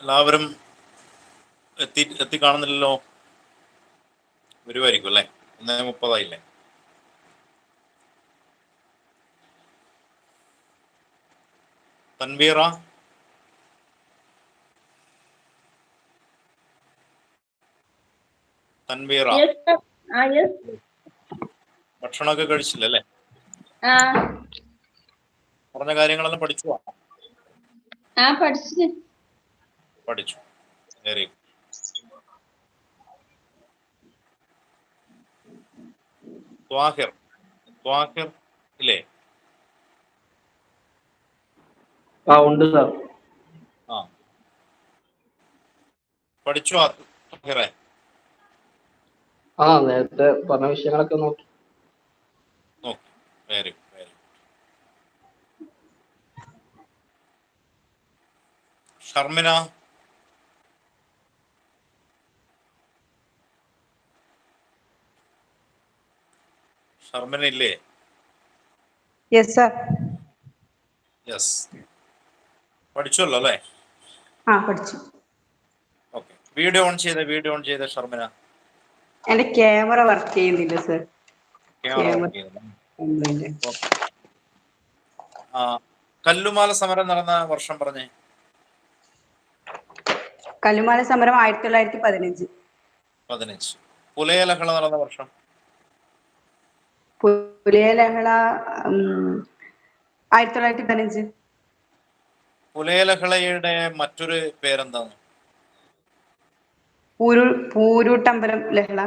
എല്ലാവരും എത്തിക്കാണുന്നില്ലല്ലോ. വരുമായിരിക്കും അല്ലേ? 1:30 തൻവീറ, തൻവീറ ഭക്ഷണമൊക്കെ കഴിച്ചില്ലല്ലേ? പറഞ്ഞ കാര്യങ്ങളെല്ലാം പഠിച്ചു. Very good. ത്വാഹിർ ഇല്ലേ? ഉണ്ട് സാർ. ആ, പഠിച്ചു ത്വാഹിറെ? നേരത്തെ പറഞ്ഞ വിഷയങ്ങളൊക്കെ നോക്കി. Very good, very good. Sharmina, Sharmina ഇല്ലേ? Yes sir. യെസ്, പഠിച്ചല്ലോ അല്ലേ? പഠിച്ചു. ഓക്കെ, വീഡിയോ ഓൺ ചെയ്ത ഷർമിന. എന്റെ ക്യാമറ വർക്ക് ചെയ്യുന്നില്ല സർ. ക്യാമറ വർക്ക് ചെയ്യുന്നില്ല. കല്ലുമാല സമരം നടന്ന വർഷം പറഞ്ഞേ. കല്ലുമാല സമരം 1915. പുലയ ലഹള നടന്ന വർഷം. പുലിയ ലഹള 1915. പുലയ ലഹളയുടെ മറ്റൊരു പേരെന്താണ്? പൂരൂട്ടമ്പലം ലഹള.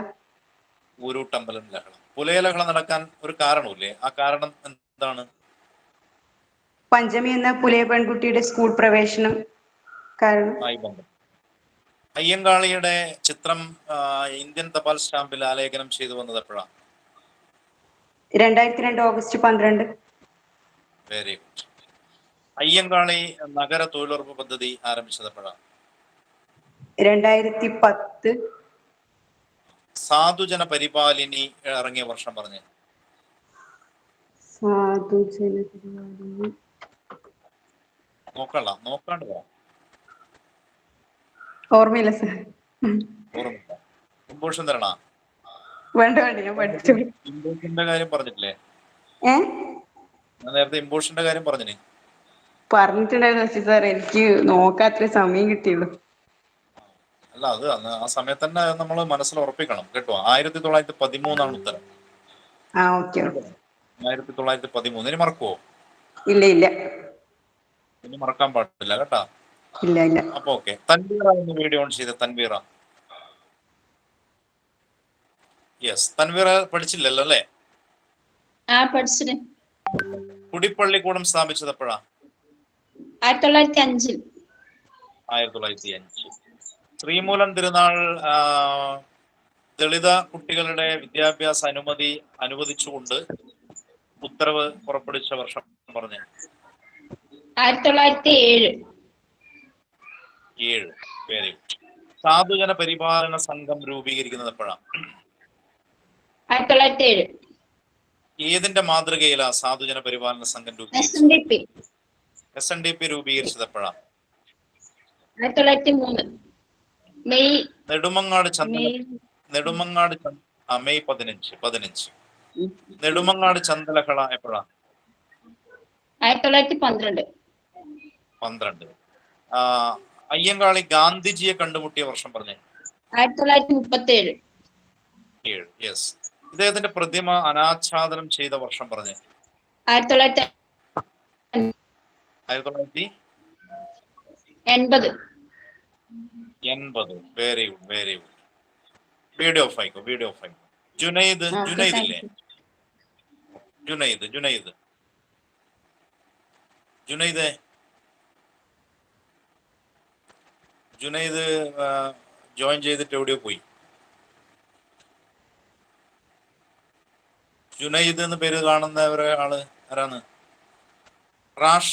ഊരൂട്ടമ്പലം ലഹള. പുലയ ലഹള നടക്കാൻ ഒരു കാരണമില്ലേ? ആ കാരണം എന്താണ്? പഞ്ചമി എന്ന പുലിയ പെൺകുട്ടിയുടെ സ്കൂൾ പ്രവേശനം കാരണം. അയ്യങ്കാളിയുടെ ചിത്രം ഇന്ത്യൻ തപാൽ സ്റ്റാമ്പിൽ ആലേഖനം ചെയ്തു വന്നത് എപ്പോഴാണ്? 2002 ഓഗസ്റ്റ് 12. Very good. അയ്യങ്കാളി നഗര തൊഴിലുറപ്പ് പദ്ധതി ആരംഭിച്ചത് എപ്പോഴാണ്? 2010. സാധുജന പരിപാലിനി ഇറങ്ങിയ വർഷം പറഞ്ഞേ. നോക്കാണ്ട് പറയാം. ഓർമ്മയില്ല സർ. ഓർമ്മയില്ല. ഇമ്പോഷൻ തരണ? വേണ്ട, ഞാൻ പഠിച്ചു. ഇമ്പോഷന്റെ കാര്യം പറഞ്ഞിട്ടില്ലേ? നേരത്തെ ഇമ്പോഷന്റെ കാര്യം പറഞ്ഞില്ലേ? പറഞ്ഞിട്ടുണ്ടായിരുന്നു സാർ, എനിക്ക് നോക്കാത്ര സമയം കിട്ടിയുള്ളൂ. അല്ല, അത് ആ സമയത്ത് തന്നെ നമ്മൾ മനസ്സിൽ ഉറപ്പിക്കണം കേട്ടോ. 1913 ഉത്തരം. 1913. ഇനി മറക്കുവോ? ഇല്ല. ഇനി മറക്കാൻ പാടില്ല കേട്ടാ. ഇല്ല. അപ്പൊ ഓക്കെ, തൻവീറ ഒന്ന് വീഡിയോ ഓൺ ചെയ്ത. തൻവീറ, യെസ്. തൻവീറ പഠിച്ചില്ലല്ലോ അല്ലേ? പഠിച്ചിട്ട്. കുടിപ്പള്ളിക്കൂടം സ്ഥാപിച്ചത് എപ്പോഴാ? 1905. 1905. ശ്രീമൂലം തിരുനാൾ ദളിത കുട്ടികളുടെ വിദ്യാഭ്യാസ അനുവദിച്ചുകൊണ്ട് ഉത്തരവ് പുറപ്പെടുവിച്ച വർഷം പറഞ്ഞേ. 1907. Very good. സാധുജന പരിപാലന സംഘം രൂപീകരിക്കുന്നത് എപ്പോഴാണ്? 1907. ഏതിന്റെ മാതൃകയിലാ സാധുജന പരിപാലന സംഘം രൂപീകരിച്ചത്? SNDP രൂപീകരിച്ചത് എപ്പോഴാണ്? 1903. May Nedumangad May 15. നെടുമങ്ങാട് ചന്തലഹള എപ്പോഴാ? 1912. അയ്യങ്കാളി ഗാന്ധിജിയെ കണ്ടുമുട്ടിയ വർഷം പറഞ്ഞേ. 1937. യെസ്. ഇദ്ദേഹത്തിന്റെ പ്രതിമ അനാച്ഛാദനം ചെയ്ത വർഷം പറഞ്ഞേ. 1980. Very good. വീഡിയോ ഓഫ് ആയിക്കോ. ജുനൈദ് ഇല്ലേ? ജുനൈദ് ജോയിൻ ചെയ്തിട്ട് എവിടെയോ പോയി. ജുനൈദ് എന്ന് പേര് കാണുന്ന ഒരാള് ആരാണ്? റാഷ.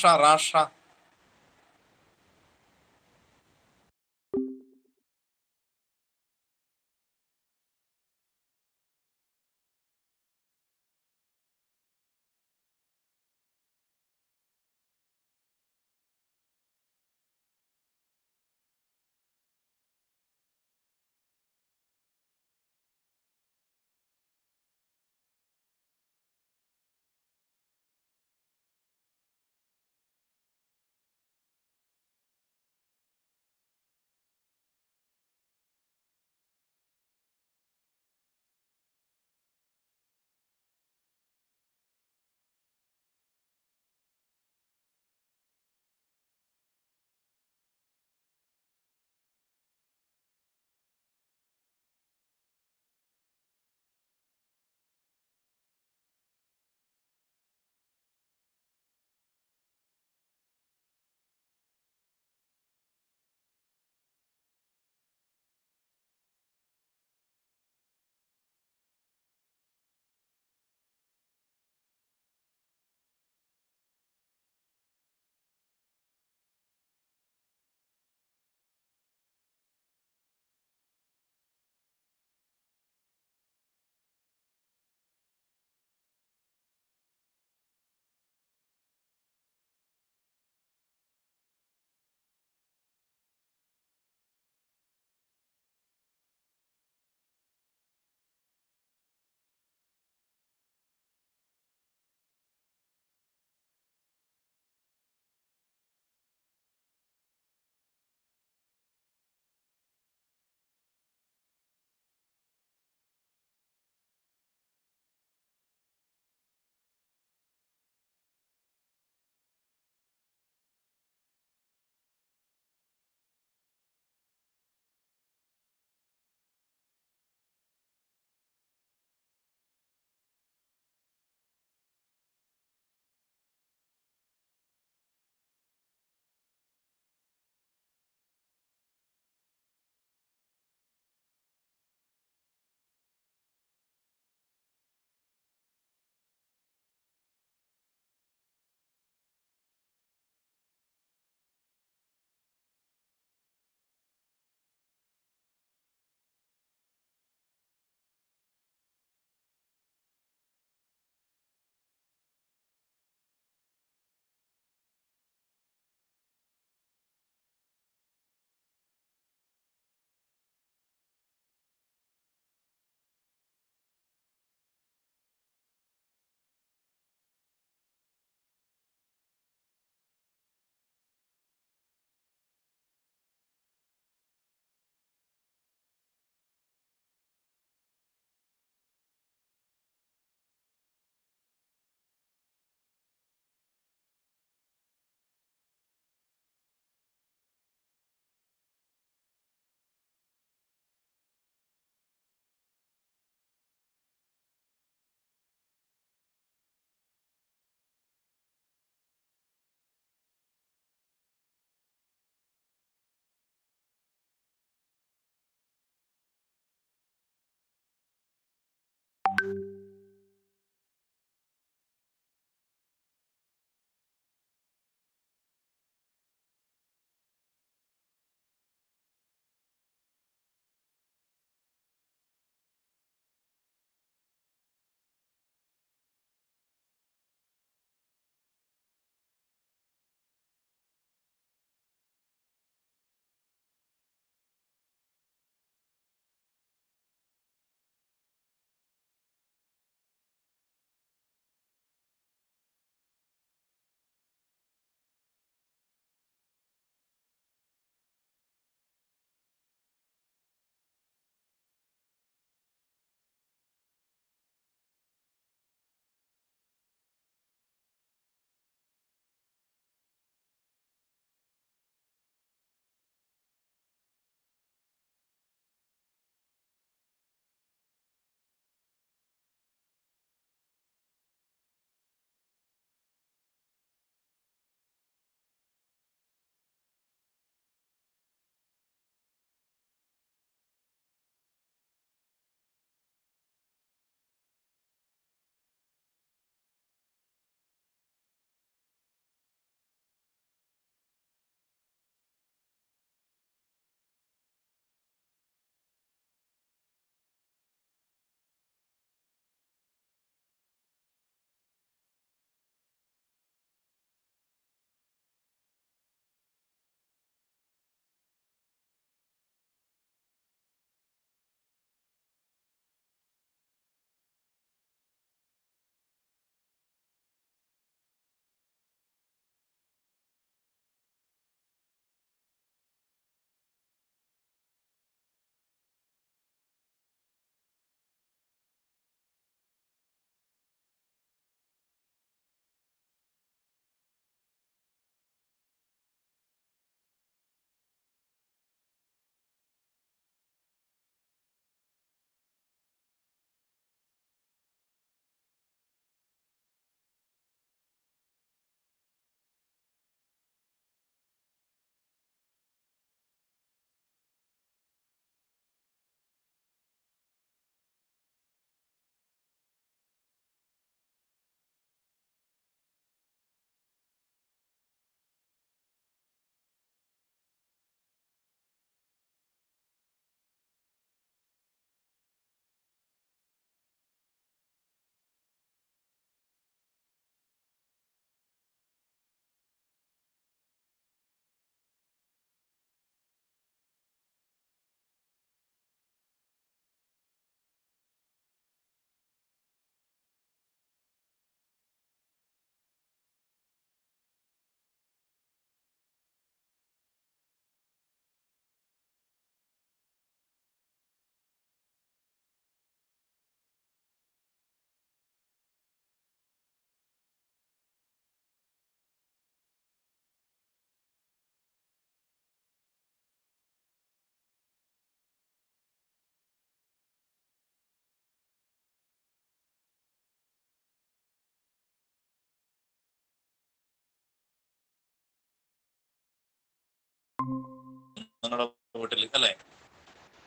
നിങ്ങളുടെ വീട്ടിൽ അല്ലെ?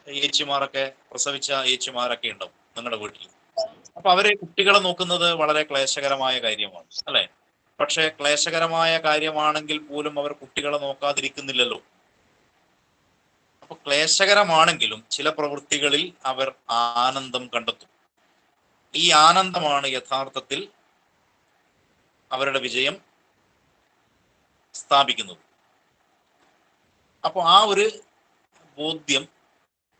ഏച്ചിമാരൊക്കെ, പ്രസവിച്ച ഏച്ചിമാരൊക്കെ ഉണ്ടാവും നിങ്ങളുടെ വീട്ടിൽ. അപ്പൊ അവര് കുട്ടികളെ നോക്കുന്നത് വളരെ ക്ലേശകരമായ കാര്യമാണ് അല്ലെ? പക്ഷെ ക്ലേശകരമായ കാര്യമാണെങ്കിൽ പോലും അവർ കുട്ടികളെ നോക്കാതിരിക്കുന്നില്ലല്ലോ. അപ്പൊ ക്ലേശകരമാണെങ്കിലും ചില പ്രവൃത്തികളിൽ അവർ ആനന്ദം കണ്ടെത്തും. ഈ ആനന്ദമാണ് യഥാർത്ഥത്തിൽ അവരുടെ വിജയം സ്ഥാപിക്കുന്നത്. അപ്പോൾ ആ ഒരു ബോധ്യം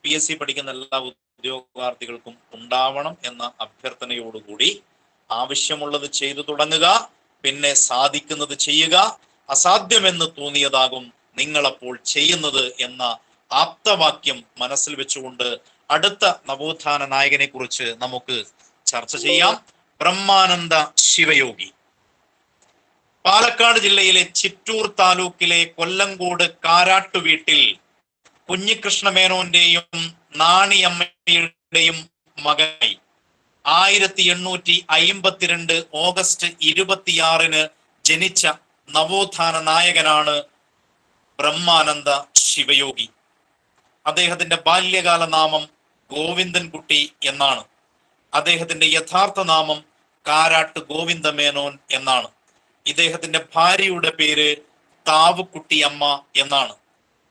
PSC പഠിക്കുന്ന എല്ലാ ഉദ്യോഗാർത്ഥികൾക്കും ഉണ്ടാവണം എന്ന അഭ്യർത്ഥനയോടുകൂടി ആവശ്യമുള്ളത് ചെയ്തു തുടങ്ങുക, പിന്നെ സാധിക്കുന്നത് ചെയ്യുക, അസാധ്യമെന്ന് തോന്നിയതാകും നിങ്ങളപ്പോൾ ചെയ്യുന്നത് എന്ന ആപ്തവാക്യം മനസ്സിൽ വെച്ചുകൊണ്ട് അടുത്ത നവോത്ഥാന നായകനെ കുറിച്ച് നമുക്ക് ചർച്ച ചെയ്യാം. ബ്രഹ്മാനന്ദ ശിവയോഗി. പാലക്കാട് ജില്ലയിലെ ചിറ്റൂർ താലൂക്കിലെ കൊല്ലങ്കോട് കാരാട്ടുവീട്ടിൽ കുഞ്ഞികൃഷ്ണമേനോന്റെയും നാണിയമ്മയുടെയും മകനായി 1852 ഓഗസ്റ്റ് 26 ജനിച്ച നവോത്ഥാന നായകനാണ് ബ്രഹ്മാനന്ദ ശിവയോഗി. അദ്ദേഹത്തിന്റെ ബാല്യകാല നാമം ഗോവിന്ദൻകുട്ടി എന്നാണ്. അദ്ദേഹത്തിന്റെ യഥാർത്ഥ നാമം കാരാട്ട് ഗോവിന്ദമേനോൻ എന്നാണ്. ഇദ്ദേഹത്തിന്റെ ഭാര്യയുടെ പേര് താവുക്കുട്ടി അമ്മ എന്നാണ്.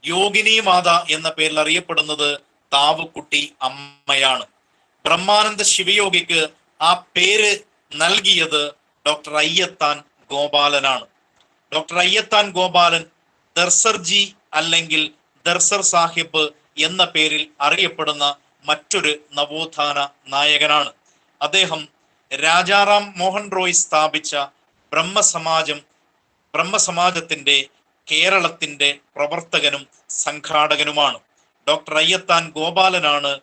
യോഗിനി മാത എന്ന പേരിൽ അറിയപ്പെടുന്നത് താവുക്കുട്ടി അമ്മയാണ്. ബ്രഹ്മാനന്ദ ശിവയോഗിക്ക് ആ പേര് നൽകിയത് ഡോക്ടർ അയ്യത്താൻ ഗോപാലനാണ്. ഡോക്ടർ അയ്യത്താൻ ഗോപാലൻ ദർസർജി അല്ലെങ്കിൽ ദർസർ സാഹിബ് എന്ന പേരിൽ അറിയപ്പെടുന്ന മറ്റൊരു നവോത്ഥാന നായകനാണ്. അദ്ദേഹം രാജാറാം മോഹൻ റോയ് സ്ഥാപിച്ച ബ്രഹ്മസമാജത്തിന്റെ കേരളത്തിന്റെ പ്രവർത്തകനും സംഘാടകനുമാണ്. ഡോക്ടർ അയ്യത്താൻ ഗോപാലനാണ്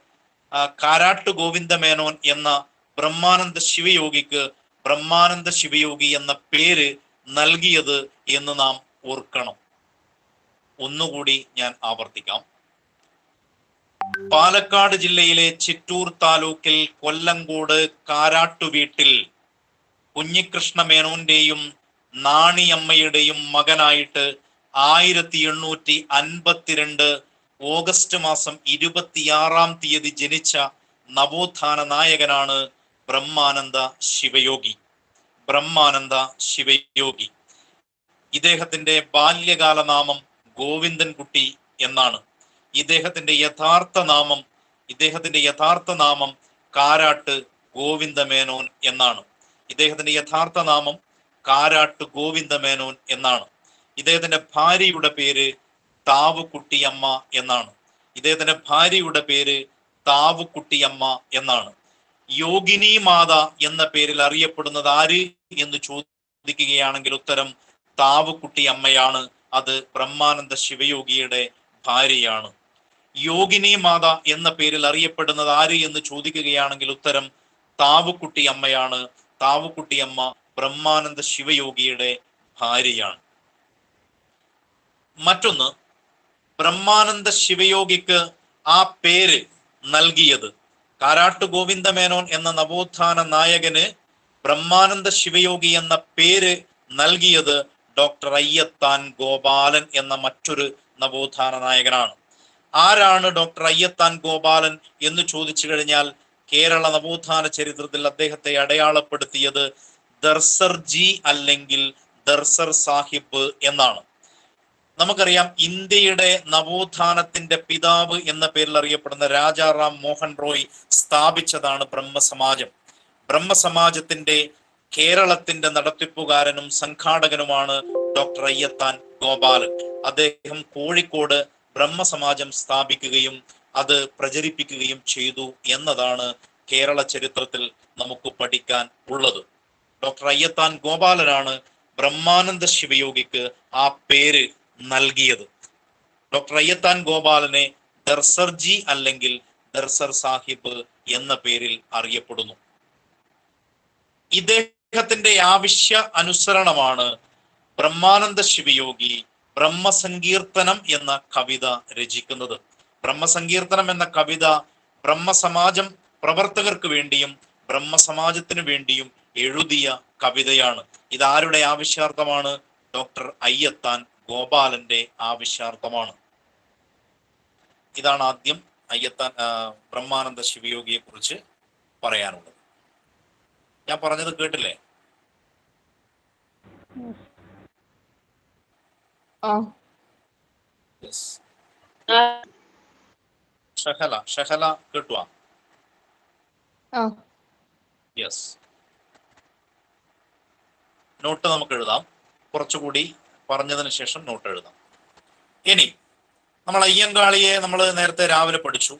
കാരാട്ട് ഗോവിന്ദമേനോൻ എന്ന ബ്രഹ്മാനന്ദ ശിവയോഗിക്ക് ബ്രഹ്മാനന്ദ ശിവയോഗി എന്ന പേര് നൽകിയത് എന്ന് നാം ഓർക്കണം. ഒന്നുകൂടി ഞാൻ ആവർത്തിക്കാം. പാലക്കാട് ജില്ലയിലെ ചിറ്റൂർ താലൂക്കിൽ കൊല്ലങ്കോട് കാരാട്ടുവീട്ടിൽ കുഞ്ഞികൃഷ്ണമേനോന്റെയും നാണിയമ്മയുടെയും മകനായിട്ട് 1852 ഓഗസ്റ്റ് മാസം 26 ജനിച്ച നവോത്ഥാന നായകനാണ് ബ്രഹ്മാനന്ദ ശിവയോഗി. ബ്രഹ്മാനന്ദ ശിവയോഗി. ഇദ്ദേഹത്തിന്റെ ബാല്യകാല നാമം ഗോവിന്ദൻകുട്ടി എന്നാണ്. ഇദ്ദേഹത്തിന്റെ യഥാർത്ഥ നാമം കാരാട്ട് ഗോവിന്ദമേനോൻ എന്നാണ്. ഇദ്ദേഹത്തിന്റെ യഥാർത്ഥ നാമം കാരാട്ട് ഗോവിന്ദമേനോൻ എന്നാണ്. ഇദ്ദേഹത്തിന്റെ ഭാര്യയുടെ പേര് താവുക്കുട്ടിയമ്മ എന്നാണ്. ഇദ്ദേഹത്തിന്റെ ഭാര്യയുടെ പേര് താവുക്കുട്ടിയമ്മ എന്നാണ്. യോഗിനി മാത എന്ന പേരിൽ അറിയപ്പെടുന്നത് ആര് എന്ന് ചോദിക്കുകയാണെങ്കിൽ ഉത്തരം താവുക്കുട്ടി അമ്മയാണ്. അത് ബ്രഹ്മാനന്ദ ശിവയോഗിയുടെ ഭാര്യയാണ്. യോഗിനി മാത എന്ന പേരിൽ അറിയപ്പെടുന്നത് ആര് എന്ന് ചോദിക്കുകയാണെങ്കിൽ ഉത്തരം താവുക്കുട്ടി അമ്മയാണ്. താവുക്കുട്ടി അമ്മ ബ്രഹ്മാനന്ദ ശിവയോഗിയുടെ ഭാര്യയാണ്. മറ്റൊന്ന്, ബ്രഹ്മാനന്ദ ശിവയോഗിക്ക് ആ പേര് നൽകിയത്, കാരാട്ട് ഗോവിന്ദമേനോൻ എന്ന നവോത്ഥാന നായകന് ബ്രഹ്മാനന്ദ ശിവയോഗി എന്ന പേര് നൽകിയത് ഡോക്ടർ അയ്യത്താൻ ഗോപാലൻ എന്ന മറ്റൊരു നവോത്ഥാന നായകനാണ്. ആരാണ് ഡോക്ടർ അയ്യത്താൻ ഗോപാലൻ എന്ന് ചോദിച്ചു കഴിഞ്ഞാൽ കേരള നവോത്ഥാന ചരിത്രത്തിൽ അദ്ദേഹത്തെ അടയാളപ്പെടുത്തിയത് ദർസർജി അല്ലെങ്കിൽ ദർസർ സാഹിബ് എന്നാണ്. നമുക്കറിയാം, ഇന്ത്യയുടെ നവോത്ഥാനത്തിന്റെ പിതാവ് എന്ന പേരിൽ അറിയപ്പെടുന്ന രാജാറാം മോഹൻ റോയ് സ്ഥാപിച്ചതാണ് ബ്രഹ്മസമാജം. ബ്രഹ്മസമാജത്തിന്റെ കേരളത്തിന്റെ നടത്തിപ്പുകാരനും സംഘാടകനുമാണ് ഡോക്ടർ അയ്യത്താൻ ഗോപാലൻ. അദ്ദേഹം കോഴിക്കോട് ബ്രഹ്മസമാജം സ്ഥാപിക്കുകയും അത് പ്രചരിപ്പിക്കുകയും ചെയ്തു എന്നതാണ് കേരള ചരിത്രത്തിൽ നമുക്ക് പഠിക്കാൻ ഉള്ളത്. ഡോക്ടർ അയ്യത്താൻ ഗോപാലനാണ് ബ്രഹ്മാനന്ദ ശിവയോഗിക്ക് ആ പേര് നൽകിയത്. ഡോക്ടർ അയ്യത്താൻ ഗോപാലനെ ദർസർജി അല്ലെങ്കിൽ ദർസർ സാഹിബ് എന്ന പേരിൽ അറിയപ്പെടുന്നു. ഇദ്ദേഹത്തിന്റെ ആവശ്യ അനുസരണമാണ് ബ്രഹ്മാനന്ദ ശിവയോഗി ബ്രഹ്മസങ്കീർത്തനം എന്ന കവിത രചിക്കുന്നത്. ബ്രഹ്മസങ്കീർത്തനം എന്ന കവിത ബ്രഹ്മസമാജം പ്രവർത്തകർക്ക് വേണ്ടിയും ബ്രഹ്മസമാജത്തിന് വേണ്ടിയും എഴുതിയ കവിതയാണ്. ഇതാരുടെ ആവശ്യാർത്ഥമാണ്? ഡോക്ടർ അയ്യത്താൻ ഗോപാലന്റെ ആവശ്യാർത്ഥമാണ്. ഇതാണ് ആദ്യം അയ്യത്താൻ ബ്രഹ്മാനന്ദ ശിവയോഗിയെ കുറിച്ച് പറയാനുള്ളത്. ഞാൻ പറഞ്ഞത് കേട്ടില്ലേ? ഷഹല കേട്ടുവാ? യെസ്. നോട്ട് നമുക്ക് എഴുതാം. കുറച്ചുകൂടി പറഞ്ഞതിന് ശേഷം നോട്ട് എഴുതാം. ഇനി നമ്മൾ അയ്യങ്കാളിയെ നമ്മൾ നേരത്തെ രാവിലെ പഠിച്ചു.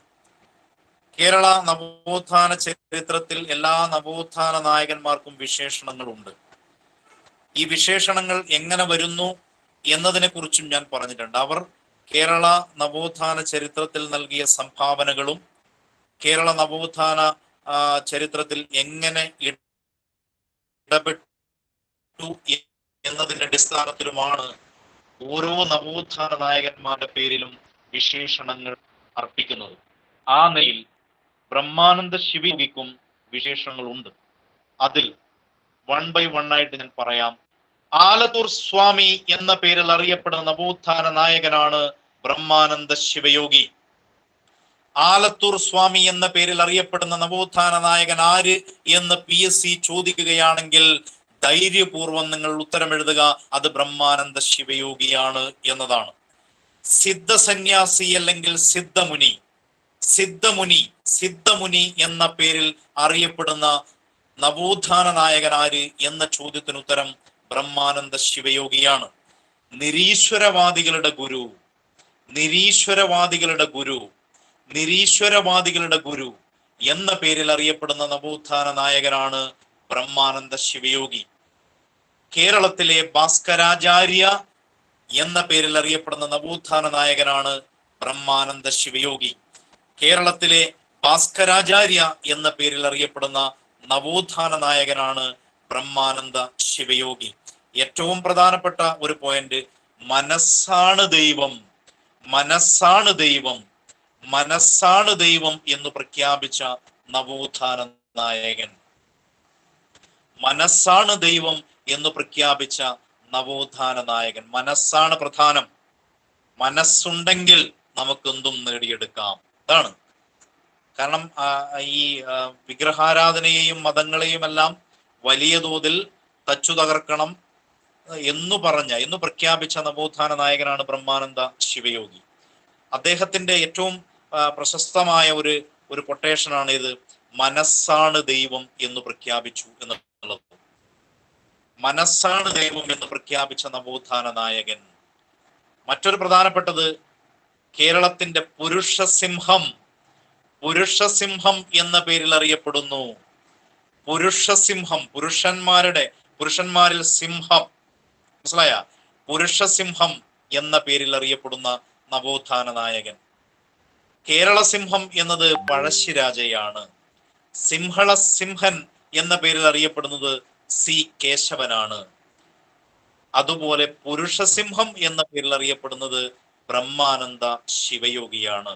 കേരള നവോത്ഥാന ചരിത്രത്തിൽ എല്ലാ നവോത്ഥാന നായകന്മാർക്കും വിശേഷണങ്ങളുണ്ട്. ഈ വിശേഷണങ്ങൾ എങ്ങനെ വരുന്നു എന്നതിനെ കുറിച്ചും ഞാൻ പറഞ്ഞിട്ടുണ്ട്. അവർ കേരള നവോത്ഥാന ചരിത്രത്തിൽ നൽകിയ സംഭാവനകളും കേരള നവോത്ഥാന ചരിത്രത്തിൽ എങ്ങനെ ഇടപെട്ടു എന്നതിന്റെ അടിസ്ഥാനത്തിലുമാണ് ഓരോ നവോത്ഥാന നായകന്മാരുടെ പേരിലും വിശേഷണങ്ങൾ അർപ്പിക്കുന്നത്. ആ നിലയിൽ ബ്രഹ്മാനന്ദ ശിവയോഗിക്കും വിശേഷണങ്ങളുണ്ട്. അതിൽ 1 by 1 ആയിട്ട് ഞാൻ പറയാം. ആലത്തൂർ സ്വാമി എന്ന പേരിൽ അറിയപ്പെടുന്ന നവോത്ഥാന നായകനാണ് ബ്രഹ്മാനന്ദ ശിവയോഗി. ആലത്തൂർ സ്വാമി എന്ന പേരിൽ അറിയപ്പെടുന്ന നവോത്ഥാന നായകൻ ആര് എന്ന് PSC ചോദിക്കുകയാണെങ്കിൽ ധൈര്യപൂർവ്വം നിങ്ങൾ ഉത്തരം എഴുതുക, അത് ബ്രഹ്മാനന്ദ ശിവയോഗിയാണ് എന്നതാണ്. സിദ്ധസന്യാസി അല്ലെങ്കിൽ സിദ്ധമുനി എന്ന പേരിൽ അറിയപ്പെടുന്ന നവോത്ഥാന നായകൻ ആര് എന്ന ചോദ്യത്തിന് ഉത്തരം ബ്രഹ്മാനന്ദ ശിവയോഗിയാണ്. നിരീശ്വരവാദികളുടെ ഗുരു എന്ന പേരിൽ അറിയപ്പെടുന്ന നവോത്ഥാന നായകനാണ് ബ്രഹ്മാനന്ദ ശിവയോഗി. കേരളത്തിലെ ഭാസ്കരാചാര്യ എന്ന പേരിൽ അറിയപ്പെടുന്ന നവോത്ഥാന നായകനാണ് ബ്രഹ്മാനന്ദ ശിവയോഗി. കേരളത്തിലെ ഭാസ്കരാചാര്യ എന്ന പേരിൽ അറിയപ്പെടുന്ന നവോത്ഥാന നായകനാണ് ബ്രഹ്മാനന്ദ ശിവയോഗി. ഏറ്റവും പ്രധാനപ്പെട്ട ഒരു പോയിന്റ്, മനസ്സാണ് ദൈവം എന്ന് പ്രഖ്യാപിച്ച നവോത്ഥാന നായകൻ. മനസ്സാണ് ദൈവം എന്ന് പ്രഖ്യാപിച്ച നവോത്ഥാന നായകൻ. മനസ്സാണ് പ്രധാനം. മനസ്സുണ്ടെങ്കിൽ നമുക്കെന്തും നേടിയെടുക്കാം. അതാണ് കാരണം. ഈ വിഗ്രഹാരാധനയെയും മതങ്ങളെയും എല്ലാം വലിയ തോതിൽ തച്ചു തകർക്കണം എന്ന് പ്രഖ്യാപിച്ച നവോത്ഥാന നായകനാണ് ബ്രഹ്മാനന്ദ ശിവയോഗി. അദ്ദേഹത്തിന്റെ ഏറ്റവും പ്രശസ്തമായ ഒരു കൊട്ടേഷനാണ് ഇത്. മനസ്സാണ് ദൈവം എന്ന് പ്രഖ്യാപിച്ചു എന്നുള്ളത്. മനസ്സാണ് ദൈവം എന്ന് പ്രഖ്യാപിച്ച നവോത്ഥാന നായകൻ. മറ്റൊരു പ്രധാനപ്പെട്ടത്, കേരളത്തിന്റെ പുരുഷസിംഹം എന്ന പേരിൽ അറിയപ്പെടുന്നു. പുരുഷന്മാരിൽ സിംഹം, മനസ്സിലായ? പുരുഷസിംഹം എന്ന പേരിൽ അറിയപ്പെടുന്ന നവോത്ഥാന നായകൻ. കേരള സിംഹം എന്നത് പഴശ്ശിരാജയാണ്. സിംഹൻ എന്ന പേരിൽ അറിയപ്പെടുന്നത് C കേശവനാണ്. അതുപോലെ പുരുഷസിംഹം എന്ന പേരിൽ അറിയപ്പെടുന്നത് ബ്രഹ്മാനന്ദ ശിവയോഗിയാണ്.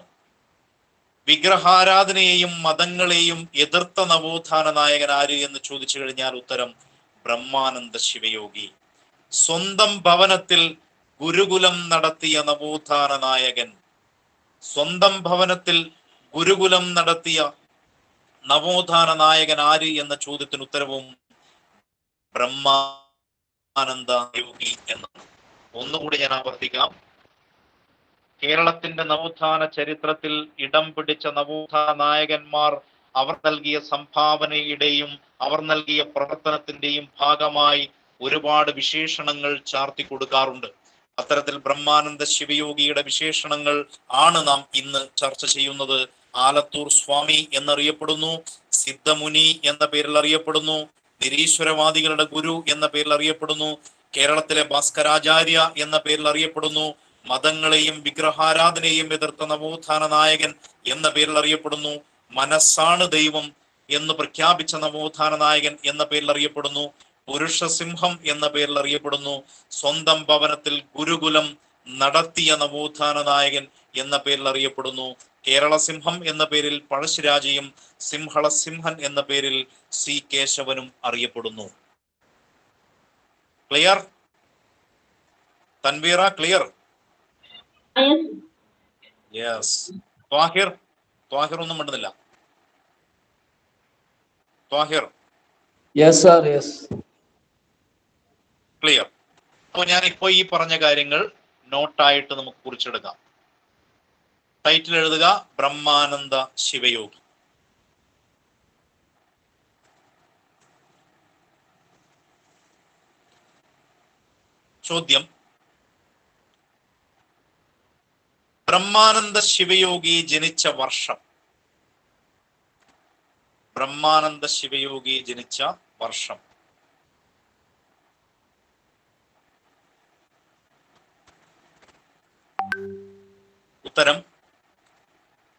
വിഗ്രഹാരാധനയെയും മതങ്ങളെയും എതിർത്ത നവോത്ഥാന നായകൻ ആര് എന്ന് ചോദിച്ചു കഴിഞ്ഞാൽ ഉത്തരം ബ്രഹ്മാനന്ദ ശിവയോഗി. സ്വന്തം ഭവനത്തിൽ ഗുരുകുലം നടത്തിയ നവോത്ഥാന നായകൻ. നവോത്ഥാന നായകൻ ആര് എന്ന ചോദ്യത്തിന് ഉത്തരവും ബ്രഹ്മാനന്ദ യോഗി എന്നാണ്. ഒന്നുകൂടി ഞാൻ ആവർത്തിക്കാം. കേരളത്തിന്റെ നവോത്ഥാന ചരിത്രത്തിൽ ഇടം പിടിച്ച നവോത്ഥാന നായകന്മാർ അവർ നൽകിയ സംഭാവനയുടെയും അവർ നൽകിയ പ്രവർത്തനത്തിന്റെയും ഭാഗമായി ഒരുപാട് വിശേഷണങ്ങൾ ചാർത്തി കൊടുക്കാറുണ്ട്. അത്തരത്തിൽ ബ്രഹ്മാനന്ദ ശിവയോഗിയുടെ വിശേഷണങ്ങൾ ആണ് നാം ഇന്ന് ചർച്ച ചെയ്യുന്നത്. ആലത്തൂർ സ്വാമി എന്നറിയപ്പെടുന്നു, സിദ്ധമുനി എന്ന പേരിൽ അറിയപ്പെടുന്നു, നിരീശ്വരവാദികളുടെ ഗുരു എന്ന പേരിൽ അറിയപ്പെടുന്നു, കേരളത്തിലെ ഭാസ്കരാചാര്യ എന്ന പേരിൽ അറിയപ്പെടുന്നു, മതങ്ങളെയും വിഗ്രഹാരാധനയെയും എതിർത്ത നവോത്ഥാന നായകൻ എന്ന പേരിൽ അറിയപ്പെടുന്നു, മനസ്സാണ് ദൈവം എന്ന് പ്രഖ്യാപിച്ച നവോത്ഥാന നായകൻ എന്ന പേരിൽ അറിയപ്പെടുന്നു, പുരുഷസിംഹം എന്ന പേരിൽ അറിയപ്പെടുന്നു, സ്വന്തം ഭവനത്തിൽ ഗുരുകുലം നടത്തിയ നവോത്ഥാന നായകൻ എന്ന പേരിൽ അറിയപ്പെടുന്നു, കേരള സിംഹം എന്ന പേരിൽ പഴശ്ശിരാജയും സിംഹൻ എന്ന പേരിൽ C കേശവനും അറിയപ്പെടുന്നു. Clear? Thanveera, clear? Yes. Twahir, Twahir ഒന്നും മിണ്ടുന്നില്ല. Twahir yes sir, yes. Clear. അപ്പോൾ ഞാൻ ഇപ്പോൾ ഈ പറഞ്ഞ കാര്യങ്ങൾ നോട്ടായിട്ട് നമുക്ക് കുറിച്ചെടുക്കാം. ടൈറ്റിൽ എഴുതുക, ബ്രഹ്മാനന്ദ ശിവയോഗി. ചോദ്യം: ബ്രഹ്മാനന്ദ ശിവയോഗി ജനിച്ച വർഷം. ബ്രഹ്മാനന്ദ ശിവയോഗി ജനിച്ച വർഷം. ഉത്തരം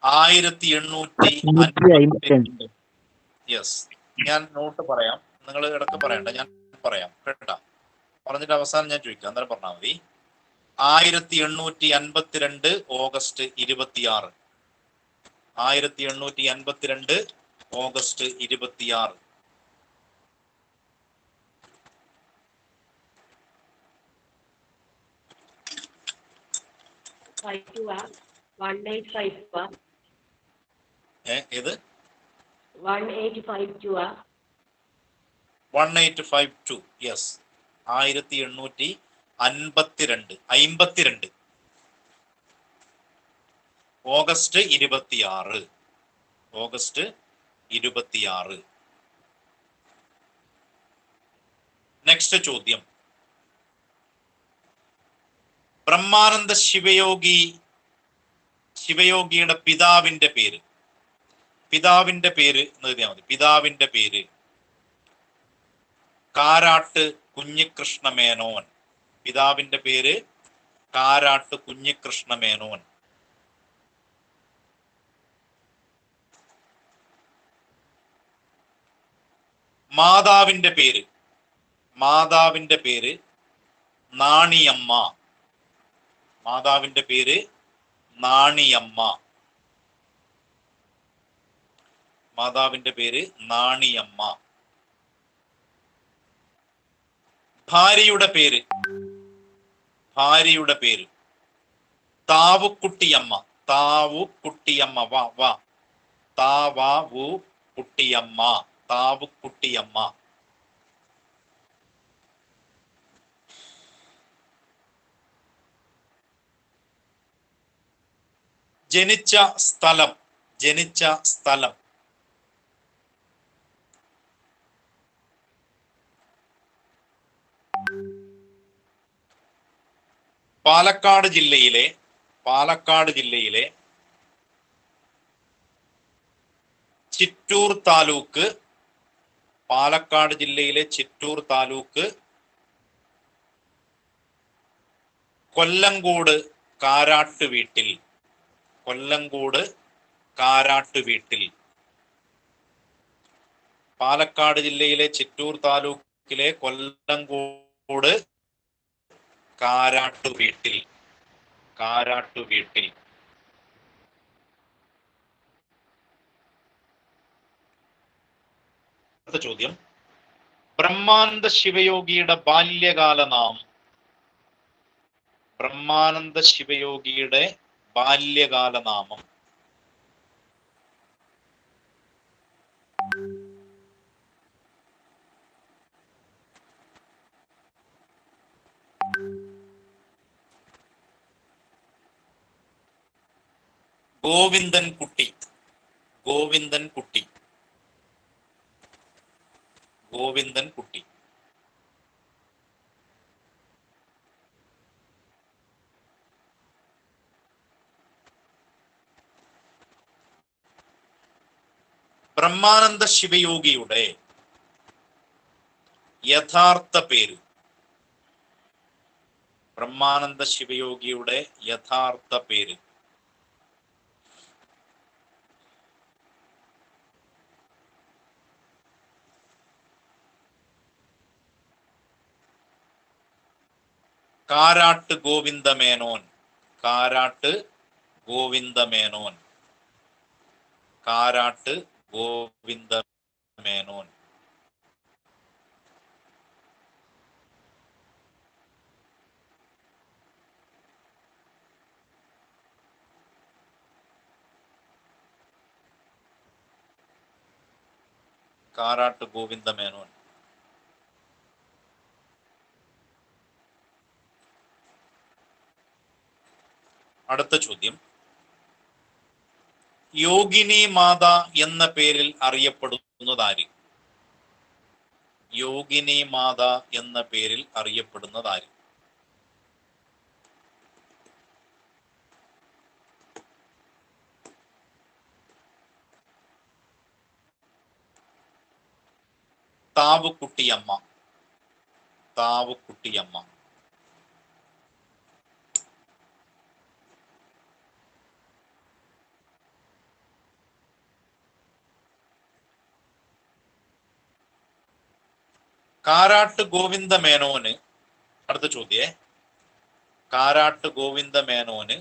1852. യെസ്. ഞാൻ നോട്ട് പറയാം, നിങ്ങൾ ഇടക്ക് പറയണ്ട, ഞാൻ പറയാം കേട്ടാ. പറഞ്ഞിട്ട് അവസാനം ഞാൻ ചോദിക്കാം, അന്നേരം പറഞ്ഞാൽ മതി. 1852 ഓഗസ്റ്റ് 26. 1852 ഓഗസ്റ്റ് 26. ഏത്? 1852. യെസ്. 1852 ഓഗസ്റ്റ് 26. ഓഗസ്റ്റ് 26. നെക്സ്റ്റ് ചോദ്യം: ബ്രഹ്മാനന്ദ ശിവയോഗിയുടെ പിതാവിന്റെ പേര്. പിതാവിന്റെ പേര് എന്ന് എഴുതിയാൽ മതി. പിതാവിന്റെ പേര് കാരാട്ട് കുഞ്ഞികൃഷ്ണ മേനോൻ. പിതാവിന്റെ പേര് കാരാട്ട് കുഞ്ഞികൃഷ്ണ മേനോൻ. മാതാവിന്റെ പേര്, മാതാവിന്റെ പേര് നാണിയമ്മ. മാതാവിന്റെ പേര് നാണിയമ്മ. മാതാവിന്റെ പേര് നാണിയമ്മ. ഭാര്യയുടെ പേര്, ഭാര്യയുടെ പേര് താവുക്കുട്ടിയമ്മ. താവുക്കുട്ടിയമ്മ. വാ വാ. താവു കുട്ടിയമ്മ. താവുക്കുട്ടിയമ്മ. ജനിച്ച സ്ഥലം, ജനിച്ച സ്ഥലം പാലക്കാട് ജില്ലയിലെ, പാലക്കാട് ജില്ലയിലെ ചിറ്റൂർ താലൂക്ക്, പാലക്കാട് ജില്ലയിലെ ചിറ്റൂർ താലൂക്ക് കൊല്ലങ്കോട് കാരാട്ടുവീട്ടിൽ. കൊല്ലങ്കോട് കാരാട്ടുവീട്ടിൽ. പാലക്കാട് ജില്ലയിലെ ചിറ്റൂർ താലൂക്കിലെ കൊല്ലങ്കോട് കാരാട്ടുവീട്ടിൽ. കാരാട്ടുവീട്ടിൽ. അടുത്ത ചോദ്യം: ബ്രഹ്മാനന്ദ ശിവയോഗിയുടെ ബാല്യകാല നാമം. ബ്രഹ്മാനന്ദ ശിവയോഗിയുടെ ബാല്യകാല നാമം. ഗോവിന്ദൻ കുട്ടി. ഗോവിന്ദൻ കുട്ടി. ഗോവിന്ദൻ കുട്ടി. ബ്രഹ്മാനന്ദ ശിവയോഗിയുടെ യഥാർത്ഥ പേര്. ബ്രഹ്മാനന്ദ ശിവയോഗിയുടെ യഥാർത്ഥ പേര്. കാരാട്ട് ഗോവിന്ദമേനോൻ. കാരാട്ട് ഗോവിന്ദമേനോൻ. കാരാട്ട് ഗോവിന്ദമേനോൻ. കാരാട്ട് ഗോവിന്ദ മേനോൻ. അടുത്ത ചോദ്യം, യോഗിനി മാത എന്ന പേരിൽ അറിയപ്പെടുന്നതാര്? യോഗിനി മാത എന്ന പേരിൽ അറിയപ്പെടുന്നതാര്? താവുക്കുട്ടിയമ്മ. താവുക്കുട്ടിയമ്മ. കാരാട്ട് ഗോവിന്ദ മേനോന്, അടുത്ത ചോദ്യേ, കാരാട്ട് ഗോവിന്ദ മേനോന്,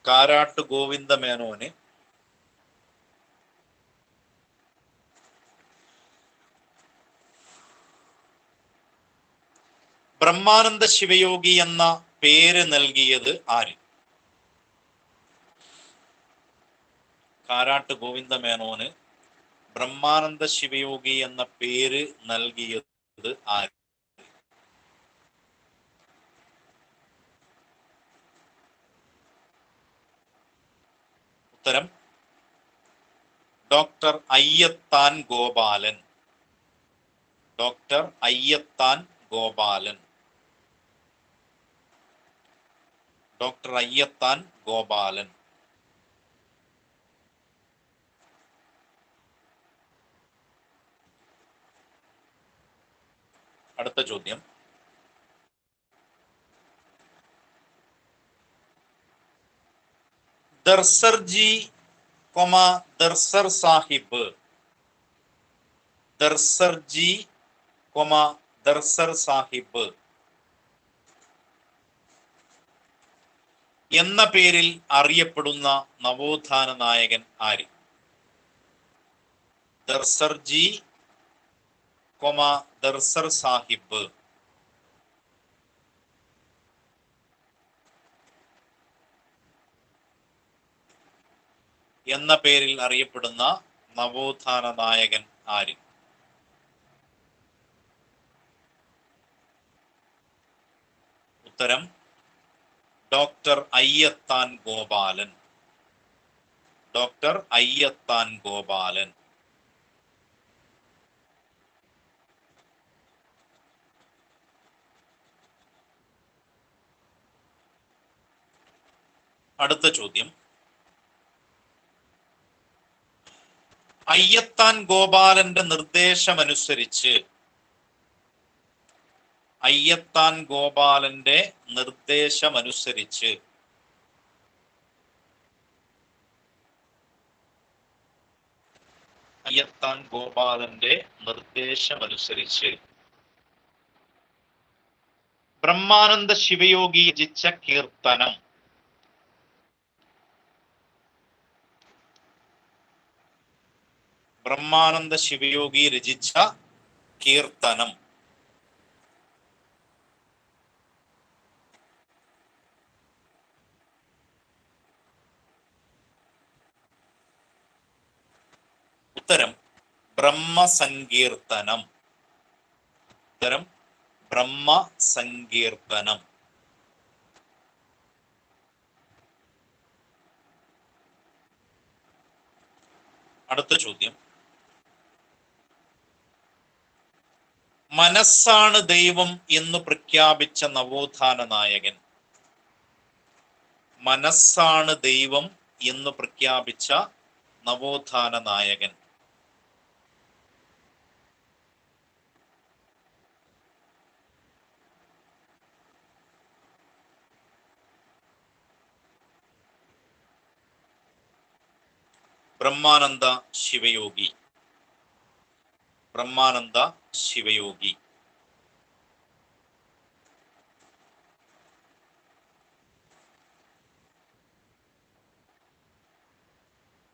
കാരാട്ട് ഗോവിന്ദ മേനോന് ബ്രഹ്മാനന്ദ ശിവയോഗി എന്ന പേര് നൽകിയത് ആര്? കാരാട്ട് ഗോവിന്ദ മേനോന് ബ്രഹ്മാനന്ദ ശിവയോഗി എന്ന പേര് നൽകിയത് ആര്? ഉത്തരം doctor Ayyathan Gopalan. Doctor Ayyathan Gopalan. Doctor Ayyathan Gopalan. അടുത്ത ചോദ്യം, ദർസർജി ദർസർ സാഹിബ്, ദർസർജി ദർസർ സാഹിബ് എന്ന പേരിൽ അറിയപ്പെടുന്ന നവോത്ഥാന നായകൻ ആര്? ദർസർജി ദർസർ സാഹിബ് എന്ന പേരിൽ അറിയപ്പെടുന്ന നവോത്ഥാന നായകൻ ആര്? ഉത്തരം ഡോക്ടർ അയ്യത്താൻ ഗോപാലൻ. ഡോക്ടർ അയ്യത്താൻ ഗോപാലൻ. അടുത്ത ചോദ്യം, അയ്യത്താൻ ഗോപാലന്റെ നിർദ്ദേശമനുസരിച്ച്, അയ്യത്താൻ ഗോപാലന്റെ നിർദ്ദേശമനുസരിച്ച് അയ്യത്താൻ ഗോപാലന്റെ നിർദ്ദേശമനുസരിച്ച് ബ്രഹ്മാനന്ദ ശിവയോഗി രചിച്ച കീർത്തനം. ബ്രഹ്മാനന്ദ ശിവയോഗി രചിച്ച കീർത്തനം. ഉത്തരം ബ്രഹ്മസങ്കീർത്തനം. ഉത്തരം ബ്രഹ്മസങ്കീർത്തനം. അടുത്ത ചോദ്യം, മനസ്സാണ് ദൈവം എന്ന് പ്രഖ്യാപിച്ച നവോത്ഥാന നായകൻ. മനസ്സാണ് ദൈവം എന്ന് പ്രഖ്യാപിച്ച നവോത്ഥാന നായകൻ. ബ്രഹ്മാനന്ദ ശിവയോഗി. ബ്രഹ്മാനന്ദ ശിവയോഗി.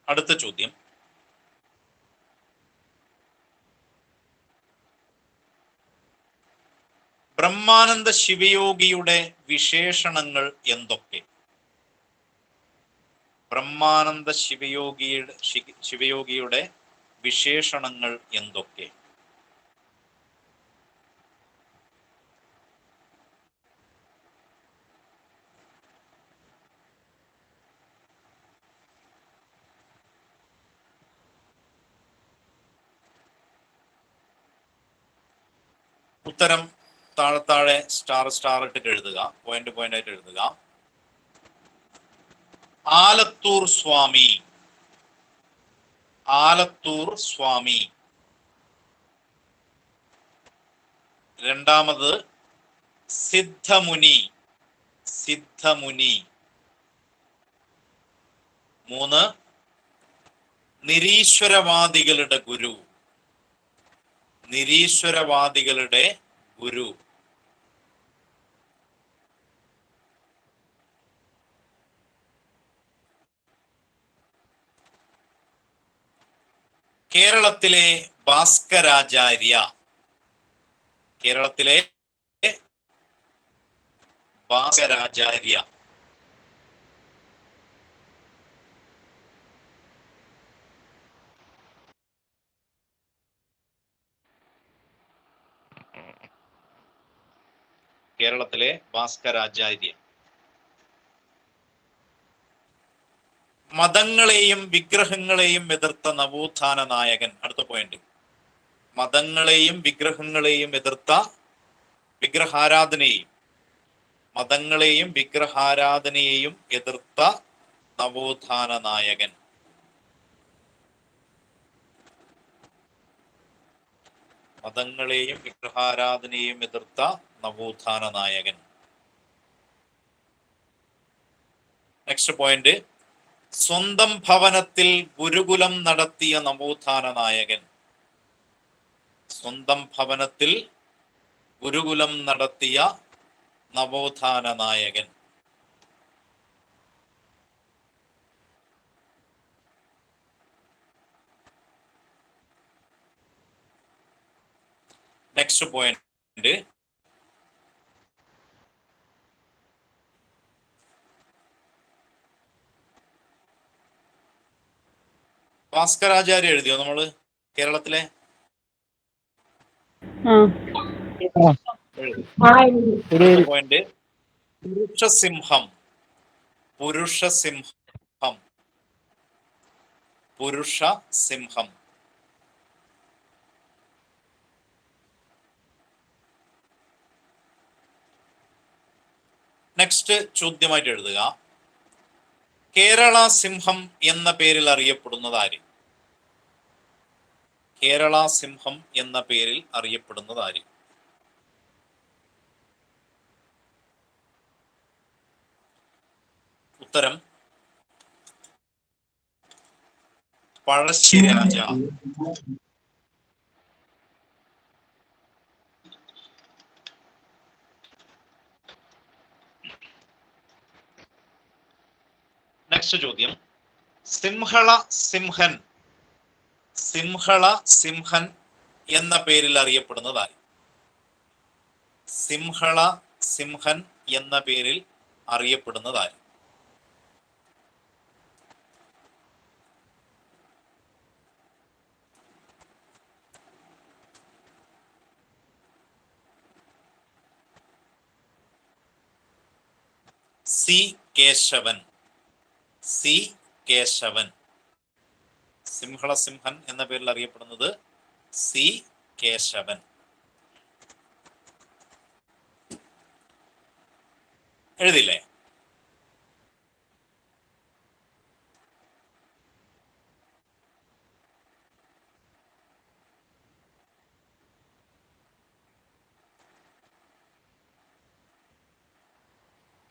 അടുത്ത ചോദ്യം, ബ്രഹ്മാനന്ദ ശിവയോഗിയുടെ വിശേഷണങ്ങൾ എന്തൊക്കെ? ബ്രഹ്മാനന്ദ ശിവയോഗിയുടെ വിശേഷണങ്ങൾ എന്തൊക്കെ? ഉത്തരം താഴെ സ്റ്റാർ ഇട്ടിട്ട് എഴുതുക, പോയിന്റ് ആയിട്ട് എഴുതുക. ആലത്തൂർ സ്വാമി. ആലത്തൂർ സ്വാമി. രണ്ടാമത് സിദ്ധമുനി. സിദ്ധമുനി. 3 നിരീശ്വരവാദികളുടെ ഗുരു. നിരീശ്വരവാദികളുടെ ഗുരു. കേരളത്തിലെ ഭാസ്കരാചാര്യ. കേരളത്തിലെ ഭാസ്കരാചാര്യ. കേരളത്തിലെ ഭാസ്കരാചാര്യ. മതങ്ങളെയും വിഗ്രഹങ്ങളെയും എതിർത്ത നവോത്ഥാന നായകൻ. അടുത്ത പോയിന്റ്. മതങ്ങളെയും വിഗ്രഹങ്ങളെയും എതിർത്ത മതങ്ങളെയും വിഗ്രഹാരാധനയെയും എതിർത്ത നവോത്ഥാന നായകൻ. മതങ്ങളെയും വിഗ്രഹാരാധനയെയും എതിർത്ത നവോത്ഥാന നായകൻ. Next point. സ്വന്തം ഭവനത്തിൽ ഗുരുകുലം നടത്തിയ നവോത്ഥാന നായകൻ. സ്വന്തം ഭവനത്തിൽ ഗുരുകുലം നടത്തിയ നവോത്ഥാന നായകൻ. Next point. ഭാസ്കരാചാര്യ എഴുതിയോ നമ്മള് കേരളത്തിലെ? പോയിന്റ്. പുരുഷസിംഹം. പുരുഷസിംഹം. പുരുഷസിംഹം. നെക്സ്റ്റ് ചോദ്യമായിട്ട് എഴുതുക. കേരള സിംഹം എന്ന പേരിൽ അറിയപ്പെടുന്നത് ആര്? കേരള സിംഹം എന്ന പേരിൽ അറിയപ്പെടുന്നത് ആര്? ഉത്തരം പഴശ്ശിരാജ. നെക്സ്റ്റ് ചോദ്യം. സിംഹള സിംഹൻ എന്ന പേരിൽ അറിയപ്പെടുന്നത് ആര്? സിംഹള സിംഹൻ എന്ന പേരിൽ അറിയപ്പെടുന്നത് ആര്? സി കേശവൻ. സി കേശവൻ. സിംഹള സിംഹൻ എന്ന പേരിൽ അറിയപ്പെടുന്നത് സി കേശവൻ. എഴുതില്ലേ?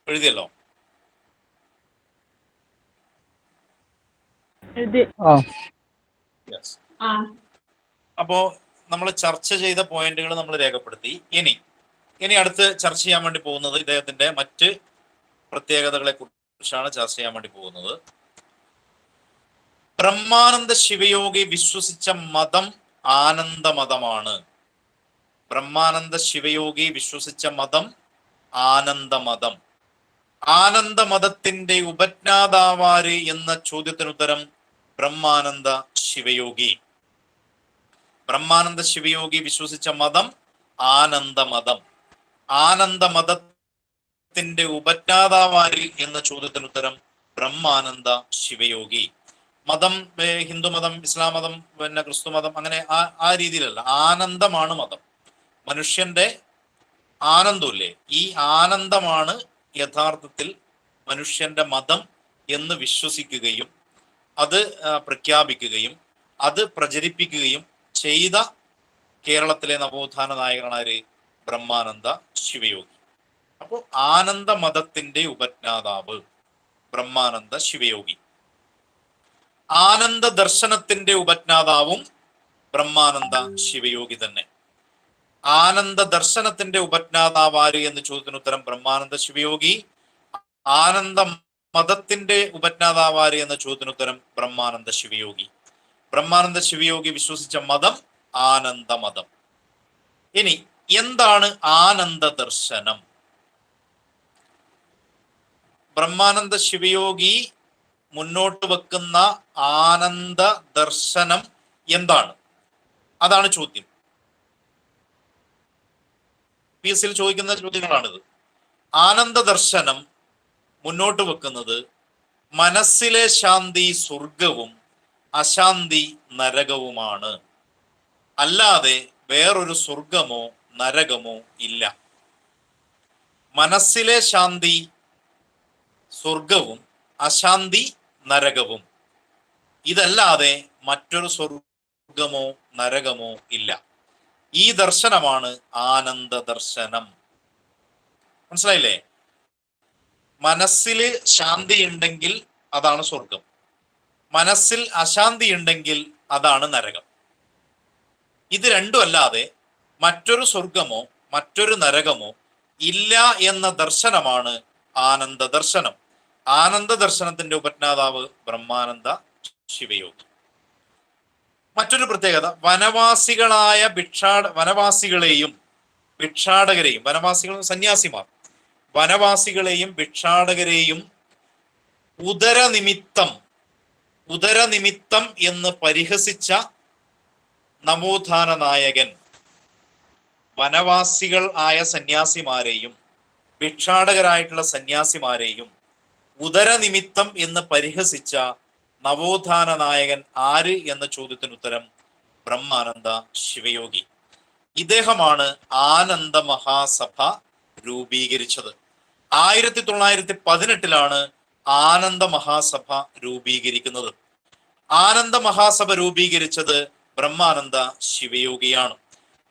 എഴുതിയല്ലോ? അപ്പോ നമ്മൾ ചർച്ച ചെയ്ത പോയിന്റുകൾ നമ്മൾ രേഖപ്പെടുത്തി. ഇനി അടുത്ത് ചർച്ച ചെയ്യാൻ വേണ്ടി പോകുന്നത് ഇദ്ദേഹത്തിന്റെ മറ്റ് പ്രത്യേകതകളെ കുറിച്ചാണ് ചർച്ച ചെയ്യാൻ വേണ്ടി പോകുന്നത്. ബ്രഹ്മാനന്ദ ശിവയോഗി വിശ്വസിച്ച മതം ആനന്ദമതമാണ്. ബ്രഹ്മാനന്ദ ശിവയോഗി വിശ്വസിച്ച മതം ആനന്ദമതം. ആനന്ദമതത്തിന്റെ ഉപജ്ഞാതാവാര് എന്ന ചോദ്യത്തിനുത്തരം ബ്രഹ്മാനന്ദ ശിവയോഗി. ബ്രഹ്മാനന്ദ ശിവയോഗി വിശ്വസിച്ച മതം ആനന്ദമതം. ആനന്ദമതത്തിന്റെ ഉപജ്ഞാതാവാര് എന്ന ചോദ്യത്തിനുത്തരം ബ്രഹ്മാനന്ദ ശിവയോഗി. മതം ഹിന്ദുമതം, ഇസ്ലാം മതം, പിന്നെ ക്രിസ്തു മതം, അങ്ങനെ ആ രീതിയിലല്ല. ആനന്ദമാണ് മതം. മനുഷ്യന്റെ ആനന്ദമില്ലേ, ഈ ആനന്ദമാണ് യഥാർത്ഥത്തിൽ മനുഷ്യന്റെ മതം എന്ന് വിശ്വസിക്കുകയും അത് പ്രഖ്യാപിക്കുകയും അത് പ്രചരിപ്പിക്കുകയും ചെയ്ത കേരളത്തിലെ നവോത്ഥാന നായകനാര് ബ്രഹ്മാനന്ദ ശിവയോഗി. അപ്പോൾ ആനന്ദ മതത്തിന്റെ ഉപജ്ഞാതാവ് ബ്രഹ്മാനന്ദ ശിവയോഗി. ആനന്ദ ദർശനത്തിന്റെ ഉപജ്ഞാതാവും ബ്രഹ്മാനന്ദ ശിവയോഗി തന്നെ. ആനന്ദ ദർശനത്തിന്റെ ഉപജ്ഞാതാവാര് എന്ന ചോദ്യത്തിന് ഉത്തരം ബ്രഹ്മാനന്ദ ശിവയോഗി. ആനന്ദ മതത്തിന്റെ ഉപജ്ഞാതാവാര് എന്ന ചോദ്യത്തിന് ഉത്തരം ബ്രഹ്മാനന്ദ ശിവയോഗി. ബ്രഹ്മാനന്ദ ശിവയോഗി വിശ്വസിച്ച മതം ആനന്ദമതം. ഇനി എന്താണ് ആനന്ദ ദർശനം? ബ്രഹ്മാനന്ദ ശിവയോഗി മുന്നോട്ട് വെക്കുന്ന ആനന്ദ ദർശനം എന്താണ്? അതാണ് ചോദ്യം. PSL ചോദിക്കുന്ന ചോദ്യങ്ങളാണിത്. ആനന്ദ ദർശനം മുന്നോട്ട് വെക്കുന്നത് മനസ്സിലെ ശാന്തി സ്വർഗവും അശാന്തി നരകവുമാണ്. അല്ലാതെ വേറൊരു സ്വർഗമോ നരകമോ ഇല്ല. മനസ്സിലെ ശാന്തി സ്വർഗവും അശാന്തി നരകവും, ഇതല്ലാതെ മറ്റൊരു സ്വർഗമോ നരകമോ ഇല്ല. ഈ ദർശനമാണ് ആനന്ദ ദർശനം. മനസ്സിലായില്ലേ? മനസ്സിൽ ശാന്തി ഉണ്ടെങ്കിൽ അതാണ് സ്വർഗം, മനസ്സിൽ അശാന്തി ഉണ്ടെങ്കിൽ അതാണ് നരകം. ഇത് രണ്ടും അല്ലാതെ മറ്റൊരു സ്വർഗമോ മറ്റൊരു നരകമോ ഇല്ല എന്ന ദർശനമാണ് ആനന്ദ ദർശനം. ആനന്ദ ദർശനത്തിന്റെ ഉപജ്ഞാതാവ് ബ്രഹ്മാനന്ദ ശിവയോഗി. മറ്റൊരു പ്രത്യേകത, വനവാസികളെയും ഭിക്ഷാടകരെയും, വനവാസികളും സന്യാസിമാർ, വനവാസികളെയും ഭിക്ഷാടകരെയും ഉദരനിമിത്തം എന്ന് പരിഹസിച്ച നവോത്ഥാന നായകൻ വനവാസികൾ ആയ സന്യാസിമാരെയും ഭിക്ഷാടകരായിട്ടുള്ള സന്യാസിമാരെയും ഉദരനിമിത്തം എന്ന് പരിഹസിച്ച നവോത്ഥാന നായകൻ ആര് എന്ന ചോദ്യത്തിന് ഉത്തരം ബ്രഹ്മാനന്ദ ശിവയോഗി. ഇദ്ദേഹമാണ് ആനന്ദ മഹാസഭ രൂപീകരിച്ചത്. 1918 ആനന്ദ മഹാസഭ രൂപീകരിക്കുന്നത്. ആനന്ദ മഹാസഭ രൂപീകരിച്ചത് ബ്രഹ്മാനന്ദ ശിവയോഗിയാണ്.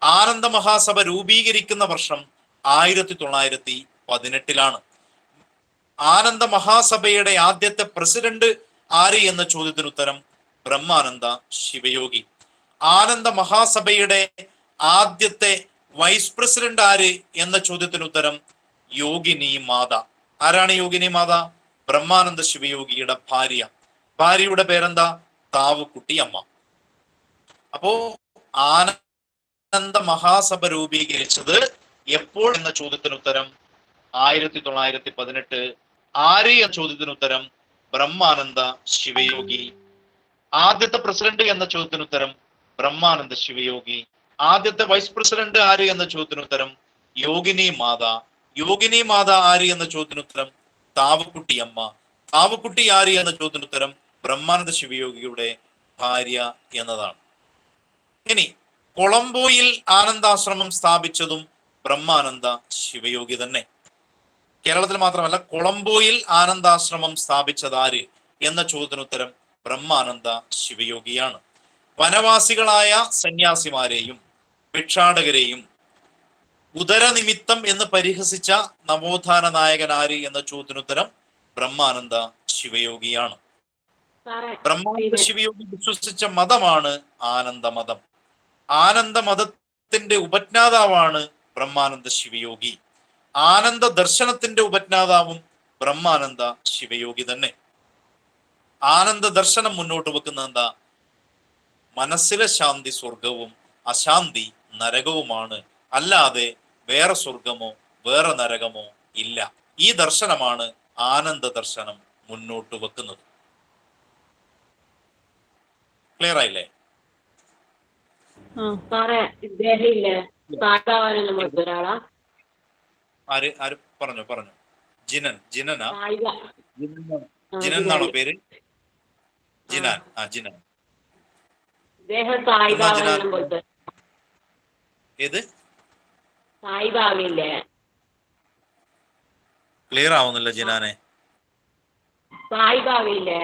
ആനന്ദ മഹാസഭ രൂപീകരിക്കുന്ന വർഷം 1918. ആനന്ദ മഹാസഭയുടെ ആദ്യത്തെ പ്രസിഡന്റ് ആര് എന്ന ചോദ്യത്തിന് ഉത്തരം ബ്രഹ്മാനന്ദ ശിവയോഗി. ആനന്ദ മഹാസഭയുടെ ആദ്യത്തെ വൈസ് പ്രസിഡന്റ് ആര് എന്ന ചോദ്യത്തിന് ഉത്തരം യോഗിനി മാത. ആരാണ് യോഗിനി മാത? ബ്രഹ്മാനന്ദ ശിവയോഗിയുടെ ഭാര്യ. ഭാര്യയുടെ പേരെന്താ? താവുക്കുട്ടി അമ്മ. അപ്പോ ആനന്ദ മഹാസഭ രൂപീകരിച്ചത് എപ്പോൾ എന്ന ചോദ്യത്തിന് ഉത്തരം 1918. ആര് എന്ന ചോദ്യത്തിന് ഉത്തരം ബ്രഹ്മാനന്ദ ശിവയോഗി. ആദ്യത്തെ പ്രസിഡന്റ് എന്ന ചോദ്യത്തിന് ഉത്തരം ബ്രഹ്മാനന്ദ ശിവയോഗി. ആദ്യത്തെ വൈസ് പ്രസിഡന്റ് ആര് എന്ന ചോദ്യത്തിന് ഉത്തരം യോഗിനി മാത. യോഗിനി മാത ആര് എന്ന ചോദ്യത്തിന് ഉത്തരം താവുക്കുട്ടി അമ്മ. താവുക്കുട്ടി ആര് എന്ന ചോദ്യത്തിന് ഉത്തരം ബ്രഹ്മാനന്ദ ശിവയോഗിയുടെ ഭാര്യ എന്നതാണ്. ഇനി കൊളംബോയിൽ ആനന്ദാശ്രമം സ്ഥാപിച്ചതും ബ്രഹ്മാനന്ദ ശിവയോഗി തന്നെ. കേരളത്തിൽ മാത്രമല്ല, കൊളംബോയിൽ ആനന്ദാശ്രമം സ്ഥാപിച്ചത് ആര് എന്ന ചോദ്യത്തിന് ഉത്തരം ബ്രഹ്മാനന്ദ ശിവയോഗിയാണ്. വനവാസികളായ സന്യാസിമാരെയും ഭിക്ഷാടകരെയും ഉദരനിമിത്തം എന്ന് പരിഹസിച്ച നവോത്ഥാന നായകൻ ആര് എന്ന ചോദ്യത്തിന് ഉത്തരം ബ്രഹ്മാനന്ദ ശിവയോഗിയാണ്. ബ്രഹ്മാനന്ദ ശിവയോഗി വിശ്വസിച്ച മതമാണ് ആനന്ദമതം. ആനന്ദമതത്തിന്റെ ഉപജ്ഞാതാവാണ് ബ്രഹ്മാനന്ദ ശിവയോഗി. ആനന്ദ ദർശനത്തിന്റെ ഉപജ്ഞാതാവും ബ്രഹ്മാനന്ദ ശിവയോഗി തന്നെ. ആനന്ദ ദർശനം മുന്നോട്ട് വെക്കുന്നത് എന്താ? മനസ്സിലെ ശാന്തി സ്വർഗവും അശാന്തി നരകവുമാണ്, അല്ലാതെ വേറെ സ്വർഗമോ വേറെ നരകമോ ഇല്ല. ഈ ദർശനമാണ് ആനന്ദ ദർശനം മുന്നോട്ട് വെക്കുന്നത്. ക്ലിയർ ആയില്ലേ? സാറേ ഇദ്ദേഹം ഇല്ലേ സായിബാബാനെല്ലാം പോലത്തെ ഒരാളാ? ആര് ആര് പറഞ്ഞു? ജിനനാ? സായിബ. ജിനൻ എന്നാണോ പേര്? ജിനാൻ. ജിനാൻ. ഇദ്ദേഹം സായിബാബാനെല്ലാം പോലത്തെ. ഏത്? സായിബാബയില്ലേ? ക്ലിയർ ആവുന്നില്ല ജിനാനെ. സായിബാബയില്ലേ?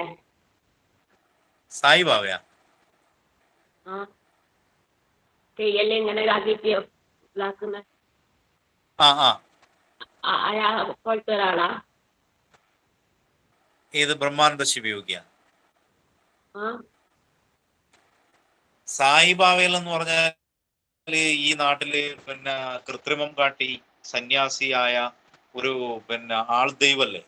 സായിബാബയാ? ചെയ്യല്ലേ ഇങ്ങനെ ഇതാക്കിയിട്ട് ഇതാക്കുന്ന അയാളെ പോലത്തെ ഒരാളാ? ഏത് ബ്രഹ്മാനന്ദ ശിവയോഗിയ? ആ സായിബാബയിൽ എന്ന് പറഞ്ഞാൽ ഈ നാട്ടില് പിന്നെ കൃത്രിമം കാട്ടി സന്യാസിയായ ഒരു പിന്നെ ആൾദൈവല്ലേ?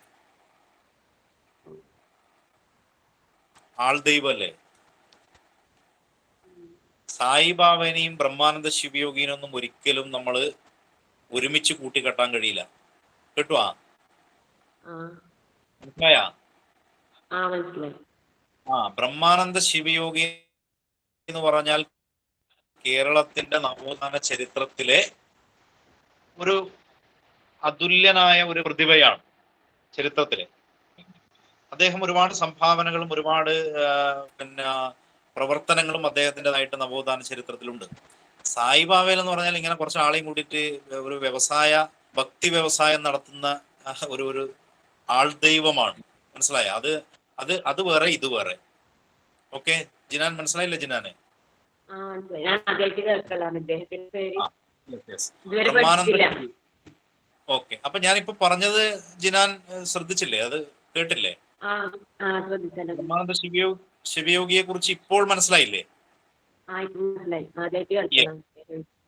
സായിബാബനെയും ബ്രഹ്മാനന്ദ ശിവയോഗിനൊന്നും ഒരിക്കലും നമ്മൾ ഒരുമിച്ച് കൂട്ടിക്കെട്ടാൻ കഴിയില്ല. കേട്ടുവാ? മനസ്സിലായാ? മനസ്സിലായി. ബ്രഹ്മാനന്ദ ശിവയോഗി എന്ന് പറഞ്ഞാൽ കേരളത്തിന്റെ നവോത്ഥാന ചരിത്രത്തിലെ ഒരു അതുല്യനായ ഒരു പ്രതിഭയാണ്. ചരിത്രത്തിലെ അദ്ദേഹം ഒരുപാട് സംഭാവനകളും ഒരുപാട് പിന്നെ പ്രവർത്തനങ്ങളും അദ്ദേഹത്തിൻ്റെതായിട്ട് നവോത്ഥാന ചരിത്രത്തിലുണ്ട്. സായിബാബയിൽ എന്ന് പറഞ്ഞാൽ ഇങ്ങനെ കുറച്ച് ആളെയും കൂട്ടിയിട്ട് ഒരു ഭക്തി വ്യവസായം നടത്തുന്ന ഒരു ആൾദൈവമാണ്. മനസ്സിലായ? അത് വേറെ, ഇത് വേറെ. ഓക്കെ ജിനാൻ, മനസ്സിലായില്ലേ ജിനാനെ? ഓക്കെ. അപ്പൊ ഞാനിപ്പോ പറഞ്ഞത് ജിനാൻ ശ്രദ്ധിച്ചില്ലേ? അത് കേട്ടില്ലേ? ബ്രഹ്മാനന്ദ ശിവയോഗിയെ കുറിച്ച് ഇപ്പോൾ മനസ്സിലായില്ലേ?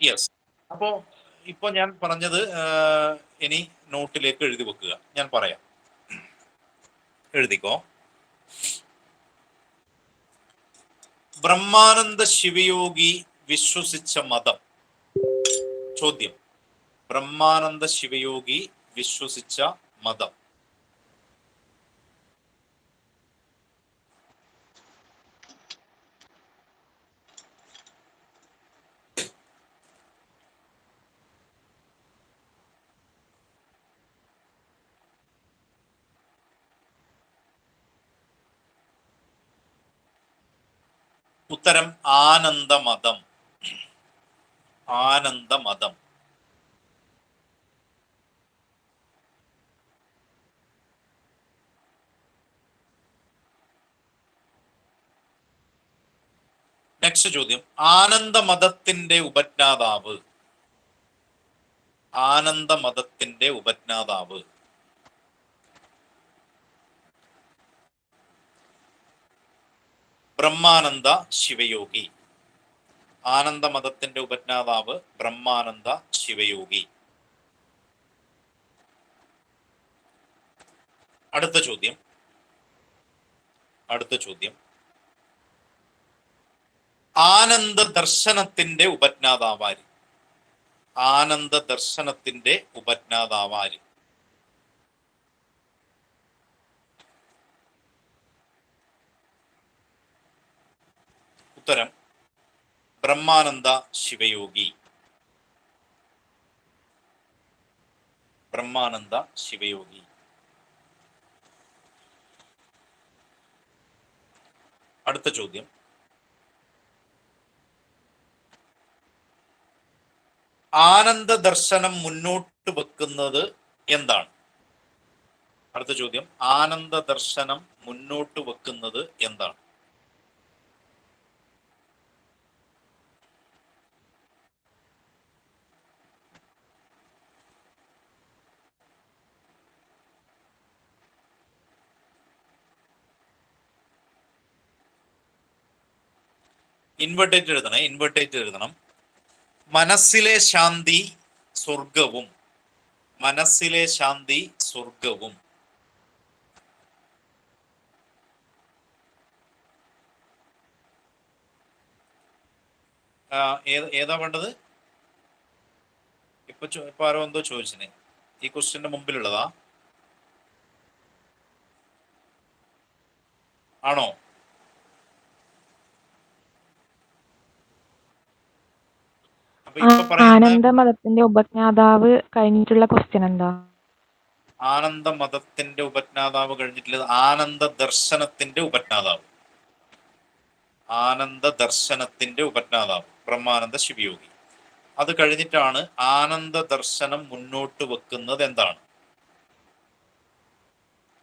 യെസ്. അപ്പോ ഇപ്പൊ ഞാൻ പറഞ്ഞത് ഇനി നോട്ടിലേക്ക് എഴുതി വെക്കുക. ഞാൻ പറയാം, എഴുതിക്കോ. ബ്രഹ്മാനന്ദ ശിവയോഗി വിശ്വസിച്ച മതം. ചോദ്യം: ബ്രഹ്മാനന്ദ ശിവയോഗി വിശ്വസിച്ച മതം. ഉത്തരം ആനന്ദമതം. ആനന്ദമതം. നെക്സ്റ്റ് ചോദ്യം: ആനന്ദമതത്തിന്റെ ഉപജ്ഞാതാവ്. ആനന്ദമതത്തിന്റെ ഉപജ്ഞാതാവ്. ബ്രഹ്മാനന്ദ ശിവയോഗി. ആനന്ദമതത്തിന്റെ ഉപജ്ഞാതാവ് ബ്രഹ്മാനന്ദ ശിവയോഗി. അടുത്ത ചോദ്യം. ആനന്ദ ദർശനത്തിന്റെ ഉപജ്ഞാതാവാര്? ആനന്ദ ദർശനത്തിന്റെ ഉപജ്ഞാതാവാര്? ഉത്തരം ബ്രഹ്മാനന്ദ ശിവയോഗി. ബ്രഹ്മാനന്ദ ശിവയോഗി. അടുത്ത ചോദ്യം: ആനന്ദ ദർശനം മുന്നോട്ട് വെക്കുന്നത് എന്താണ്? അടുത്ത ചോദ്യം: ആനന്ദ ദർശനം മുന്നോട്ട് വെക്കുന്നത് എന്താണ്? ഇൻവെർട്ടേറ്റ് എഴുതണം. മനസ്സിലെ ശാന്തി സ്വർഗവും. മനസ്സിലെ ശാന്തി സ്വർഗവും. ഏതാ വേണ്ടത്? ഇപ്പൊ ആരോ എന്തോ ചോദിച്ചിന്. ഈ ക്വസ്റ്റ്യന്റെ മുമ്പിലുള്ളതാ? ആണോ? അപ്പൊ ഇപ്പൊ പറയുന്ന ആനന്ദ മതത്തിന്റെ ഉപജ്ഞാതാവ് കഴിഞ്ഞിട്ടുള്ള ക്വസ്റ്റ്യൻ എന്താ? ആനന്ദ മതത്തിന്റെ ഉപജ്ഞാതാവ് കഴിഞ്ഞിട്ടുള്ളത് ആനന്ദ ദർശനത്തിന്റെ ഉപജ്ഞാതാവ്. ആനന്ദ ദർശനത്തിന്റെ ഉപജ്ഞാതാവ് ബ്രഹ്മാനന്ദ ശിവയോഗി. അത് കഴിഞ്ഞിട്ടാണ് ആനന്ദ ദർശനം മുന്നോട്ട് വെക്കുന്നത് എന്താണ്?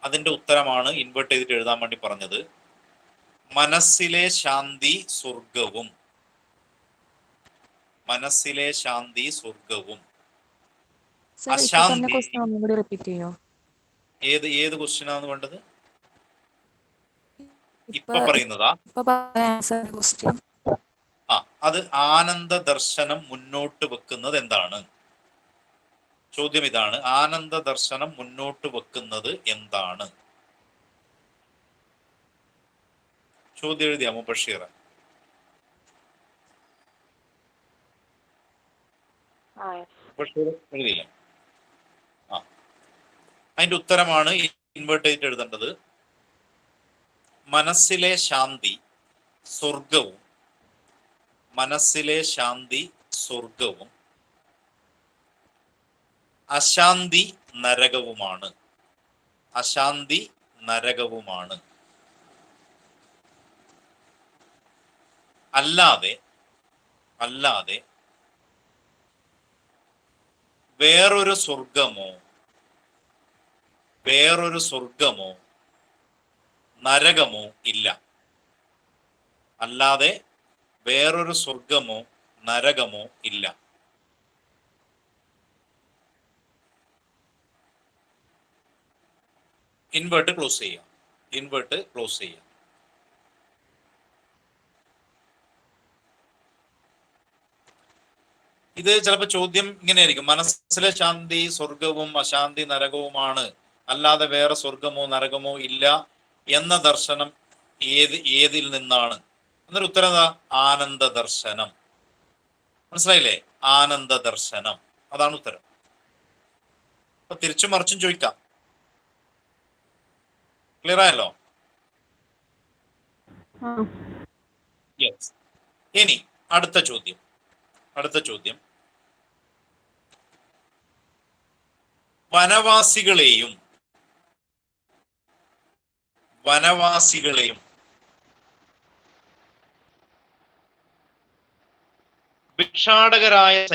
അതിന്റെ ഉത്തരമാണ് ഇൻവേർട്ട് ചെയ്തിട്ട് എഴുതാൻ വേണ്ടി പറഞ്ഞത്. മനസ്സിലെ ശാന്തി സ്വർഗവും. മനസ്സിലെ ശാന്തി സ്വർഗവും. അശാന്തി ഏത് ഏത് ക്വസ്റ്റ്യനാന്ന് വേണ്ടത്? ഇപ്പൊ പറയുന്നതാ? അത് ആനന്ദ ദർശനം മുന്നോട്ട് വെക്കുന്നത് എന്താണ്? ചോദ്യം ഇതാണ്, ആനന്ദ ദർശനം മുന്നോട്ട് വെക്കുന്നത് എന്താണ്? ചോദ്യം എഴുതിയാ മുബഷീറ? എഴുതിയില്ല. അതിന്റെ ഉത്തരമാണ് ഇൻവേർട്ട് ചെയ്തിട്ട് എഴുതേണ്ടത്. മനസ്സിലെ ശാന്തി സ്വർഗവും. മനസ്സിലെ ശാന്തി സ്വർഗവും അശാന്തി നരകവുമാണ്. അശാന്തി നരകവുമാണ്. അല്ലാതെ അല്ലാതെ വേറൊരു സ്വർഗമോ നരകമോ ഇല്ല. അല്ലാതെ വേറൊരു സ്വർഗമോ നരകമോ ഇല്ല. ഇൻവേർട്ട് ക്ലോസ് ചെയ്യാം. ഇൻവേർട്ട് ക്ലോസ് ചെയ്യാം. ഇത് ചിലപ്പോൾ ചോദ്യം ഇങ്ങനെയായിരിക്കും, മനസ്സിലെ ശാന്തി സ്വർഗവും അശാന്തി നരകവുമാണ്, അല്ലാതെ വേറെ സ്വർഗമോ നരകമോ ഇല്ല എന്ന ദർശനം ഏതിൽ നിന്നാണ്? എന്നൊരു ഉത്തരം എന്താ? ആനന്ദ ദർശനം. മനസ്സിലായില്ലേ? ആനന്ദ ദർശനം, അതാണ് ഉത്തരം. അപ്പൊ തിരിച്ചും മറിച്ചും ചോദിക്കാം. ക്ലിയർ ആയല്ലോ? യെസ്. ഇനി അടുത്ത ചോദ്യം. വനവാസികളെയും ഭിക്ഷാടകരായ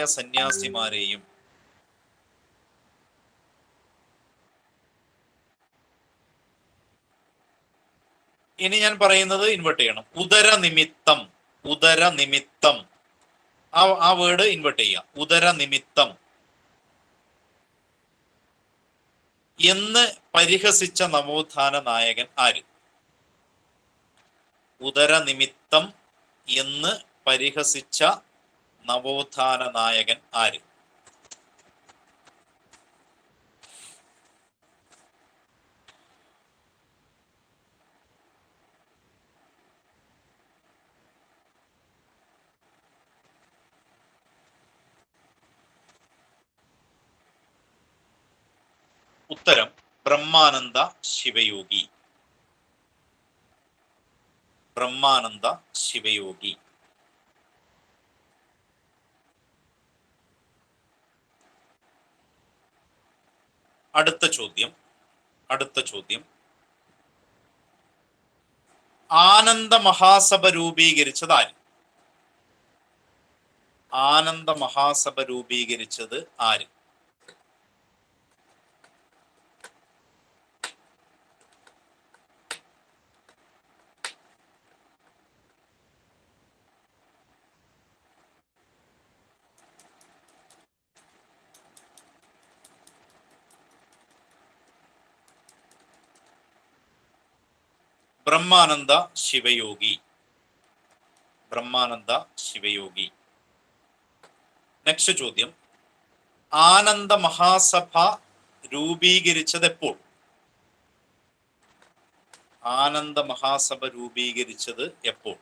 സന്യാസിമാരെയും ഇനി ഞാൻ പറയുന്നത് ഇൻവേർട്ട് ചെയ്യണം. ഉദരനിമിത്തം ആ വേർഡ് ഇൻവേർട്ട് ചെയ്യുക. ഉദരനിമിത്തം എന്ന് പരിഹസിച്ച നവോത്ഥാന നായകൻ ആര്? ഉദരനിമിത്തം എന്ന് പരിഹസിച്ച നവോത്ഥാന നായകൻ ആര്? ഉത്തരം ബ്രഹ്മാനന്ദ ശിവയോഗി. ബ്രഹ്മാനന്ദ ശിവയോഗി. അടുത്ത ചോദ്യം. ആനന്ദ മഹാസഭ രൂപീകരിച്ചത് ആര്? ആനന്ദ മഹാസഭ രൂപീകരിച്ചത് ആര്? ബ്രഹ്മാനന്ദ ശിവയോഗി. ബ്രഹ്മാനന്ദ ശിവയോഗി. നെക്സ്റ്റ് ചോദ്യം. ആനന്ദ മഹാസഭ രൂപീകരിച്ചത് എപ്പോൾ? ആനന്ദ മഹാസഭ രൂപീകരിച്ചത് എപ്പോൾ?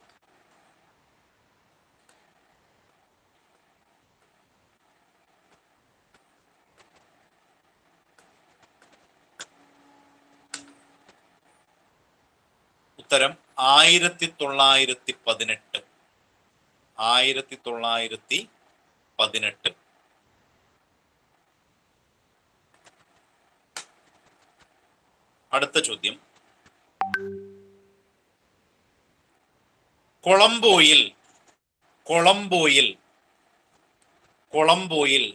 ഉത്തരം 1918. 1918. അടുത്ത ചോദ്യം. കൊളംബോയിൽ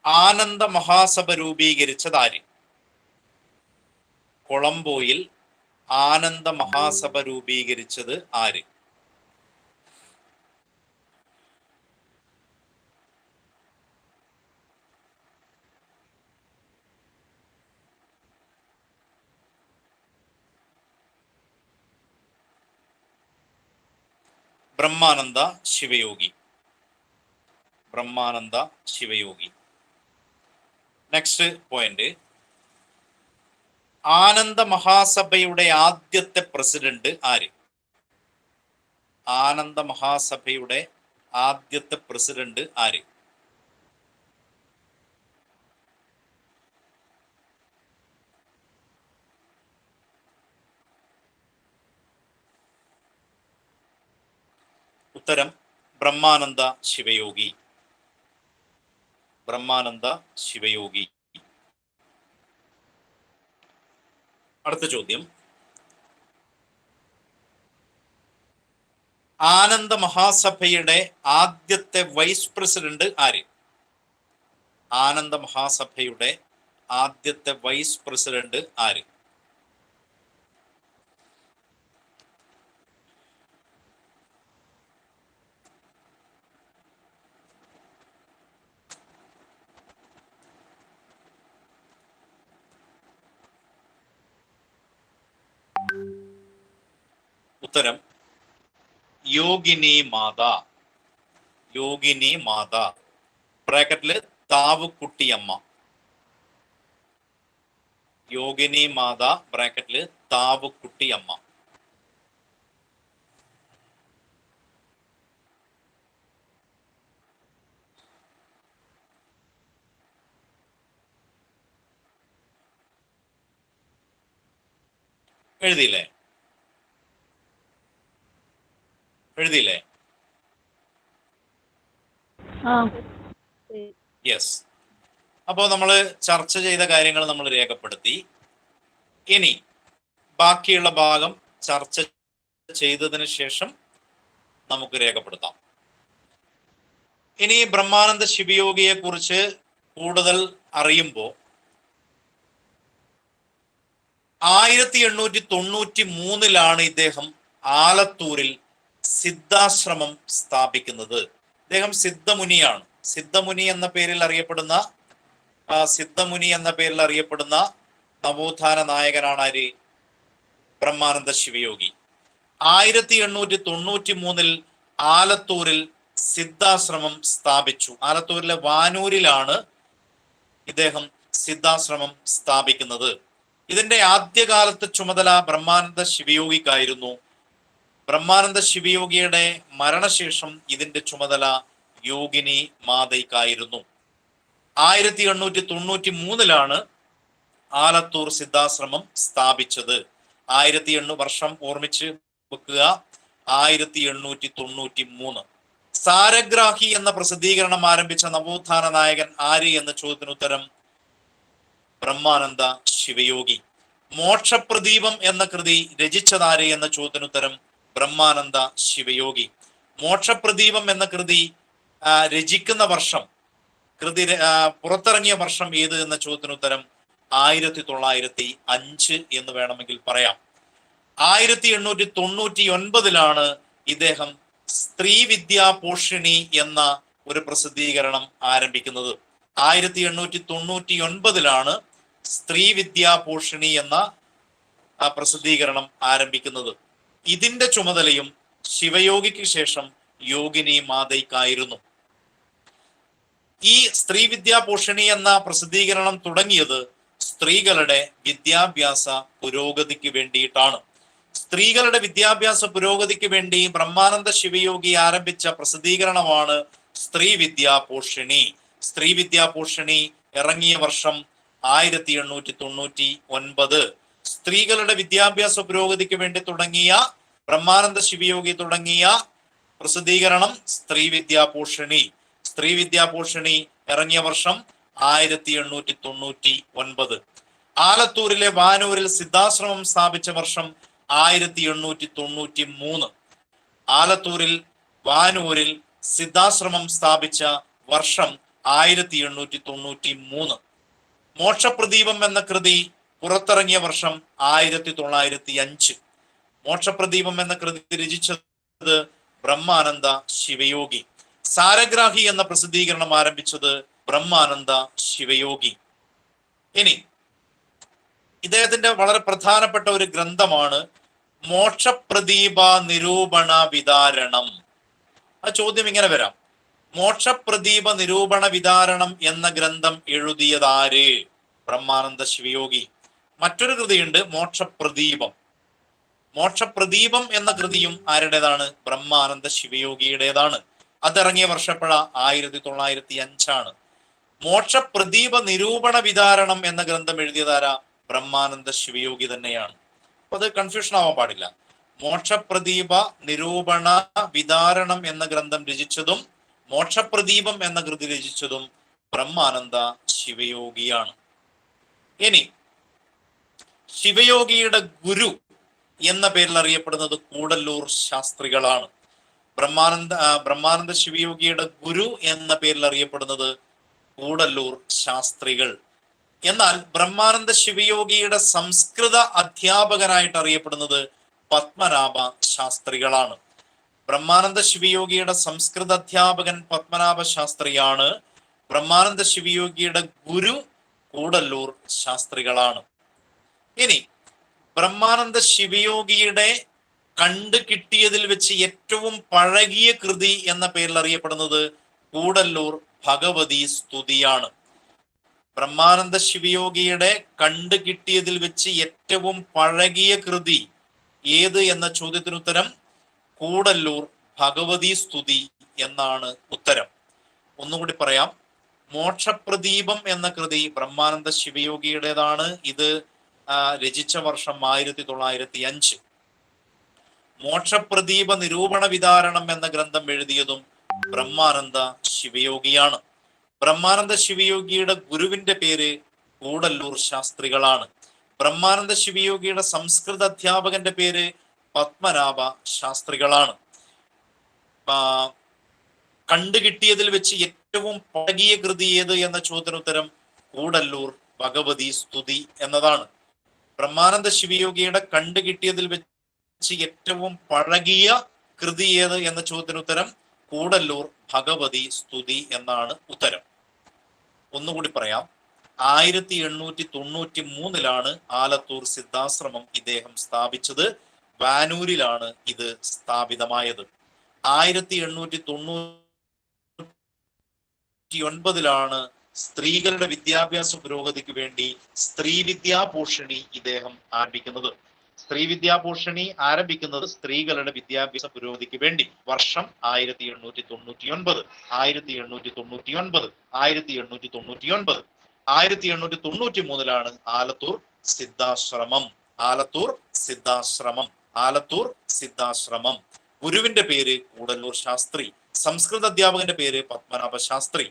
ആനന്ദ മഹാസഭ രൂപീകരിച്ചത് ആര്? കൊളംബോയിൽ ആനന്ദ മഹാസഭ രൂപീകരിച്ചത് ആര്? ബ്രഹ്മാനന്ദ ശിവയോഗി. ബ്രഹ്മാനന്ദ ശിവയോഗി. Next point. ആനന്ദ മഹാസഭയുടെ ആദ്യത്തെ പ്രസിഡന്റ് ആര്? ആനന്ദ മഹാസഭയുടെ ആദ്യത്തെ പ്രസിഡന്റ് ആര്? ഉത്തരം ബ്രഹ്മാനന്ദ ശിവയോഗി. ബ്രഹ്മാനന്ദ ശിവയോഗി. അടുത്ത ചോദ്യം. ആനന്ദ മഹാസഭയുടെ ആദ്യത്തെ വൈസ് പ്രസിഡന്റ് ആര്? ആനന്ദ മഹാസഭയുടെ ആദ്യത്തെ വൈസ് പ്രസിഡന്റ് ആര്? ഉത്തരം യോഗിനി മാത. യോഗിനി മാത. ബ്രാക്കറ്റില് താവുക്കുട്ടിയമ്മ. യോഗിനി മാത ബ്രാക്കറ്റില് താവുക്കുട്ടിയമ്മ. എഴുതിയില്ലേ? എഴുതിയില്ലേ? യെസ്. അപ്പോൾ നമ്മൾ ചർച്ച ചെയ്ത കാര്യങ്ങൾ നമ്മൾ രേഖപ്പെടുത്തി. ഇനി ബാക്കിയുള്ള ഭാഗം ചർച്ച ചെയ്തതിന് ശേഷം നമുക്ക് രേഖപ്പെടുത്താം. ഇനി ബ്രഹ്മാനന്ദ ശിവയോഗിയെ കുറിച്ച് കൂടുതൽ അറിയുമ്പോൾ 1893 ഇദ്ദേഹം ആലത്തൂരിൽ സിദ്ധാശ്രമം സ്ഥാപിക്കുന്നത്. അദ്ദേഹം സിദ്ധമുനിയാണ്. സിദ്ധമുനി എന്ന പേരിൽ അറിയപ്പെടുന്ന നവോത്ഥാന നായകനാണ് ആര്? ബ്രഹ്മാനന്ദ ശിവയോഗി. 1893 ആലത്തൂരിൽ സിദ്ധാശ്രമം സ്ഥാപിച്ചു. ആലത്തൂരിലെ വാനൂരിലാണ് ഇദ്ദേഹം സിദ്ധാശ്രമം സ്ഥാപിക്കുന്നത്. ഇതിന്റെ ആദ്യകാലത്തെ ചുമതല ബ്രഹ്മാനന്ദ ശിവയോഗിക്കായിരുന്നു. ബ്രഹ്മാനന്ദ ശിവയോഗിയുടെ മരണശേഷം ഇതിന്റെ ചുമതല യോഗിനി മാതയ്ക്കായിരുന്നു. 1893 ആലത്തൂർ സിദ്ധാശ്രമം സ്ഥാപിച്ചത്. 1800 വർഷം ഓർമ്മിച്ച് വെക്കുക. 1893. സാരഗ്രാഹി എന്ന പ്രസിദ്ധീകരണം ആരംഭിച്ച നവോത്ഥാന നായകൻ ആര് എന്ന ചോദ്യത്തിന് ഉത്തരം ബ്രഹ്മാനന്ദ ശിവയോഗി. മോക്ഷപ്രദീപം എന്ന കൃതി രചിച്ചതാര് എന്ന ചോദ്യത്തിന് ഉത്തരം ബ്രഹ്മാനന്ദ ശിവയോഗി. മോക്ഷപ്രദീപം എന്ന കൃതി രചിക്കുന്ന വർഷം, കൃതി പുറത്തിറങ്ങിയ വർഷം ഏത് എന്ന ചോദ്യത്തിന് ഉത്തരം 1905 എന്ന് വേണമെങ്കിൽ പറയാം. 1899 ഇദ്ദേഹം സ്ത്രീ വിദ്യാ പോഷിണി എന്ന ഒരു പ്രസിദ്ധീകരണം ആരംഭിക്കുന്നത്. 1899 സ്ത്രീ വിദ്യാ പോഷിണി എന്ന പ്രസിദ്ധീകരണം ആരംഭിക്കുന്നത്. ഇതിന്റെ ചുമതലയും ശിവയോഗിക്ക് ശേഷം യോഗിനി മാതയ്ക്കായിരുന്നു. ഈ സ്ത്രീ വിദ്യാ പോഷിണി എന്ന പ്രസിദ്ധീകരണം തുടങ്ങിയത് സ്ത്രീകളുടെ വിദ്യാഭ്യാസ പുരോഗതിക്ക് വേണ്ടിയിട്ടാണ്. സ്ത്രീകളുടെ വിദ്യാഭ്യാസ പുരോഗതിക്ക് വേണ്ടി ബ്രഹ്മാനന്ദ ശിവയോഗി ആരംഭിച്ച പ്രസിദ്ധീകരണമാണ് സ്ത്രീ വിദ്യാപോഷിണി. സ്ത്രീ വിദ്യാപോഷിണി ഇറങ്ങിയ വർഷം 1899. സ്ത്രീകളുടെ വിദ്യാഭ്യാസ പുരോഗതിക്ക് വേണ്ടി തുടങ്ങിയ ബ്രഹ്മാനന്ദ ശിവയോഗി തുടങ്ങിയ പ്രസിദ്ധീകരണം സ്ത്രീ വിദ്യാപോഷിണി. സ്ത്രീ വിദ്യാപോഷിണി ഇറങ്ങിയ വർഷം 1899. ആലത്തൂരിലെ വാനൂരിൽ സിദ്ധാശ്രമം സ്ഥാപിച്ച വർഷം 1893. ആലത്തൂരിൽ വാനൂരിൽ സിദ്ധാശ്രമം സ്ഥാപിച്ച വർഷം 1893. മോക്ഷപ്രദീപം എന്ന കൃതി പുറത്തിറങ്ങിയ വർഷം 1905. മോക്ഷപ്രദീപം എന്ന കൃതി രചിച്ചത് ബ്രഹ്മാനന്ദ ശിവയോഗി. സാരഗ്രാഹി എന്ന പ്രസിദ്ധീകരണം ആരംഭിച്ചത് ബ്രഹ്മാനന്ദ ശിവയോഗി. ഇനി ഇദ്ദേഹത്തിന്റെ വളരെ പ്രധാനപ്പെട്ട ഒരു ഗ്രന്ഥമാണ് മോക്ഷപ്രദീപ നിരൂപണ വിതാരണം. ആ ചോദ്യം ഇങ്ങനെ വരാം: മോക്ഷപ്രദീപ നിരൂപണ വിതാരണം എന്ന ഗ്രന്ഥം എഴുതിയതാര്? ബ്രഹ്മാനന്ദ ശിവയോഗി. മറ്റൊരു കൃതിയുണ്ട് മോക്ഷപ്രദീപം. മോക്ഷപ്രദീപം എന്ന കൃതിയും ആരുടേതാണ്? ബ്രഹ്മാനന്ദ ശിവയോഗിയുടേതാണ്. അതിറങ്ങിയ വർഷപ്പഴ 1905. മോക്ഷപ്രദീപ നിരൂപണ വിതാരണം എന്ന ഗ്രന്ഥം എഴുതിയതാരാ? ബ്രഹ്മാനന്ദ ശിവയോഗി തന്നെയാണ്. അപ്പൊ അത് കൺഫ്യൂഷൻ ആവാൻ പാടില്ല. മോക്ഷപ്രദീപ നിരൂപണ വിതാരണം എന്ന ഗ്രന്ഥം രചിച്ചതും മോക്ഷപ്രദീപം എന്ന കൃതി രചിച്ചതും ബ്രഹ്മാനന്ദ ശിവയോഗിയാണ്. ഇനി ശിവയോഗിയുടെ ഗുരു എന്ന പേരിൽ അറിയപ്പെടുന്നത് കൂടല്ലൂർ ശാസ്ത്രികളാണ്. ബ്രഹ്മാനന്ദ ശിവയോഗിയുടെ ഗുരു എന്ന പേരിൽ അറിയപ്പെടുന്നത് കൂടല്ലൂർ ശാസ്ത്രികൾ. എന്നാൽ ബ്രഹ്മാനന്ദ ശിവയോഗിയുടെ സംസ്കൃത അധ്യാപകനായിട്ട് അറിയപ്പെടുന്നത് പത്മനാഭ ശാസ്ത്രികളാണ്. ബ്രഹ്മാനന്ദ ശിവയോഗിയുടെ സംസ്കൃത അധ്യാപകൻ പത്മനാഭ ശാസ്ത്രിയാണ്. ബ്രഹ്മാനന്ദ ശിവയോഗിയുടെ ഗുരു കൂടല്ലൂർ ശാസ്ത്രികളാണ്. ഇനി ബ്രഹ്മാനന്ദ ശിവയോഗിയുടെ കണ്ടു കിട്ടിയതിൽ വെച്ച് ഏറ്റവും പഴകിയ കൃതി എന്ന പേരിൽ അറിയപ്പെടുന്നത് കൂടല്ലൂർ ഭഗവതി സ്തുതിയാണ്. ബ്രഹ്മാനന്ദ ശിവയോഗിയുടെ കണ്ടു കിട്ടിയതിൽ വെച്ച് ഏറ്റവും പഴകിയ കൃതി ഏത് എന്ന ചോദ്യത്തിന് ഉത്തരം കൂടല്ലൂർ ഭഗവതി സ്തുതി എന്നാണ് ഉത്തരം. ഒന്നുകൂടി പറയാം: മോക്ഷപ്രദീപം എന്ന കൃതി ബ്രഹ്മാനന്ദ ശിവയോഗിയുടേതാണ്. ഇത് രചിച്ച വർഷം 1905. മോക്ഷപ്രദീപ നിരൂപണ വിതാരണം എന്ന ഗ്രന്ഥം എഴുതിയതും ബ്രഹ്മാനന്ദ ശിവയോഗിയാണ്. ബ്രഹ്മാനന്ദ ശിവയോഗിയുടെ ഗുരുവിന്റെ പേര് കൂടല്ലൂർ ശാസ്ത്രികളാണ്. ബ്രഹ്മാനന്ദ ശിവയോഗിയുടെ സംസ്കൃത അധ്യാപകന്റെ പേര് പത്മനാഭ ശാസ്ത്രികളാണ്. കണ്ടുകിട്ടിയതിൽ വെച്ച് ഏറ്റവും പഴകിയ കൃതി ഏത് എന്ന ചോദ്യത്തിന് ഉത്തരം കൂടല്ലൂർ ഭഗവതി സ്തുതി എന്നതാണ്. ബ്രഹ്മാനന്ദ ശിവയോഗിയുടെ കണ്ടുകിട്ടിയതിൽ വെച്ച് ഏറ്റവും പഴകിയ കൃതി ഏത് എന്ന ചോദ്യത്തിന് ഉത്തരം കൂടല്ലൂർ ഭഗവതി സ്തുതി എന്നാണ് ഉത്തരം. ഒന്നുകൂടി പറയാം: 1893 ആലത്തൂർ സിദ്ധാശ്രമം ഇദ്ദേഹം സ്ഥാപിച്ചത്. വാനൂരിലാണ് ഇത് സ്ഥാപിതമായത്. 1899 സ്ത്രീകളുടെ വിദ്യാഭ്യാസ പുരോഗതിക്ക് വേണ്ടി സ്ത്രീ വിദ്യാപോഷിണി ഇദ്ദേഹം ആരംഭിക്കുന്നത്. സ്ത്രീ വിദ്യാപോഷിണി ആരംഭിക്കുന്നത് സ്ത്രീകളുടെ വിദ്യാഭ്യാസ പുരോഗതിക്ക് വേണ്ടി. വർഷം 1899. 1893 ആലത്തൂർ സിദ്ധാശ്രമം. ഗുരുവിന്റെ പേര് കൂടല്ലൂർ ശാസ്ത്രി. സംസ്കൃത അധ്യാപകന്റെ പേര് പത്മനാഭ ശാസ്ത്രി.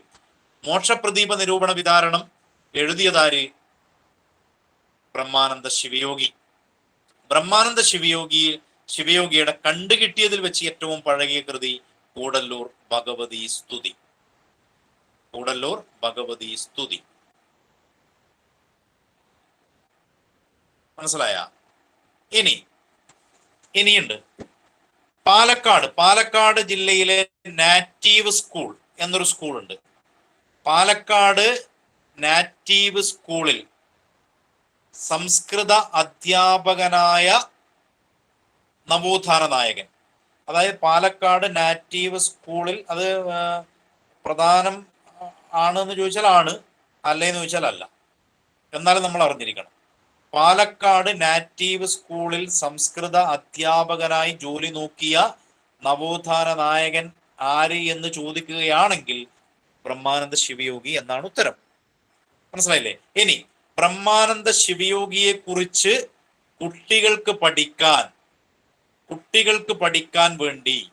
മോക്ഷപ്രദീപ നിരൂപണ വിതാരണം എഴുതിയതാര്? ബ്രഹ്മാനന്ദ ശിവയോഗി. ബ്രഹ്മാനന്ദ ശിവയോഗിയുടെ കണ്ടുകിട്ടിയതിൽ വെച്ച് ഏറ്റവും പഴകിയ കൃതി കൂടല്ലൂർ ഭഗവതി സ്തുതി. മനസ്സിലായ? ഇനിയുണ്ട് പാലക്കാട് ജില്ലയിലെ നാറ്റീവ് സ്കൂൾ എന്നൊരു സ്കൂളുണ്ട്. പാലക്കാട് നാറ്റീവ് സ്കൂളിൽ സംസ്കൃത അധ്യാപകനായ നവോത്ഥാന നായകൻ. അതായത് പാലക്കാട് നാറ്റീവ് സ്കൂളിൽ അത് പ്രധാനം ആണെന്ന് ചോദിച്ചാൽ ആണ്, അല്ലേന്ന് ചോദിച്ചാൽ അല്ല. എന്നാലും നമ്മൾ അറിഞ്ഞിരിക്കണം. പാലക്കാട് നാറ്റീവ് സ്കൂളിൽ സംസ്കൃത അധ്യാപകനായി ജോലി നോക്കിയ നവോത്ഥാന നായകൻ ആര് എന്ന് ചോദിക്കുകയാണെങ്കിൽ ബ്രഹ്മാനന്ദ ശിവയോഗി എന്നാണ് ഉത്തരം. മനസ്സിലായില്ലേ? ഇനി ബ്രഹ്മാനന്ദ ശിവയോഗിയെ കുറിച്ച് കുട്ടികൾക്ക് പഠിക്കാൻ വേണ്ടി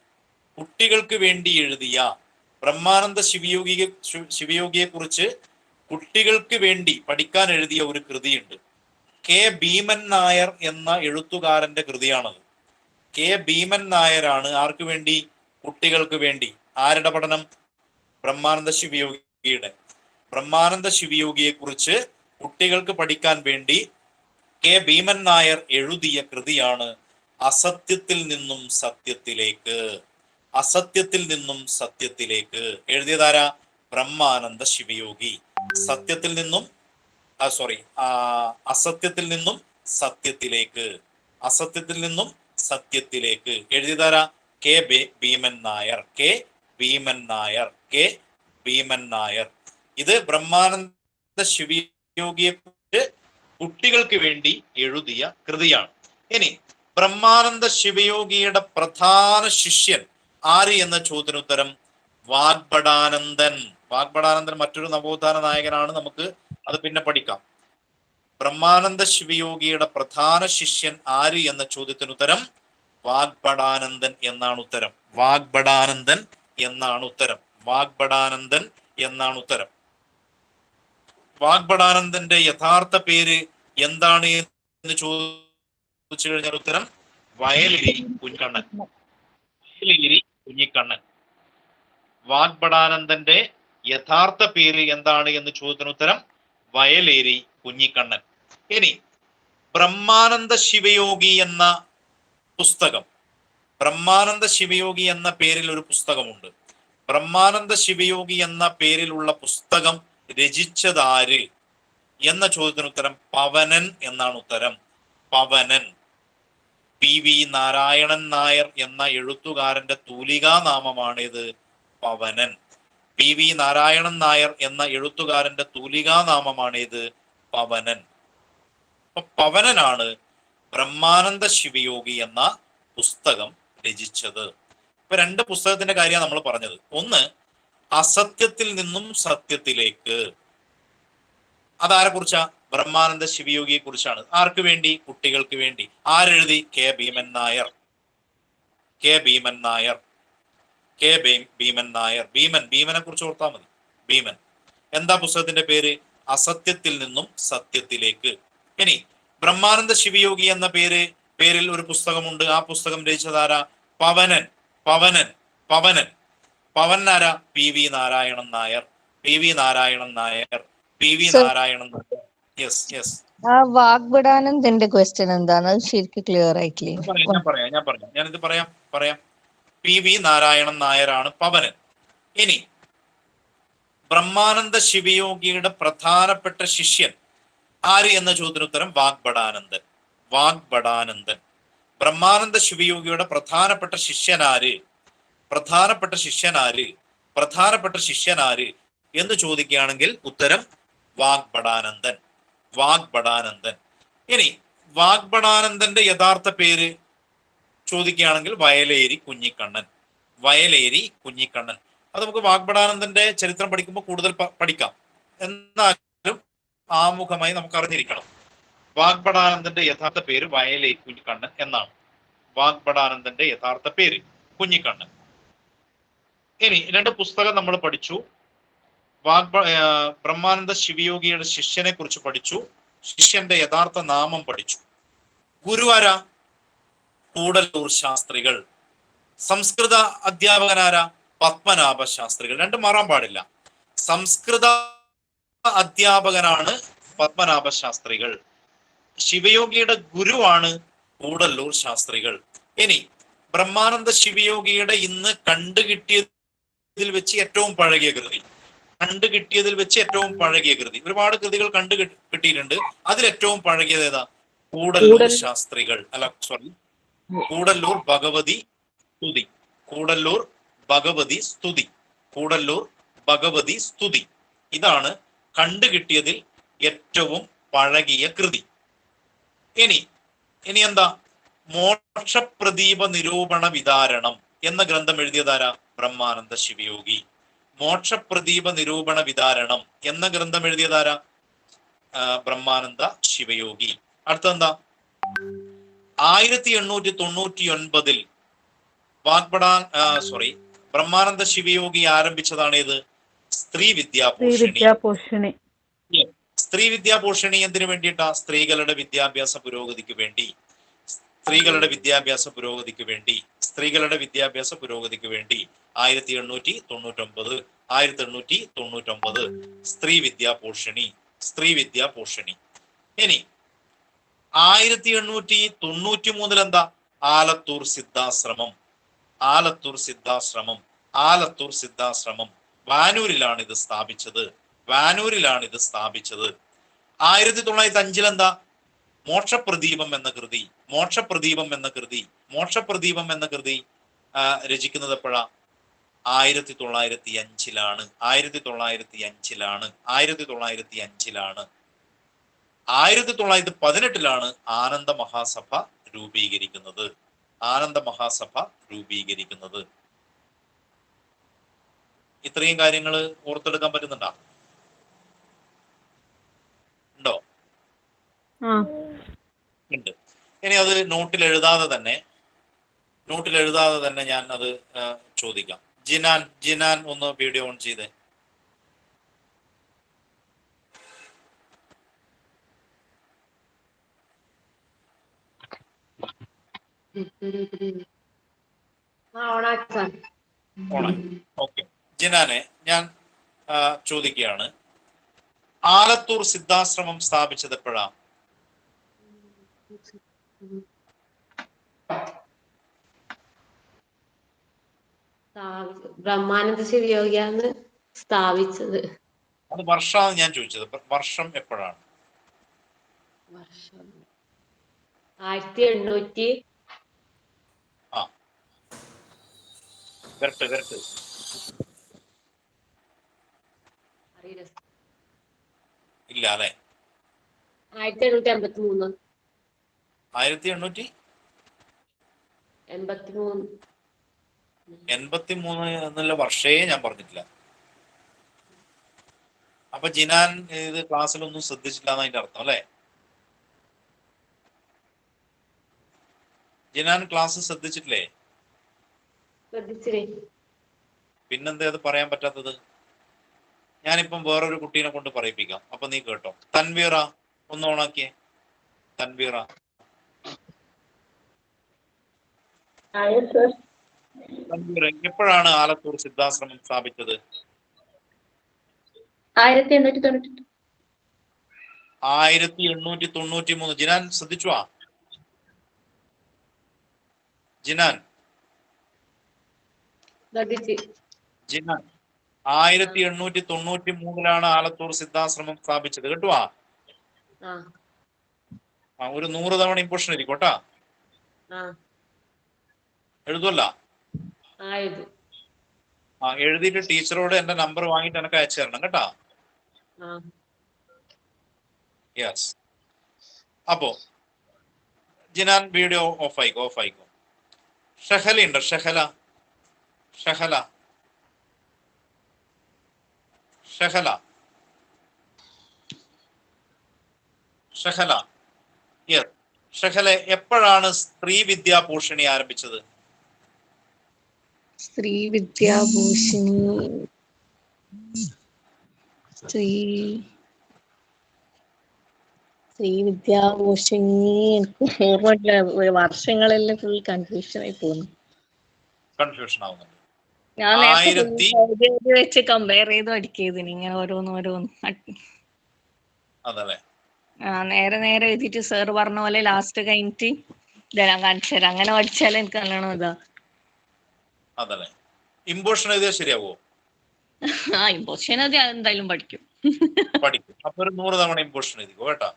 എഴുതിയ ബ്രഹ്മാനന്ദ ശിവയോഗിയെ കുറിച്ച് കുട്ടികൾക്ക് വേണ്ടി പഠിക്കാൻ എഴുതിയ ഒരു കൃതിയുണ്ട്. കെ ഭീമൻ നായർ എന്ന എഴുത്തുകാരന്റെ കൃതിയാണത്. കെ ഭീമൻ നായരാണ് ആർക്ക് വേണ്ടി? കുട്ടികൾക്ക് വേണ്ടി. ആരുടെ പഠനം? ബ്രഹ്മാനന്ദ ശിവയോഗിയുടെ. ബ്രഹ്മാനന്ദ ശിവയോഗിയെ കുറിച്ച് കുട്ടികൾക്ക് പഠിക്കാൻ വേണ്ടി കെ ഭീമൻ നായർ എഴുതിയ കൃതിയാണ് അസത്യത്തിൽ നിന്നും സത്യത്തിലേക്ക്. അസത്യത്തിൽ നിന്നും സത്യത്തിലേക്ക് എഴുതിയതാരാ? ബ്രഹ്മാനന്ദ ശിവയോഗി. അസത്യത്തിൽ നിന്നും സത്യത്തിലേക്ക് എഴുതിയതാരാ? കെ ഭീമൻ നായർ. ഇത് ബ്രഹ്മാനന്ദ ശിവയോഗിയെ കുറിച്ച് കുട്ടികൾക്ക് വേണ്ടി എഴുതിയ കൃതിയാണ്. ഇനി ബ്രഹ്മാനന്ദ ശിവയോഗിയുടെ പ്രധാന ശിഷ്യൻ ആര് എന്ന ചോദ്യത്തിന് ഉത്തരം വാഗ്ഭടാനന്ദൻ. മറ്റൊരു നവോത്ഥാന നായകനാണ്, നമുക്ക് അത് പിന്നെ പഠിക്കാം. ബ്രഹ്മാനന്ദ ശിവയോഗിയുടെ പ്രധാന ശിഷ്യൻ ആര് എന്ന ചോദ്യത്തിന് ഉത്തരം വാഗ്ഭടാനന്ദൻ എന്നാണ് ഉത്തരം. വാഗ്ഭടാനന്ദന്റെ യഥാർത്ഥ പേര് എന്താണ് എന്ന് ചോദിച്ചു കഴിഞ്ഞാൽ ഉത്തരം വയലേരി കുഞ്ഞിക്കണ്ണൻ. വാഗ്ഭടാനന്ദന്റെ യഥാർത്ഥ പേര് എന്താണ് എന്ന് ചോദ്യത്തിന് ഉത്തരം വയലേരി കുഞ്ഞിക്കണ്ണൻ. ഇനി ബ്രഹ്മാനന്ദ ശിവയോഗി എന്ന പേരിൽ ഒരു പുസ്തകമുണ്ട്. ബ്രഹ്മാനന്ദ ശിവയോഗി എന്ന പേരിലുള്ള പുസ്തകം രചിച്ചതാര് എന്ന ചോദ്യത്തിന് ഉത്തരം പവനൻ എന്നാണ് ഉത്തരം. പവനൻ. PV നാരായണൻ നായർ എന്ന എഴുത്തുകാരന്റെ തൂലികാനാമമാണ് ഇത് പവനൻ. PV നാരായണൻ നായർ എന്ന എഴുത്തുകാരന്റെ തൂലികാനാമമാണ് ഇത് പവനൻ. അപ്പൊ പവനനാണ് ബ്രഹ്മാനന്ദ ശിവയോഗി എന്ന പുസ്തകം രചിച്ചത്. ഇപ്പൊ രണ്ട് പുസ്തകത്തിന്റെ കാര്യമാണ് നമ്മൾ പറഞ്ഞത്. ഒന്ന് അസത്യത്തിൽ നിന്നും സത്യത്തിലേക്ക്. അതാരെ കുറിച്ചാ? ബ്രഹ്മാനന്ദ ശിവയോഗിയെ കുറിച്ചാണ്. ആർക്ക് വേണ്ടി? കുട്ടികൾക്ക് വേണ്ടി. ആരെഴുതി? കെ ഭീമൻ നായർ. ഭീമനെ കുറിച്ച് ഓർത്താൽ മതി. ഭീമൻ. എന്താ പുസ്തകത്തിന്റെ പേര്? അസത്യത്തിൽ നിന്നും സത്യത്തിലേക്ക്. ഇനി ബ്രഹ്മാനന്ദ ശിവയോഗി എന്ന പേരിൽ ഒരു പുസ്തകമുണ്ട്. ആ പുസ്തകം രചിച്ചതാരാ? പവനൻ. ആരാ? PV നാരായണൻ നായർ. യെസ്. ആ വാഗ്ഭടാനന്ദന്റെ ക്വസ്റ്റ്യൻ എന്താണ്? അത് ശരിക്കും ക്ലിയർ ആയിട്ടില്ലേ? ഞാനിത് പറയാം. PV നാരായണൻ നായരാണ് പവനൻ. ഇനി ബ്രഹ്മാനന്ദ ശിവയോഗിയുടെ പ്രധാനപ്പെട്ട ശിഷ്യൻ ആര് എന്ന ചോദ്യത്തിന് ഉത്തരം വാഗ്ഭടാനന്ദൻ. ബ്രഹ്മാനന്ദ ശിവയോഗിയുടെ പ്രധാനപ്പെട്ട ശിഷ്യനാര് എന്ന് ചോദിക്കുകയാണെങ്കിൽ ഉത്തരം വാഗ്ഭടാനന്ദൻ. ഇനി വാഗ്ഭടാനന്ദന്റെ യഥാർത്ഥ പേര് ചോദിക്കുകയാണെങ്കിൽ വയലേരി കുഞ്ഞിക്കണ്ണൻ. അത് നമുക്ക് വാഗ്ഭടാനന്ദന്റെ ചരിത്രം പഠിക്കുമ്പോൾ കൂടുതൽ പഠിക്കാം. എന്നാലും ആമുഖമായി നമുക്ക് അറിഞ്ഞിരിക്കണം. വാഗ്ഭടാനന്ദന്റെ യഥാർത്ഥ പേര് വയലേരി കുഞ്ഞിക്കണ്ണൻ എന്നാണ്. വാഗ്ഭടാനന്ദന്റെ യഥാർത്ഥ പേര് കുഞ്ഞിക്കണ്ണൻ. ഇനി രണ്ട് പുസ്തകം നമ്മൾ പഠിച്ചു. ബ്രഹ്മാനന്ദ ശിവയോഗിയുടെ ശിഷ്യനെ കുറിച്ച് പഠിച്ചു. ശിഷ്യന്റെ യഥാർത്ഥ നാമം പഠിച്ചു. ഗുരുവാരാ? കൂടല്ലൂർ ശാസ്ത്രികൾ. സംസ്കൃത അധ്യാപകനാരാ? പത്മനാഭ ശാസ്ത്രികൾ. രണ്ടും മാറാൻ പാടില്ല. സംസ്കൃത അധ്യാപകനാണ് പത്മനാഭ ശാസ്ത്രികൾ. ശിവയോഗിയുടെ ഗുരുവാണ് കൂടല്ലൂർ ശാസ്ത്രികൾ. ഇനി ബ്രഹ്മാനന്ദ ശിവയോഗിയുടെ ഇന്ന് കണ്ടുകിട്ടിയതിൽ വെച്ച് ഏറ്റവും പഴകിയ കൃതി. ഒരുപാട് കൃതികൾ കിട്ടിയിട്ടുണ്ട്. അതിൽ ഏറ്റവും പഴകിയത് ഏതാ? കൂടല്ലൂർ ശാസ്ത്രികൾ. കൂടല്ലൂർ ഭഗവതി സ്തുതി. ഇതാണ് കണ്ടുകിട്ടിയതിൽ ഏറ്റവും പഴകിയ കൃതി. ഇനി എന്താ? മോക്ഷപ്രദീപ നിരൂപണ വിതാരണം എന്ന ഗ്രന്ഥം എഴുതിയതാരാ? ബ്രഹ്മാനന്ദ ശിവയോഗി. മോക്ഷപ്രദീപ നിരൂപണ വിതാരണം എന്ന ഗ്രന്ഥം എഴുതിയതാരാ? ബ്രഹ്മാനന്ദ ശിവയോഗി. അടുത്തെന്താ? 1899 ബ്രഹ്മാനന്ദ ശിവയോഗി ആരംഭിച്ചതാണ് ഇത്? സ്ത്രീ വിദ്യാപോഷിണി. സ്ത്രീ വിദ്യാപോഷിണി എന്തിനു വേണ്ടിയിട്ടാ? സ്ത്രീകളുടെ വിദ്യാഭ്യാസ പുരോഗതിക്ക് വേണ്ടി. സ്ത്രീകളുടെ വിദ്യാഭ്യാസ പുരോഗതിക്ക് വേണ്ടി 1899 സ്ത്രീ വിദ്യാപോഷിണി. ഇനി 1893 എന്താ? ആലത്തൂർ സിദ്ധാശ്രമം വാനൂരിലാണ് ഇത് സ്ഥാപിച്ചത്. 1905 എന്താ? മോക്ഷപ്രദീപം എന്ന കൃതി രചിക്കുന്നത് എപ്പോഴാ? 1905 1918 ആനന്ദ മഹാസഭ രൂപീകരിക്കുന്നത്. ഇത്രയും കാര്യങ്ങൾ ഓർത്തെടുക്കാൻ പറ്റുന്നുണ്ടോ? ഉണ്ടോ? ഉണ്ട്. ഇനി അത് നോട്ടിൽ എഴുതാതെ തന്നെ ഞാൻ അത് ചോദിക്കാം. ജിനാൻ ഒന്ന് വീഡിയോ ഓൺ ചെയ്തേ. ഓക്കെ, ജിനാനെ ഞാൻ ചോദിക്കുകയാണ്, ആലത്തൂർ സിദ്ധാശ്രമം സ്ഥാപിച്ചത് എപ്പോഴാ? ബ്രഹ്മാനന്ദ ശിവയോഗിയാണ് സ്ഥാപിച്ചത്. അത് വർഷമാണ് ഞാൻ ചോദിച്ചത്. വർഷം എപ്പോഴാണ്? 1800 വരട്ടെ. ഇല്ല അല്ലെ? 1883 1883 എന്നുള്ള വർഷേ ഞാൻ പറഞ്ഞിട്ടില്ല. അപ്പൊ ജിനാൻ ഇത് ക്ലാസ്സിലൊന്നും ശ്രദ്ധിച്ചില്ല എന്നതിന്റെ അർത്ഥം അല്ലെ? ജിനാൻ ക്ലാസ് ശ്രദ്ധിച്ചിട്ടില്ലേ? പിന്നെന്താ അത് പറയാൻ പറ്റാത്തത്? ഞാനിപ്പം വേറൊരു കുട്ടീനെ കൊണ്ട് പറയിപ്പിക്കാം, അപ്പൊ നീ കേട്ടോ. തൻവീറ ഒന്ന് ഓണാക്കിയേ. തൻവീറ, എപ്പോഴാണ് ആലത്തൂർ സിദ്ധാശ്രമം സ്ഥാപിച്ചത്? 1893. ജിനാൻ ശ്രദ്ധിച്ചുവാ? ജിനാൻ 1893 ആലത്തൂർ സിദ്ധാശ്രമം സ്ഥാപിച്ചത്. കേട്ടുവാ? ഒരു 100 തവണ ഇമ്പോഷൻ ഇരിക്കോട്ടാ. എഴുതുമല്ല? എഴുതിയിട്ട് ടീച്ചറോട് എന്റെ നമ്പർ വാങ്ങിയിട്ട് എനിക്ക് അയച്ചു തരണം കേട്ടാ. യെസ്. അപ്പോ ജിനാൻ വീഡിയോ ഓഫ് ആയിക്കോ. ഷഹല ഉണ്ടോ? ഷഹല. യെസ്. ഷഹല, എപ്പോഴാണ് സ്ത്രീ വിദ്യാപോഷിണി ആരംഭിച്ചത്? സ്ത്രീ വിദ്യാഭൂഷണി എനിക്ക് ഓർമ്മയില്ല. വർഷങ്ങളെല്ലാം ഫുൾ കൺഫ്യൂഷൻ ആയി പോകുന്നു. ഞാൻ നേരത്തെ വെച്ച് കമ്പയർ ചെയ്ത് അടിക്കിയതിന് ഇങ്ങനെ ഓരോന്ന് നേരെ എഴുതിട്ട് സാർ പറഞ്ഞ പോലെ ലാസ്റ്റ് കഴിഞ്ഞിട്ട് ഇതെല്ലാം കാണിച്ചു തരാം. അങ്ങനെ പഠിച്ചാൽ എനിക്ക് നല്ലോണം ഇതാ. ഇമ്പോഷൻ എഴുതിയാൽ ശരിയാവോ? ഇമ്പോഷൻ അത് എന്തായാലും പഠിക്കും. അപ്പൊ ഒരു 100 തവണ ഇമ്പോഷൻ എഴുതിക്കോ കേട്ടാ.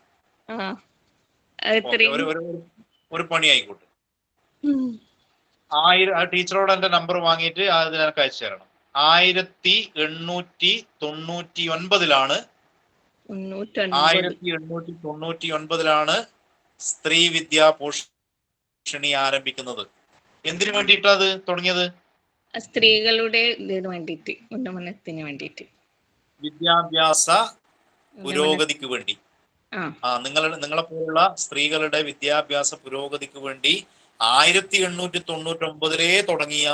ഒരു പണി ആയിക്കോട്ടെ. ടീച്ചറോട് എന്റെ നമ്പർ വാങ്ങിയിട്ട് അത് എനിക്ക് അയച്ചു തരണം. 1899 തൊണ്ണൂറ്റൊൻപത്. 1899 സ്ത്രീ വിദ്യാ പോഷണി ആരംഭിക്കുന്നത്. എന്തിനു വേണ്ടിയിട്ടാ അത് തുടങ്ങിയത്? സ്ത്രീകളുടെ ഇതിന് വേണ്ടിയിട്ട്, ഉന്നമനത്തിന് വേണ്ടിയിട്ട്, വിദ്യാഭ്യാസ പുരോഗതിക്ക് വേണ്ടി. നിങ്ങളെ പോലുള്ള സ്ത്രീകളുടെ വിദ്യാഭ്യാസ പുരോഗതിക്ക് വേണ്ടി 1899 തുടങ്ങിയ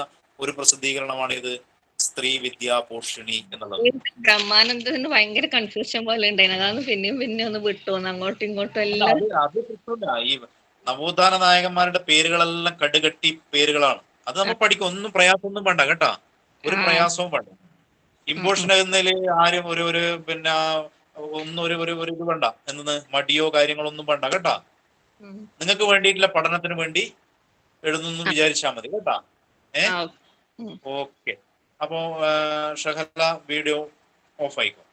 ഒരു പ്രസിദ്ധീകരണമാണ് ഇത്, സ്ത്രീ വിദ്യാ പോഷണി എന്നുള്ളത്. ബ്രഹ്മാനന്ദന് ഭയങ്കര കൺഫ്യൂഷൻ പോലെ ഉണ്ടായിരുന്നു. അതാണ് പിന്നെയും ഒന്ന് വിട്ടുവന്ന് അങ്ങോട്ടും ഇങ്ങോട്ടും എല്ലാം. അത് കിട്ടില്ല. ഈ നവോത്ഥാന നായകന്മാരുടെ പേരുകളെല്ലാം കടുകട്ടി പേരുകളാണ്. അത് നമ്മൾ പഠിക്കും. ഒന്നും പ്രയാസമൊന്നും വേണ്ട കേട്ടാ, ഒരു പ്രയാസവും വേണ്ട. ഇമ്പോഷൻ എന്നതില് ആരും ഒരു പിന്നെ ഒന്നും ഒരു ഇത് വേണ്ട, എന്നത് മടിയോ കാര്യങ്ങളൊന്നും വേണ്ട കേട്ടാ. നിങ്ങൾക്ക് വേണ്ടിയിട്ടുള്ള പഠനത്തിന് വേണ്ടി എഴുതുന്നു വിചാരിച്ചാൽ മതി കേട്ടാ. ഓക്കെ. അപ്പോ ഷഹല വീഡിയോ ഓഫ് ആയിക്കോ.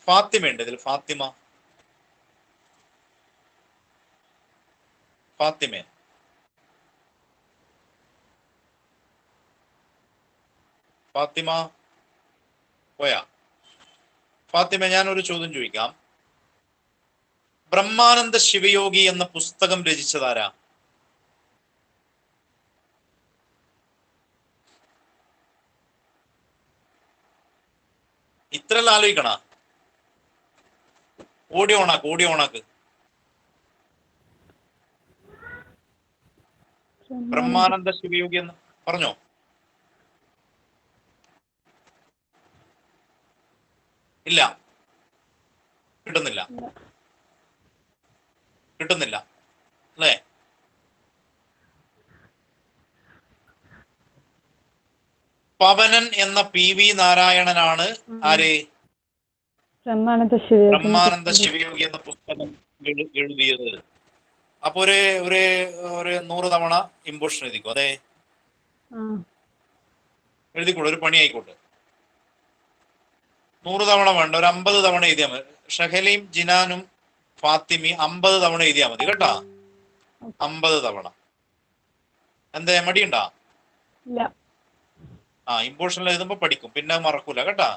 ഫാത്തിമ ഉണ്ട് ഇതിൽ. ഫാത്തിമ പോയാ? ഫാത്തിമ, ഞാനൊരു ചോദ്യം ചോദിക്കാം. ബ്രഹ്മാനന്ദ ശിവയോഗി എന്ന പുസ്തകം രചിച്ചതാരാ? ഇത്രയെല്ലാം ആലോചിക്കണ. ഓഡിയോ ഓണാക്ക്. ബ്രഹ്മാനന്ദ ശിവയോഗി എന്ന് പറഞ്ഞോ? ഇല്ല, കിട്ടുന്നില്ല അല്ലേ? പവനൻ എന്ന PV നാരായണനാണ് ആര്? ബ്രഹ്മാനന്ദ ശിവയോഗി എന്ന പുസ്തകം എഴുതിയത്. അപ്പൊ ഒരു 100 തവണ ഇമ്പോഷൻ എഴുതിക്കോ. അതെ, എഴുതിക്കോളൂ. ഒരു പണി ആയിക്കോട്ടെ. 100 തവണ വേണ്ട, ഒരു 50 തവണ എഴുതിയാൽ മതി. ഷഹലയും ജിനാനും ഫാത്തിമി 50 തവണ എഴുതിയാൽ മതി കേട്ടാ. 50 തവണ. എന്തേ, മടിയുണ്ടാ? ഇമ്പോഷനിൽ എഴുതുമ്പോ പഠിക്കും, പിന്നെ മറക്കൂല കേട്ടാ.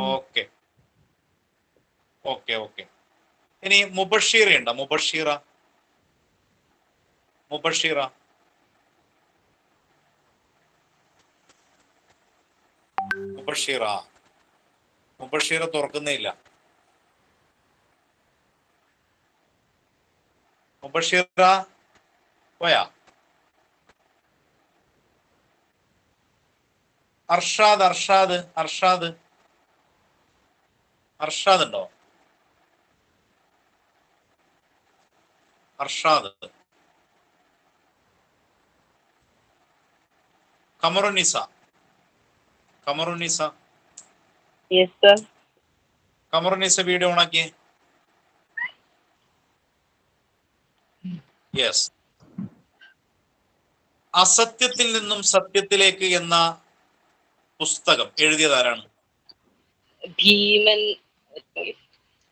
ഓക്കെ. ഇനി മുബഷീറ ഉണ്ടോ? മുബഷീറ തുറക്കുന്നേ ഇല്ല. മുബഷീറ പോയാ? അർഷാദ് ഉണ്ടോ? കമറുന്നിസ വീഡിയോ ഓണാക്കിയേ. യെസ്. അസത്യത്തിൽ നിന്നും സത്യത്തിലേക്ക് എന്ന പുസ്തകം എഴുതിയതാരാണ്? ഭീമൻ.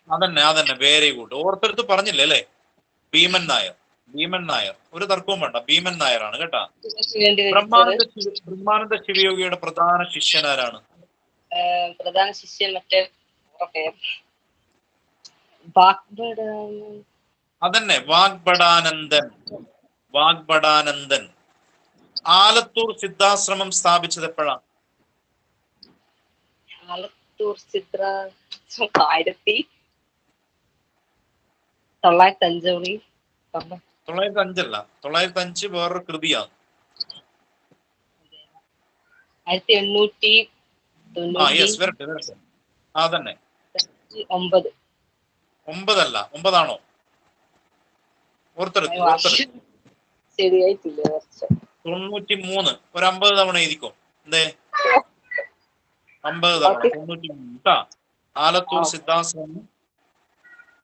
അതന്നെ, വെരി ഗുഡ്. ഓർത്തെടുത്ത് പറഞ്ഞില്ലേ അല്ലേ? ഭീമൻ നായർ. ഒരു തർക്കവും വേണ്ട, ഭീമൻ നായരാണ് കേട്ടാ. ബ്രഹ്മാനന്ദ ശിവയോഗിയുടെ പ്രധാന ശിഷ്യനാരാണ്? പ്രധാന ശിഷ്യൻ മറ്റേ അതന്നെ, വാഗ്ഭടാനന്ദൻ. ആലത്തൂർ സിദ്ധാശ്രമം സ്ഥാപിച്ചത് എപ്പോഴാണ്? ആലത്തൂർ സിദ്ധാശ്രമം 1905. 905 വേറൊരു കൃതിയാണ്. 1890. അതന്നെ. 9 അല്ല, 9 ആണോ? ഓർത്തെടുത്ത്. ശരിയായിട്ടില്ല. 93. ഒരു 50 തവണ എഴുതിക്കോ. എന്തേ, 50 തവണ. 93. ആലത്തൂർ സിദ്ധാശ്രമം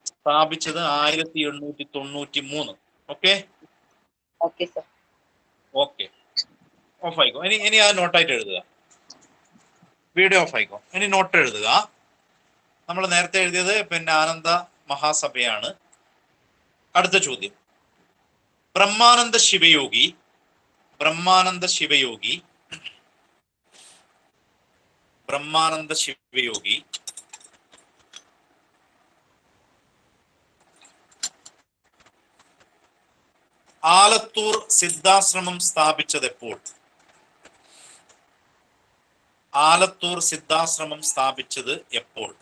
സ്ഥാപിച്ചത് 1893. ഓക്കെ. ഓഫ് ആയിക്കോ. ഇനി അത് നോട്ടായിട്ട് എഴുതുക. വീഡിയോ ഓഫ് ആയിക്കോ. ഇനി നോട്ട് എഴുതുക. നമ്മൾ നേരത്തെ എഴുതിയത് പിന്നെ ആനന്ദ മഹാസഭയാണ്. അടുത്ത ചോദ്യം. ബ്രഹ്മാനന്ദ ശിവയോഗി ആലത്തൂർ സിദ്ധാശ്രമം സ്ഥാപിച്ചത് എപ്പോൾ? ആലത്തൂർ സിദ്ധാശ്രമം സ്ഥാപിച്ചത് എപ്പോൾ?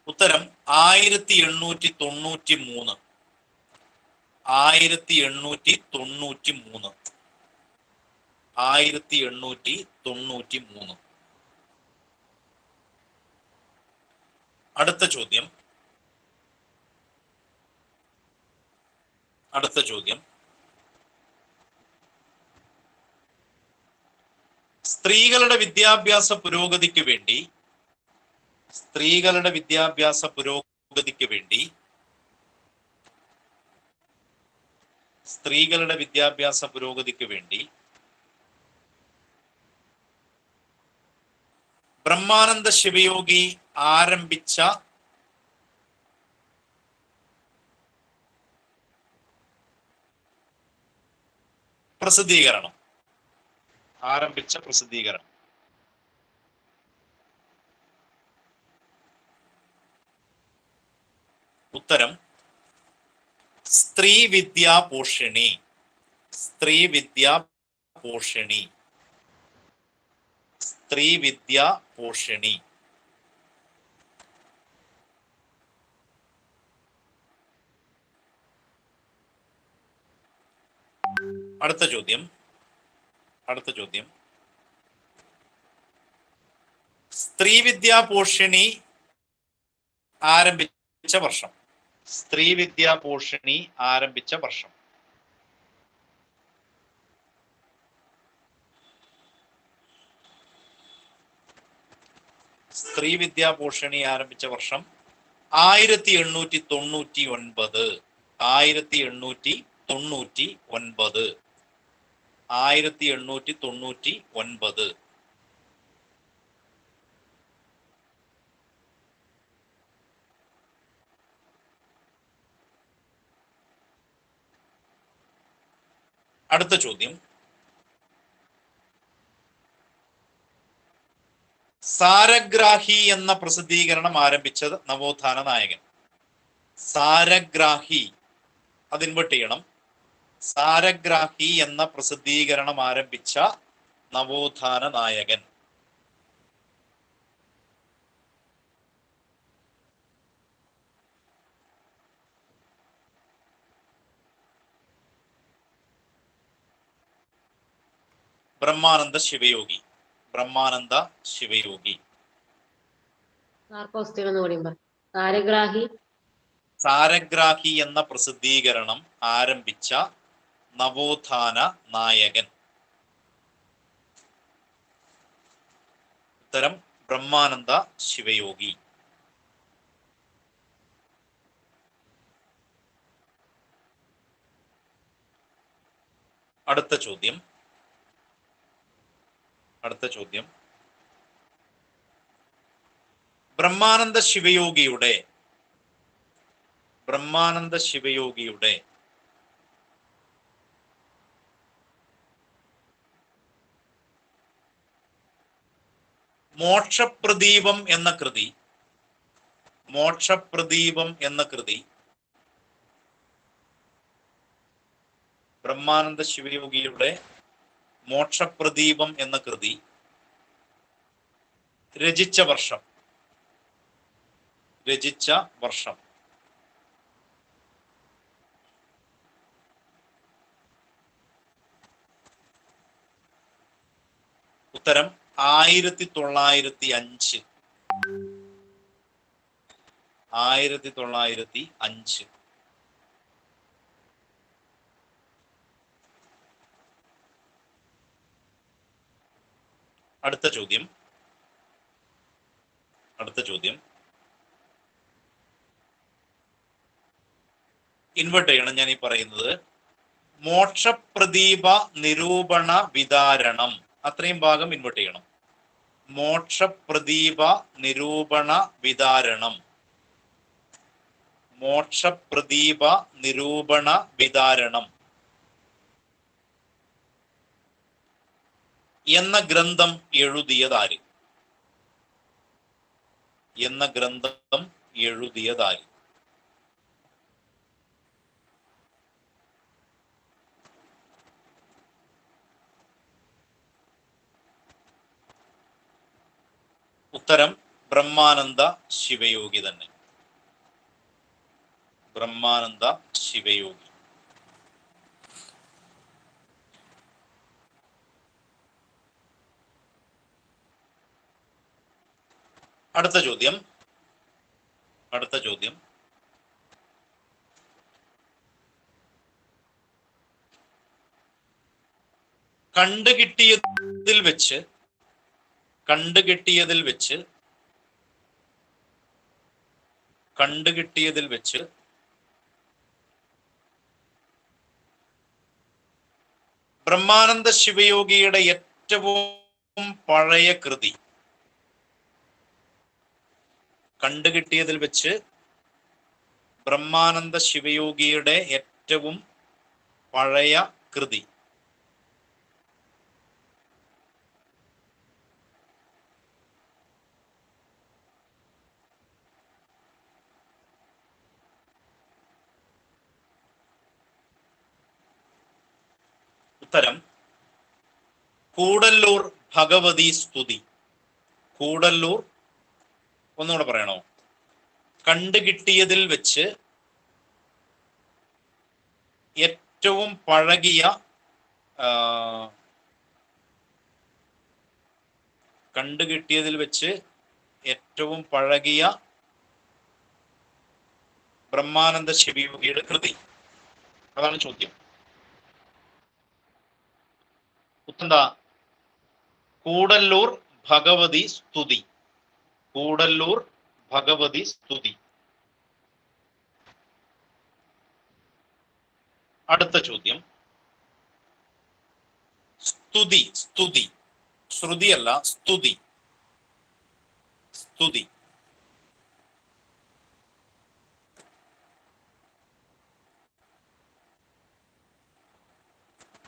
ഉത്തരം 1893. 1893. 1893. അടുത്ത ചോദ്യം. സ്ത്രീകളുടെ വിദ്യാഭ്യാസ പുരോഗതിക്ക് വേണ്ടി ബ്രഹ്മാനന്ദ ശിവയോഗി ആരംഭിച്ച പ്രസിദ്ധീകരണം. ഉത്തരം സ്ത്രീ വിദ്യാ പോഷിണി. അടുത്ത ചോദ്യം. സ്ത്രീ വിദ്യാ പോഷിണി ആരംഭിച്ച വർഷം. സ്ത്രീ വിദ്യാ പോഷിണി ആരംഭിച്ച വർഷം. സ്ത്രീ വിദ്യാ പോഷിണി ആരംഭിച്ച വർഷം 1899. 1899. 1899. അടുത്ത ചോദ്യം. സാരഗ്രാഹി എന്ന പ്രസിദ്ധീകരണം ആരംഭിച്ചത് നവോത്ഥാന നായകൻ. സാരഗ്രാഹി, അത് ഇൻവെർട്ട് ചെയ്യണം. സാരഗ്രാഹി എന്ന പ്രസിദ്ധീകരണം ആരംഭിച്ച നവോത്ഥാന നായകൻ. ബ്രഹ്മാനന്ദ ശിവയോഗി. സാരഗ്രാഹി എന്ന പ്രസിദ്ധീകരണം ആരംഭിച്ച നവോത്ഥാന നായകൻ. ഉത്തരം ബ്രഹ്മാനന്ദ ശിവയോഗി. അടുത്ത ചോദ്യം. ബ്രഹ്മാനന്ദ ശിവയോഗിയുടെ മോക്ഷപ്രദീപം എന്ന കൃതി ബ്രഹ്മാനന്ദ ശിവയോഗിയുടെ മോക്ഷപ്രദീപം എന്ന കൃതി രചിച്ച വർഷം. ഉത്തരം 1905. 1905. അടുത്ത ചോദ്യം. ഇൻവെർട്ട് ചെയ്യണം ഞാൻ ഈ പറയുന്നത്. മോക്ഷപ്രദീപ നിരൂപണ വിതാരണം, അത്രയും ഭാഗം ഇൻവെർട്ട് ചെയ്യണം. മോക്ഷപ്രദീപ നിരൂപണ വിതാരണം. എന്ന ഗ്രന്ഥം എഴുതിയതാര്? എന്ന ഗ്രന്ഥം എഴുതിയതായി? ഉത്തരം ബ്രഹ്മാനന്ദ ശിവയോഗി തന്നെ. ബ്രഹ്മാനന്ദ ശിവയോഗി. അടുത്ത ചോദ്യം. കണ്ടുകിട്ടിയതിൽ വെച്ച് ബ്രഹ്മാനന്ദ ശിവയോഗിയുടെ ഏറ്റവും പഴയ കൃതി. കണ്ടുകിട്ടിയതിൽ വെച്ച് ബ്രഹ്മാനന്ദ ശിവയോഗിയുടെ ഏറ്റവും പഴയ കൃതി. ഉത്തരം കൂടല്ലൂർ ഭഗവതി സ്തുതി. കൂടല്ലൂർ, ഒന്നുകൂടെ പറയണോ? കണ്ടുകിട്ടിയതിൽ വെച്ച് ഏറ്റവും പഴകിയ ബ്രഹ്മാനന്ദ ശിവയോഗിയുടെ കൃതി. അതാണ് ചോദ്യം. ഉത്തരം കൂടല്ലൂർ ഭഗവതി സ്തുതി. കൂടല്ലൂർ ഭഗവതി സ്തുതി. അടുത്ത ചോദ്യം. സ്തുതി, ശ്രുതിയല്ല, സ്തുതി.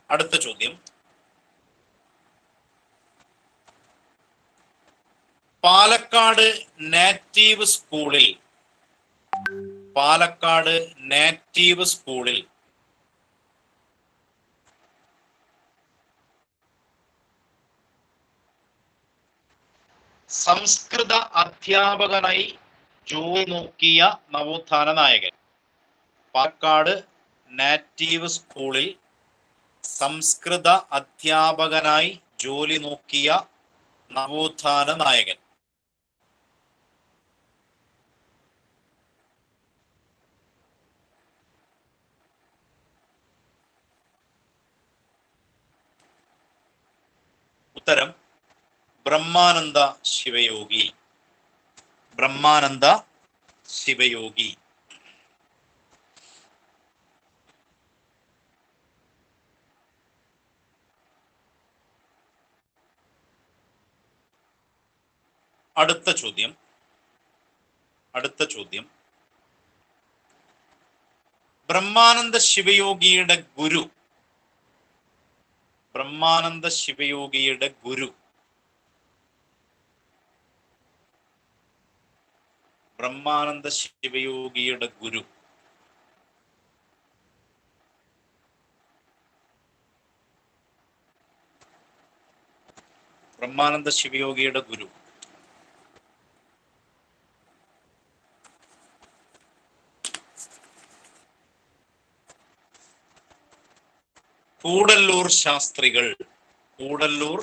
അടുത്ത ചോദ്യം. പാലക്കാട് നാറ്റീവ് സ്കൂളിൽ സംസ്കൃത അധ്യാപകനായി ജോലി നോക്കിയ നവോത്ഥാന നായകൻ. പാലക്കാട് നാറ്റീവ് സ്കൂളിൽ സംസ്കൃത അധ്യാപകനായി ജോലി നോക്കിയ നവോത്ഥാന നായകൻ. ഉത്തരം ബ്രഹ്മാനന്ദ ശിവയോഗി. ബ്രഹ്മാനന്ദ ശിവയോഗി. അടുത്ത ചോദ്യം. ബ്രഹ്മാനന്ദ ശിവയോഗിയുടെ ഗുരു. ബ്രഹ്മാനന്ദ ശിവയോഗിയുടെ ഗുരു. ബ്രഹ്മാനന്ദ ശിവയോഗിയുടെ ഗുരു. ബ്രഹ്മാനന്ദ ശിവയോഗിയുടെ ഗുരു. കൂടല്ലൂർ ശാസ്ത്രികൾ. കൂടല്ലൂർ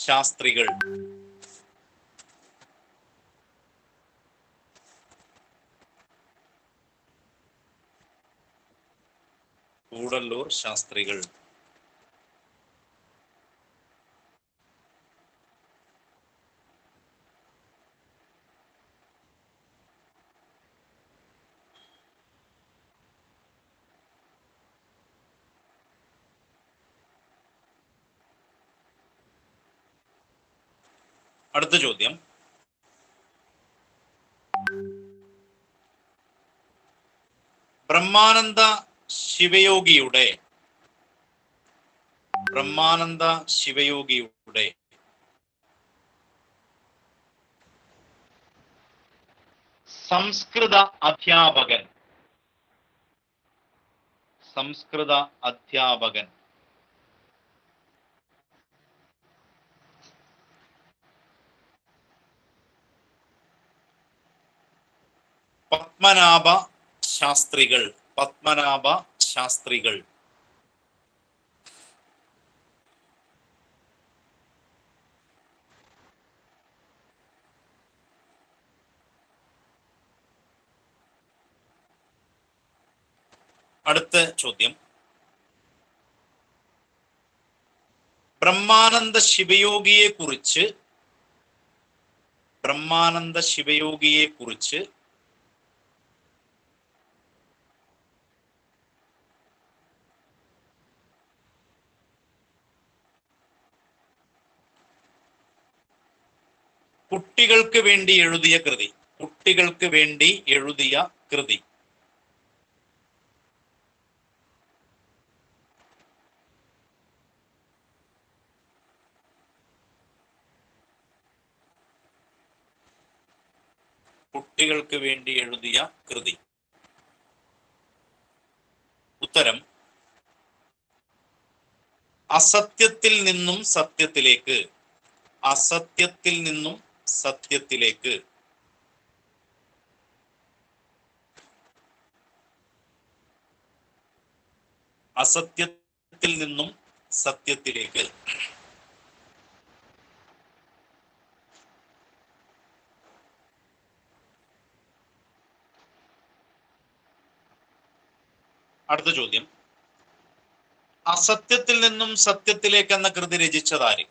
ശാസ്ത്രികൾ. കൂടല്ലൂർ ശാസ്ത്രികൾ. അടുത്ത ചോദ്യം. ബ്രഹ്മാനന്ദ ശിവയോഗിയുടെ സംസ്കൃത അധ്യാപകൻ. സംസ്കൃത അധ്യാപകൻ. പത്മനാഭ ശാസ്ത്രികൾ. പത്മനാഭ ശാസ്ത്രികൾ. അടുത്ത ചോദ്യം, ബ്രഹ്മാനന്ദ ശിവയോഗിയെ കുറിച്ച് കുട്ടികൾക്ക് വേണ്ടി എഴുതിയ കൃതി. കുട്ടികൾക്ക് വേണ്ടി എഴുതിയ കൃതി. കുട്ടികൾക്ക് വേണ്ടി എഴുതിയ കൃതി. ഉത്തരം അസത്യത്തിൽ നിന്നും സത്യത്തിലേക്ക്. അസത്യത്തിൽ നിന്നും സത്യത്തിലേക്ക്. അസത്യത്തിൽ നിന്നും സത്യത്തിലേക്ക്. അടുത്ത ചോദ്യം, അസത്യത്തിൽ നിന്നും സത്യത്തിലേക്ക് എന്ന കൃതി രചിച്ചതാര്?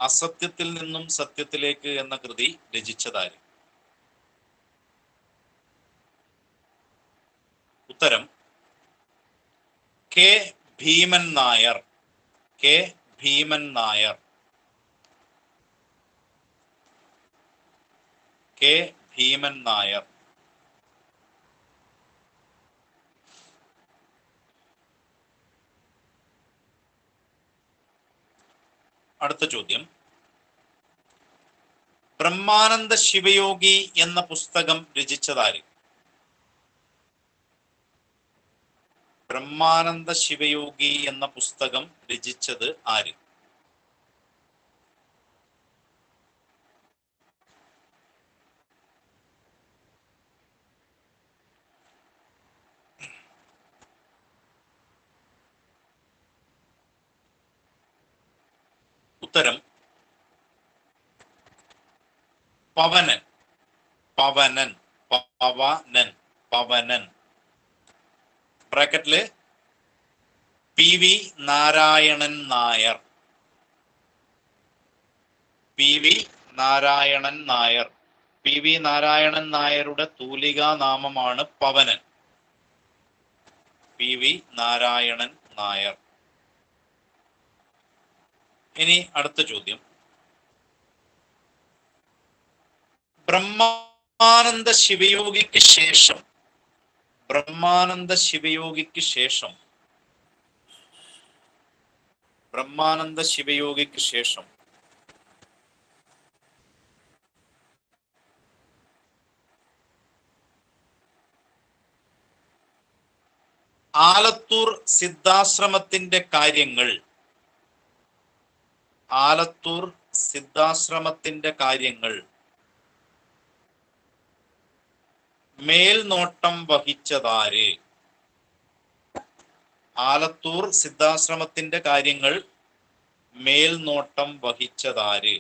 അസത്യത്തിൽ നിന്നും സത്യത്തിലേക്ക് എന്ന കൃതി രചിച്ചതാര്? ഉത്തരം കെ ഭീമൻ നായർ. കെ ഭീമൻ നായർ. കെ ഭീമൻ നായർ. അടുത്ത ചോദ്യം, ബ്രഹ്മാനന്ദ ശിവയോഗി എന്ന പുസ്തകം രചിച്ചതാര്? ബ്രഹ്മാനന്ദ ശിവയോഗി എന്ന പുസ്തകം രചിച്ചത് ആര്? ഉത്തരം പവനൻ. പവനൻ. പവനൻ. പവനൻ. ബ്രാക്കറ്റില് P V Narayanan Nair. P V Narayanan Nair. P V Narayanan നായരുടെ തൂലികാ നാമമാണ് പവനൻ. P V Narayanan Nair. ഇനി അടുത്ത ചോദ്യം, ബ്രഹ്മാനന്ദ ശിവയോഗിക്ക് ശേഷം ബ്രഹ്മാനന്ദ ശിവയോഗിക്ക് ശേഷം ബ്രഹ്മാനന്ദ ശിവയോഗിക്ക് ശേഷം ആലത്തൂർ സിദ്ധാശ്രമത്തിന്റെ കാര്യങ്ങൾ ആലത്തൂർ സിദ്ധാശ്രമത്തിന്റെ കാര്യങ്ങൾ മേൽനോട്ടം വഹിച്ചതാര്? ആലത്തൂർ സിദ്ധാശ്രമത്തിന്റെ കാര്യങ്ങൾ മേൽനോട്ടം വഹിച്ചതാര്?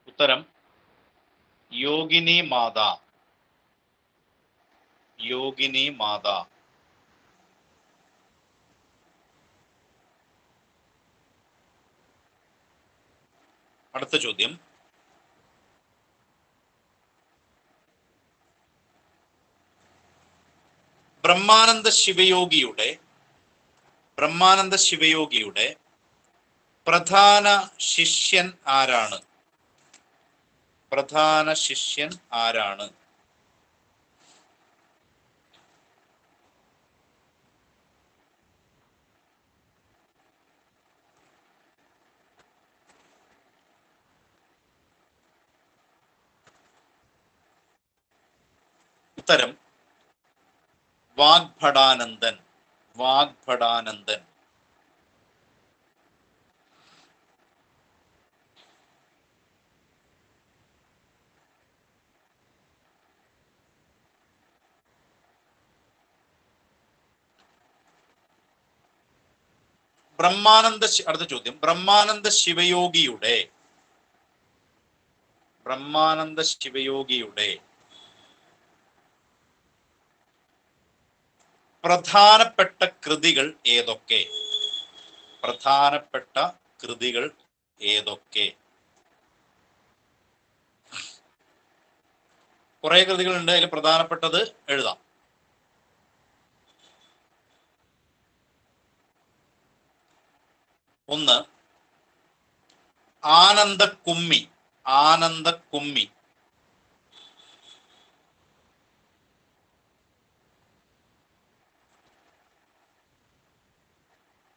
ഉത്തരം യോഗിനി മാതാ. യോഗിനി മാതാ. അടുത്ത ചോദ്യം, ബ്രഹ്മാനന്ദ ശിവയോഗിയുടെ ബ്രഹ്മാനന്ദ ശിവയോഗിയുടെ പ്രധാന ശിഷ്യൻ ആരാണ്? പ്രധാന ശിഷ്യൻ ആരാണ്? ഉത്തരം വാഗ്ഭടാനന്ദൻ. വാഗ്ഭടാനന്ദൻ. അടുത്ത ചോദ്യം, ബ്രഹ്മാനന്ദ ശിവയോഗിയുടെ പ്രധാനപ്പെട്ട കൃതികൾ ഏതൊക്കെ? പ്രധാനപ്പെട്ട കൃതികൾ ഏതൊക്കെ? കുറെ കൃതികളുണ്ട്, അതിൽ പ്രധാനപ്പെട്ടത് എഴുതാം. ഒന്ന് ആനന്ദക്കുമ്മി. ആനന്ദക്കുമ്മി.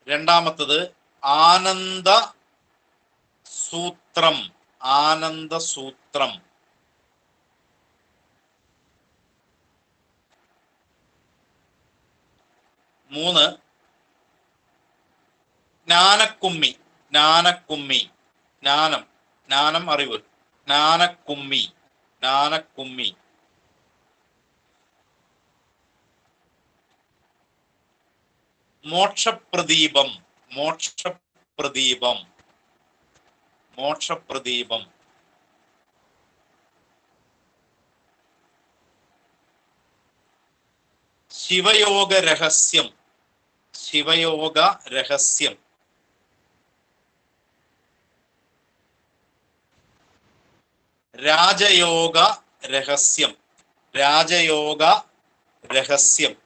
രണ്ടാമത്തത് ആനന്ദ സൂത്രം. ആനന്ദസൂത്രം. മൂന്ന് ജ്ഞാനക്കുമ്മി. ജ്ഞാനക്കുമ്മി. ജ്ഞാനം അറിവ്. ജ്ഞാനക്കുമ്മി. ജ്ഞാനക്കുമ്മി. മോക്ഷപ്രദീപം. മോക്ഷപ്രദീപം. മോക്ഷപ്രദീപം. ശിവയോഗ രഹസ്യം. ശിവയോഗ രഹസ്യം. രാജയോഗ രഹസ്യം. രാജയോഗ രഹസ്യം.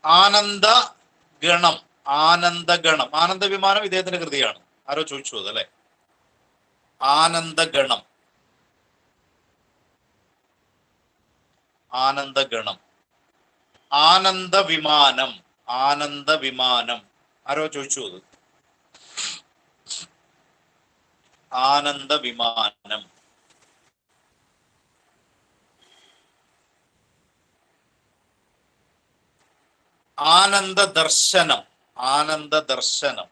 ആനന്ദ ഗണം. ആനന്ദഗണം. ആനന്ദവിമാനം ഇദ്ദേഹത്തിന്റെ കൃതിയാണ്. ആരോ ചോദിച്ചു അത് അല്ലെ? ആനന്ദഗണം. ആനന്ദഗണം. ആനന്ദവിമാനം. ആനന്ദവിമാനം. ആരോ ചോദിച്ചു അത്? ആനന്ദവിമാനം. ആനന്ദദർശനം. ആനന്ദദർശനം.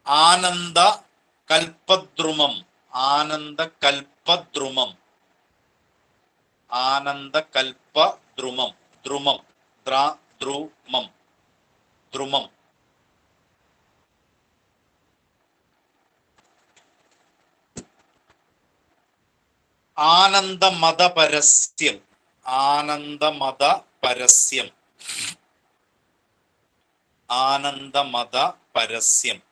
ആനന്ദ കൽപദ്രുമം. ആനന്ദകൽപദ്രുമം. ആനന്ദകൽപദ്രുമം. ദ്രുമം. ദ്രുമം. ദ്രുമം. ആനന്ദമതപരസ്യം. ആനന്ദമതപരസ്യം. ആനന്ദമതപരസ്യം.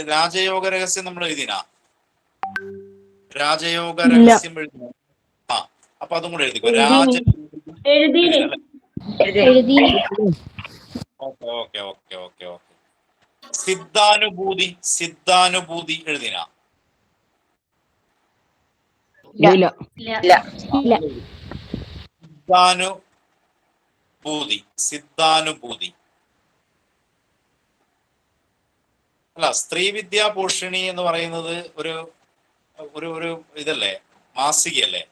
രാജയോഗ രഹസ്യം നമ്മൾ എഴുതിനാ? രാജയോഗ രഹസ്യം എഴുതി. ആ, അപ്പൊ അതും കൂടെ എഴുതിക്കോ. ഓക്കെ. സിദ്ധാനുഭൂതി. സിദ്ധാനുഭൂതി എഴുതിനാ? സിദ്ധാനുഭൂതി. സിദ്ധാനുഭൂതി അല്ല, സ്ത്രീ വിദ്യാപോഷിണി എന്ന് പറയുന്നത് ഒരു ഒരു ഇതല്ലേ, മാസികയല്ലേ?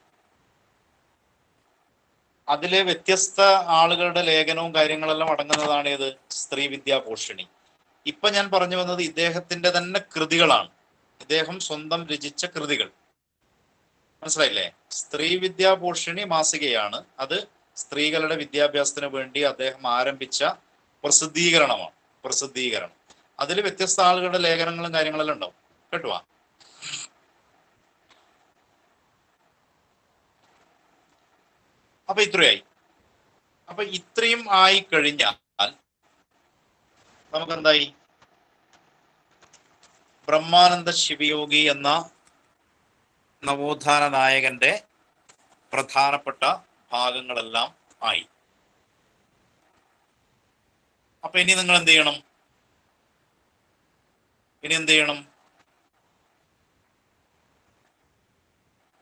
അതിലെ വ്യത്യസ്ത ആളുകളുടെ ലേഖനവും കാര്യങ്ങളെല്ലാം അടങ്ങുന്നതാണ് ഏത്? സ്ത്രീ വിദ്യാപോഷിണി. ഇപ്പൊ ഞാൻ പറഞ്ഞു വന്നത് ഇദ്ദേഹത്തിന്റെ തന്നെ കൃതികളാണ്. ഇദ്ദേഹം സ്വന്തം രചിച്ച കൃതികൾ. മനസ്സിലായില്ലേ? സ്ത്രീ വിദ്യാപോഷിണി മാസികയാണ്. അത് സ്ത്രീകളുടെ വിദ്യാഭ്യാസത്തിന് വേണ്ടി അദ്ദേഹം ആരംഭിച്ച പ്രസിദ്ധീകരണമാണ്. പ്രസിദ്ധീകരണം. അതിൽ വ്യത്യസ്ത ആളുകളുടെ ലേഖനങ്ങളും കാര്യങ്ങളെല്ലാം ഉണ്ടാവും കേട്ടോ. അപ്പൊ ഇത്രയായി. അപ്പൊ ഇത്രയും ആയി കഴിഞ്ഞാൽ നമുക്കെന്തായി? ബ്രഹ്മാനന്ദ ശിവയോഗി എന്ന നവോത്ഥാന നായകന്റെ പ്രധാനപ്പെട്ട ഭാഗങ്ങളെല്ലാം ആയി. അപ്പൊ ഇനി നിങ്ങൾ എന്ത് ചെയ്യണം? ഇനി എന്ത് ചെയ്യണം?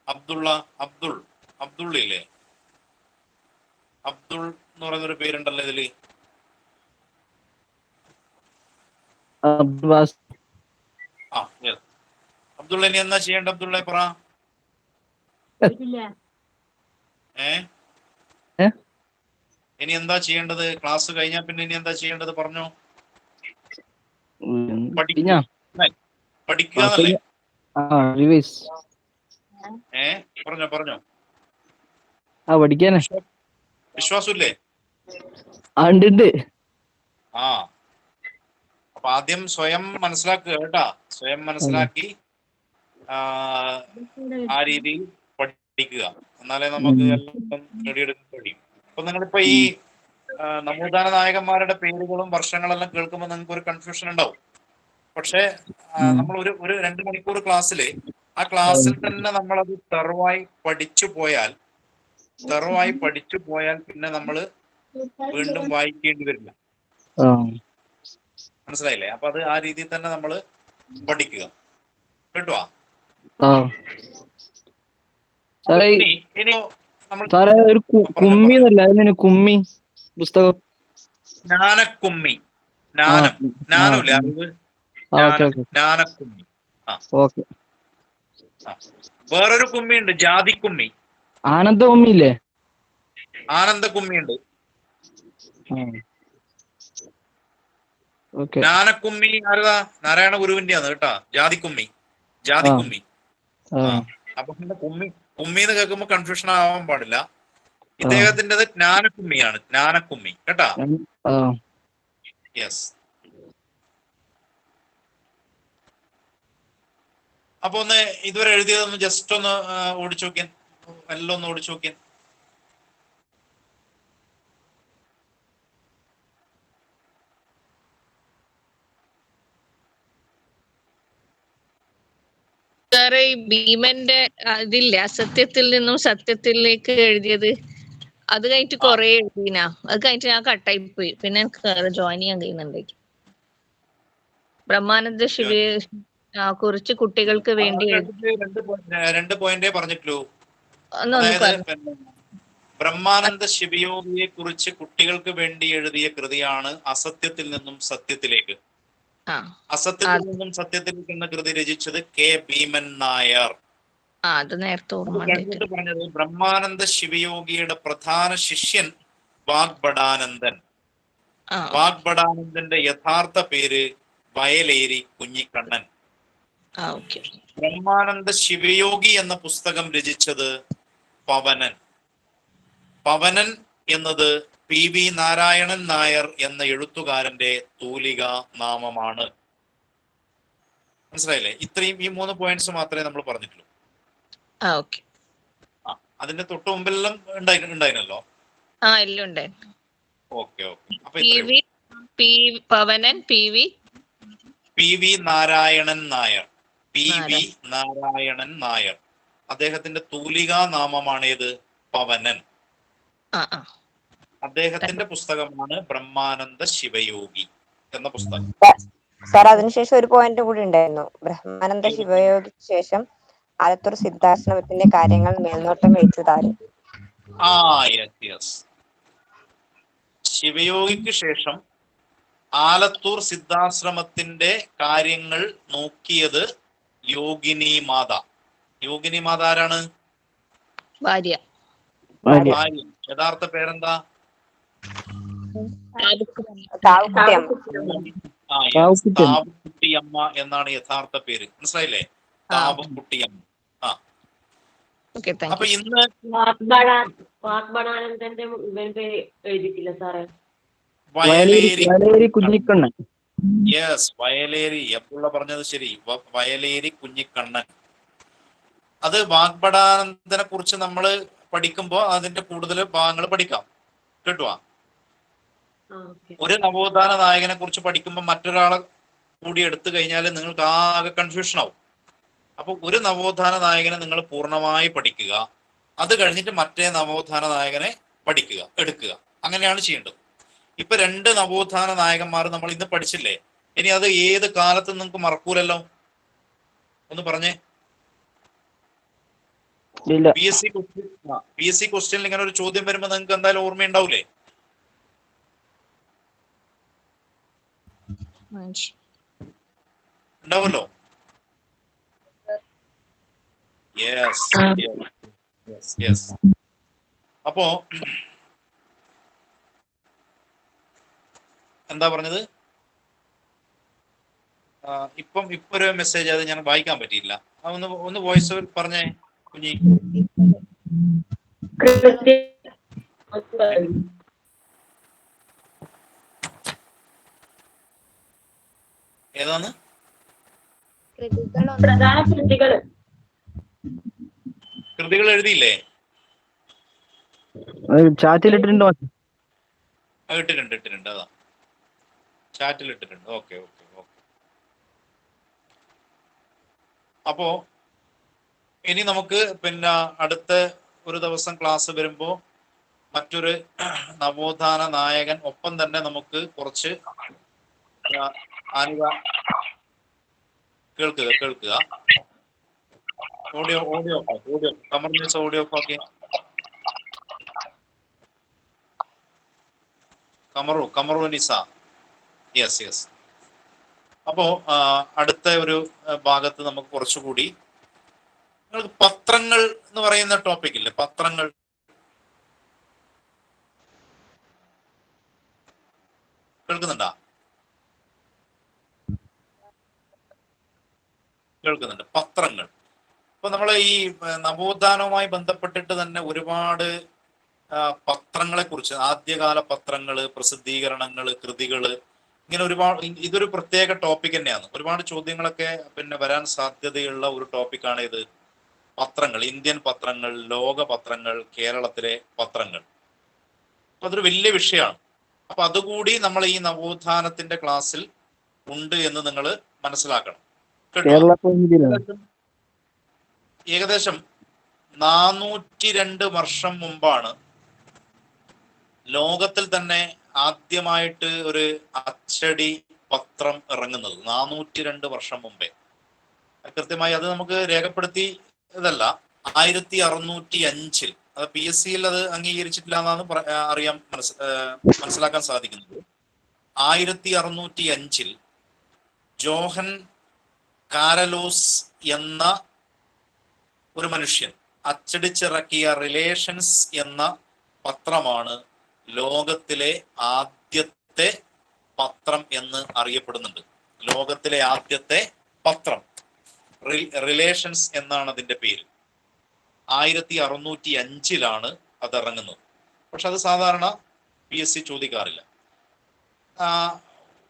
അബ്ദുള്ളില്ലേ? അബ്ദുൾ എന്ന് പറയുന്നൊരു പേരുണ്ടല്ലോ ഇതില്. ആ yes. അബ്ദുള്ള ഇനി എന്താ ചെയ്യേണ്ട? അബ്ദുള്ള പറ. ഇനി എന്താ ചെയ്യേണ്ടത്? ക്ലാസ് കഴിഞ്ഞാൽ പിന്നെ ഇനി എന്താ ചെയ്യേണ്ടത്? പറഞ്ഞോ. പഠിക്കുക എന്നല്ലേ? പറഞ്ഞോ. പഠിക്കാനേ വിശ്വാസമില്ലേ? ആ അപ്പൊ ആദ്യം സ്വയം മനസ്സിലാക്കുക കേട്ടാ. സ്വയം മനസ്സിലാക്കി ആ രീതിയിൽ പഠിക്കുക. എന്നാലേ നമുക്ക് എല്ലാം നേടിയെടുക്കാൻ കഴിയും. അപ്പൊ നിങ്ങളിപ്പോ ഈ നവോത്ഥാന നായകന്മാരുടെ പേരുകളും വർഷങ്ങളെല്ലാം കേൾക്കുമ്പോൾ നിങ്ങൾക്ക് ഒരു കൺഫ്യൂഷൻ ഉണ്ടാവും. പക്ഷെ നമ്മൾ ഒരു 2 മണിക്കൂർ ക്ലാസ്സില് ആ ക്ലാസ്സിൽ തന്നെ നമ്മളത് തെറുവായി പഠിച്ചു പോയാൽ പിന്നെ നമ്മൾ വീണ്ടും വായിക്കേണ്ടി വരില്ല. മനസ്സിലായില്ലേ? അപ്പൊ അത് ആ രീതിയിൽ തന്നെ നമ്മൾ പഠിക്കുക കേട്ടോ. കുമ്മി പുസ്തകം ജ്ഞാനക്കുമ്മി. ജ്ഞാനക്കുമ്മി. വേറൊരു കുമ്മിയുണ്ട്, ജാതിക്കുമ്മി. ആനന്ദകുമ്മി ഇല്ലേ? ആനന്ദക്കുമ്മിയുണ്ട്. ജ്ഞാനക്കുമ്മി ആരതാ? നാരായണ ഗുരുവിന്റെയാണ് കേട്ടാ. ജാതിക്കുമ്മി. അപ്പൊ കുമ്മി എന്ന് കേൾക്കുമ്പോ കൺഫ്യൂഷൻ ആവാൻ പാടില്ല. ഇദ്ദേഹത്തിൻ്റെത് ജ്ഞാനക്കുമ്മിയാണ്. ജ്ഞാനക്കുമ്മി കേട്ടാ. യെസ്. അപ്പൊ ഒന്ന് ഇതുവരെ എഴുതിയതൊന്ന് ജസ്റ്റ് ഒന്ന് ഓടിച്ചു നോക്കിയാൻ, എല്ലാം ഒന്ന് ഓടിച്ചു നോക്കിയാൻ. സാറേ ഈ ഭീമന്റെ ഇതില്ല, അസത്യത്തിൽ നിന്നും സത്യത്തിലേക്ക് എഴുതിയത്, അത് കഴിഞ്ഞിട്ട് കൊറേ എഴുതിനാ. അത് കഴിഞ്ഞിട്ട് ഞാൻ കട്ടായി പോയി. പിന്നെ എനിക്ക് ജോയിൻ ചെയ്യാൻ കഴിയുന്നുണ്ടെങ്കിൽ ബ്രഹ്മാനന്ദ ശിവയെ കുറിച്ച് കുട്ടികൾക്ക് വേണ്ടി 2 പോയിന്റേ പറഞ്ഞിട്ടുള്ളൂ. അതായത് ബ്രഹ്മാനന്ദ ശിവയോഗിയെ കുറിച്ച് കുട്ടികൾക്ക് വേണ്ടി എഴുതിയ കൃതിയാണ് അസത്യത്തിൽ നിന്നും സത്യത്തിലേക്ക്. അസത്യത്തിൽ നിന്നും സത്യത്തിലേക്ക് എന്ന കൃതി രചിച്ചത് കെ ഭീമൻ നായർ. പറഞ്ഞത് ബ്രഹ്മാനന്ദ ശിവയോഗിയുടെ പ്രധാന ശിഷ്യൻ വാഗ്ഭടാനന്ദൻ. വാഗ്ഭടാനന്ദന്റെ യഥാർത്ഥ പേര് വയലേരി കുഞ്ഞിക്കണ്ണൻ. ബ്രഹ്മാനന്ദ ശിവയോഗി എന്ന പുസ്തകം രചിച്ചത് പവനൻ. പവനൻ എന്നത് PV നാരായണൻ നായർ എന്ന എഴുത്തുകാരന്റെ തൂലിക നാമമാണ്. മനസ്സിലായില്ലേ? ഇത്രയും ഈ 3 പോയിന്റ്സ് മാത്രമേ നമ്മൾ പറഞ്ഞിട്ടുള്ളൂ. അതിന്റെ തൊട്ട് മുമ്പെല്ലാം ഉണ്ടായിരുന്നല്ലോ. ഓക്കെ. അപ്പൊ പവനൻ PV നാരായണൻ നായർ. അദ്ദേഹത്തിന്റെ തൂലികാ നാമമാണ് ഏത്? പവനൻ. അദ്ദേഹത്തിന്റെ പുസ്തകമാണ് ബ്രഹ്മാനന്ദ ശിവയോഗി എന്ന പുസ്തകം. സാർ അതിനുശേഷം ഒരു പോയിന്റ് കൂടി ഉണ്ടായിരുന്നു. ബ്രഹ്മാനന്ദ ശിവയോഗിക്ക് ശേഷം ആലത്തൂർ സിദ്ധാശ്രമത്തിന്റെ കാര്യങ്ങൾ മേൽനോട്ടം വഹിച്ചതാര്? ശിവയോഗിക്ക് ശേഷം ആലത്തൂർ സിദ്ധാശ്രമത്തിന്റെ കാര്യങ്ങൾ നോക്കിയത് യോഗിനി മാത. യോഗിനി മാത ആരാണ്? ഭാര്യ. യഥാർത്ഥ പേരെന്താ? താവുക്കുട്ടിയമ്മ എന്നാണ് യഥാർത്ഥ പേര്. മനസ്സിലായില്ലേ? താവുക്കുട്ടിയമ്മ. അപ്പൊ ഇന്ന് വാഗ്ഭടാനന്ദന്റെ എഴുതിയിട്ടില്ല സാറേ. വയലേരി കുഞ്ഞിക്കണ്ണൻ. യെസ്, വയലേരി. എപ്പോഴുള്ള പറഞ്ഞത് ശരി. വയലേരി കുഞ്ഞിക്കണ്ണൻ. അത് വാഗ്ഭടാനന്ദനെ കുറിച്ച് നമ്മൾ പഠിക്കുമ്പോൾ അതിന്റെ കൂടുതൽ ഭാഗങ്ങൾ പഠിക്കാം. കേട്ടുവാ. ഒരു നവോത്ഥാന നായകനെ കുറിച്ച് പഠിക്കുമ്പോൾ മറ്റൊരാളെ കൂടി എടുത്തു കഴിഞ്ഞാൽ നിങ്ങൾക്ക് ആകെ കൺഫ്യൂഷൻ ആവും. അപ്പൊ ഒരു നവോത്ഥാന നായകനെ നിങ്ങൾ പൂർണ്ണമായി പഠിക്കുക. അത് കഴിഞ്ഞിട്ട് മറ്റേ നവോത്ഥാന നായകനെ പഠിക്കുക, എടുക്കുക. അങ്ങനെയാണ് ചെയ്യേണ്ടത്. ഇപ്പൊ 2 നവോത്ഥാന നായകന്മാർ നമ്മൾ ഇന്ന് പഠിച്ചില്ലേ? ഇനി അത് ഏത് കാലത്ത് നിങ്ങൾക്ക് മറക്കൂലല്ലോ? ഒന്ന് പറഞ്ഞേ. ഇല്ല. പി എസ് സി ക്വസ്റ്റ്യനിൽ ഇങ്ങനെ ഒരു ചോദ്യം വരുമ്പോൾ നിങ്ങൾക്ക് എന്തായാലും ഓർമ്മയുണ്ടാവൂലേ? ഉണ്ടാവുമല്ലോ. യെസ്. അപ്പോ എന്താ പറഞ്ഞത്? ഇപ്പൊ ഒരു മെസ്സേജ്, അത് ഞാൻ വായിക്കാൻ പറ്റിയില്ല. ഒന്ന് വോയിസ് ഓവർ പറഞ്ഞേ കുഞ്ഞി. ഏതാണ്? പ്രധാന കൃതികൾ എഴുതിയില്ലേ? ചാറ്റിലിട്ടിട്ടുണ്ടോ? ഇട്ടിട്ടുണ്ട്. അതാ ചാറ്റിൽ ഇട്ടിട്ടുണ്ട്. ഓക്കെ. അപ്പോ ഇനി നമുക്ക് പിന്നെ അടുത്ത ഒരു ദിവസം ക്ലാസ് വരുമ്പോ മറ്റൊരു നവോത്ഥാന നായകൻ, ഒപ്പം തന്നെ നമുക്ക് കുറച്ച് കേൾക്കുക. ഓഡിയോ കമർനീസ് audio okay. Kamaru Nisa. Yes. അപ്പോ അടുത്ത ഒരു ഭാഗത്ത് നമുക്ക് കുറച്ചുകൂടി നിങ്ങൾക്ക് പത്രങ്ങൾ എന്ന് പറയുന്ന ടോപ്പിക് ഇല്ലേ? പത്രങ്ങൾ കേൾക്കുന്നുണ്ട്. പത്രങ്ങൾ. അപ്പൊ നമ്മൾ ഈ നവോത്ഥാനവുമായി ബന്ധപ്പെട്ടിട്ട് തന്നെ ഒരുപാട് പത്രങ്ങളെ കുറിച്ച്, ആദ്യകാല പത്രങ്ങള്, പ്രസിദ്ധീകരണങ്ങള്, കൃതികള്, ഇങ്ങനെ ഒരുപാട്, ഇതൊരു പ്രത്യേക ടോപ്പിക് തന്നെയാണ്. ഒരുപാട് ചോദ്യങ്ങളൊക്കെ പിന്നെ വരാൻ സാധ്യതയുള്ള ഒരു ടോപ്പിക്കാണ് ഇത്. പത്രങ്ങൾ, ഇന്ത്യൻ പത്രങ്ങൾ, ലോക പത്രങ്ങൾ, കേരളത്തിലെ പത്രങ്ങൾ. അപ്പൊ അതൊരു വലിയ വിഷയമാണ്. അപ്പൊ അതുകൂടി നമ്മൾ ഈ നവോത്ഥാനത്തിന്റെ ക്ലാസ്സിൽ ഉണ്ട് എന്ന് നിങ്ങൾ മനസ്സിലാക്കണം. ഏകദേശം 402 വർഷം മുമ്പാണ് ലോകത്തിൽ തന്നെ ആദ്യമായിട്ട് ഒരു അച്ചടി പത്രം ഇറങ്ങുന്നത്. 402 വർഷം മുമ്പേ. കൃത്യമായി അത് നമുക്ക് രേഖപ്പെടുത്തി ഇതല്ല. 1605 അത് PSC-യിൽ അത് അംഗീകരിച്ചിട്ടില്ല എന്നാണ് മനസ്സിലാക്കാൻ സാധിക്കുന്നത്. 1605 ജോഹൻ കാരലോസ് എന്ന ഒരു മനുഷ്യൻ അച്ചടിച്ചിറക്കിയ റിലേഷൻസ് എന്ന പത്രമാണ് ലോകത്തിലെ ആദ്യത്തെ പത്രം എന്ന് അറിയപ്പെടുന്നുണ്ട്. ലോകത്തിലെ ആദ്യത്തെ പത്രം റിലേഷൻസ് എന്നാണ് അതിന്റെ പേര്. 1605 അത് ഇറങ്ങുന്നത്. പക്ഷെ അത് സാധാരണ PSC ചോദിക്കാറില്ല.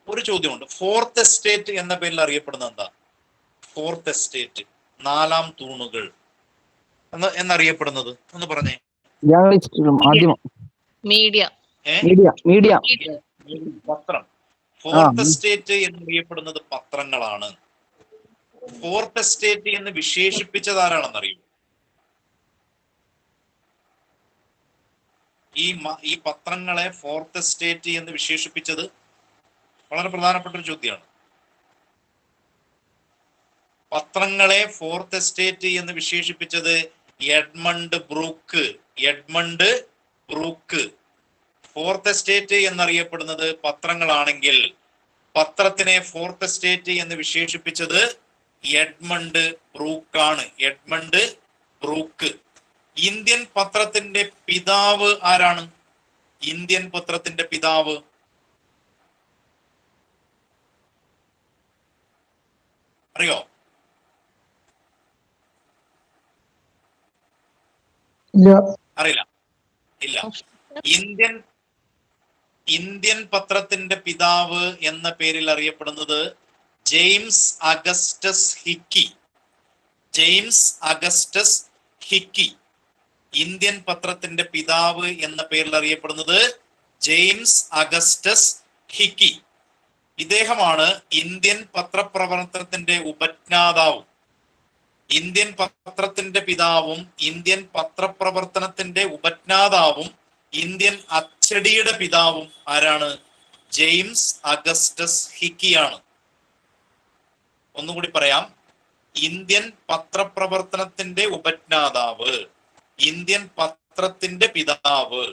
ഒരു ചോദ്യമുണ്ട്. ഫോർത്ത് എസ്റ്റേറ്റ് എന്ന പേരിൽ അറിയപ്പെടുന്നത് എന്താ? ഫോർത്ത് എസ്റ്റേറ്റ്, 4-ാം തൂണുകൾ എന്നറിയപ്പെടുന്നത് ഒന്ന് പറഞ്ഞേ. മീഡിയ. പത്രം. ഫോർത്ത് എസ്റ്റേറ്റ് എന്നറിയപ്പെടുന്നത് പത്രങ്ങളാണ്. ഫോർത്ത് എസ്റ്റേറ്റ് എന്ന് വിശേഷിപ്പിച്ചത് ആരാണെന്നറിയും? ഈ പത്രങ്ങളെ ഫോർത്ത് എസ്റ്റേറ്റ് എന്ന് വിശേഷിപ്പിച്ചത് വളരെ പ്രധാനപ്പെട്ട ഒരു ചോദ്യമാണ്. പത്രങ്ങളെ ഫോർത്ത് എസ്റ്റേറ്റ് എന്ന് വിശേഷിപ്പിച്ചത് എഡ്മണ്ട് ബ്രൂക്ക്. ഫോർത്ത് എസ്റ്റേറ്റ് എന്നറിയപ്പെടുന്നത് പത്രങ്ങളാണെങ്കിൽ പത്രത്തിനെ ഫോർത്ത് എസ്റ്റേറ്റ് എന്ന് വിശേഷിപ്പിച്ചത് എഡ്മണ്ട് ബ്രൂക്ക്. ഇന്ത്യൻ പത്രത്തിന്റെ പിതാവ് ആരാണ്? ഇന്ത്യൻ പത്രത്തിന്റെ പിതാവ് അറിയോ? അറിയില്ല. ഇന്ത്യൻ ഇന്ത്യൻ പത്രത്തിന്റെ പിതാവ് എന്ന പേരിൽ അറിയപ്പെടുന്നത് James Augustus hiki. James Augustus hiki. Indian പത്രത്തിന്റെ പിതാവ് എന്ന പേരിൽ അറിയപ്പെടുന്നത് ജെയിംസ് അഗസ്റ്റസ് ഹിക്കി. ഇദ്ദേഹമാണ് ഇന്ത്യൻ പത്രപ്രവർത്തനത്തിന്റെ ഉപജ്ഞാതാവും ഇന്ത്യൻ പത്രത്തിന്റെ പിതാവും ഇന്ത്യൻ പത്രപ്രവർത്തനത്തിന്റെ ഉപജ്ഞാതാവും ഇന്ത്യൻ അച്ചടിയുടെ പിതാവും ആരാണ്? ജെയിംസ് അഗസ്റ്റസ് ഹിക്കിയാണ്. ഒന്നുകൂടി പറയാം. ഇന്ത്യൻ പത്രപ്രവർത്തനത്തിന്റെ ഉപജ്ഞാതാവ്, ഇന്ത്യൻ പത്രത്തിന്റെ പിതാവ്,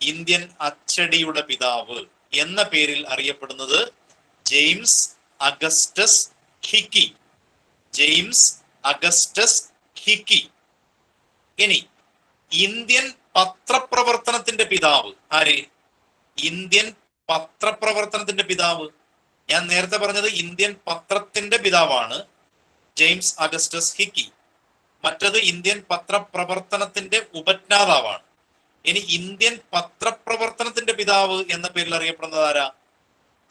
ഇന്ത്യൻ അച്ചടിയുടെ പിതാവ് എന്ന പേരിൽ അറിയപ്പെടുന്നത് James Augustus hiki. James Augustus hiki. ഇനി ഇന്ത്യൻ പത്രപ്രവർത്തനത്തിന്റെ പിതാവ് ആര്? ഇന്ത്യൻ പത്രപ്രവർത്തനത്തിന്റെ പിതാവ്, ഞാൻ നേരത്തെ പറഞ്ഞത് ഇന്ത്യൻ പത്രത്തിന്റെ പിതാവാണ് ജെയിംസ് അഗസ്റ്റസ് ഹിക്കി. മറ്റത് ഇന്ത്യൻ പത്രപ്രവർത്തനത്തിന്റെ ഉപജ്ഞാതാവാണ്. ഇനി ഇന്ത്യൻ പത്രപ്രവർത്തനത്തിന്റെ പിതാവ് എന്ന പേരിൽ അറിയപ്പെടുന്നത് ആരാ?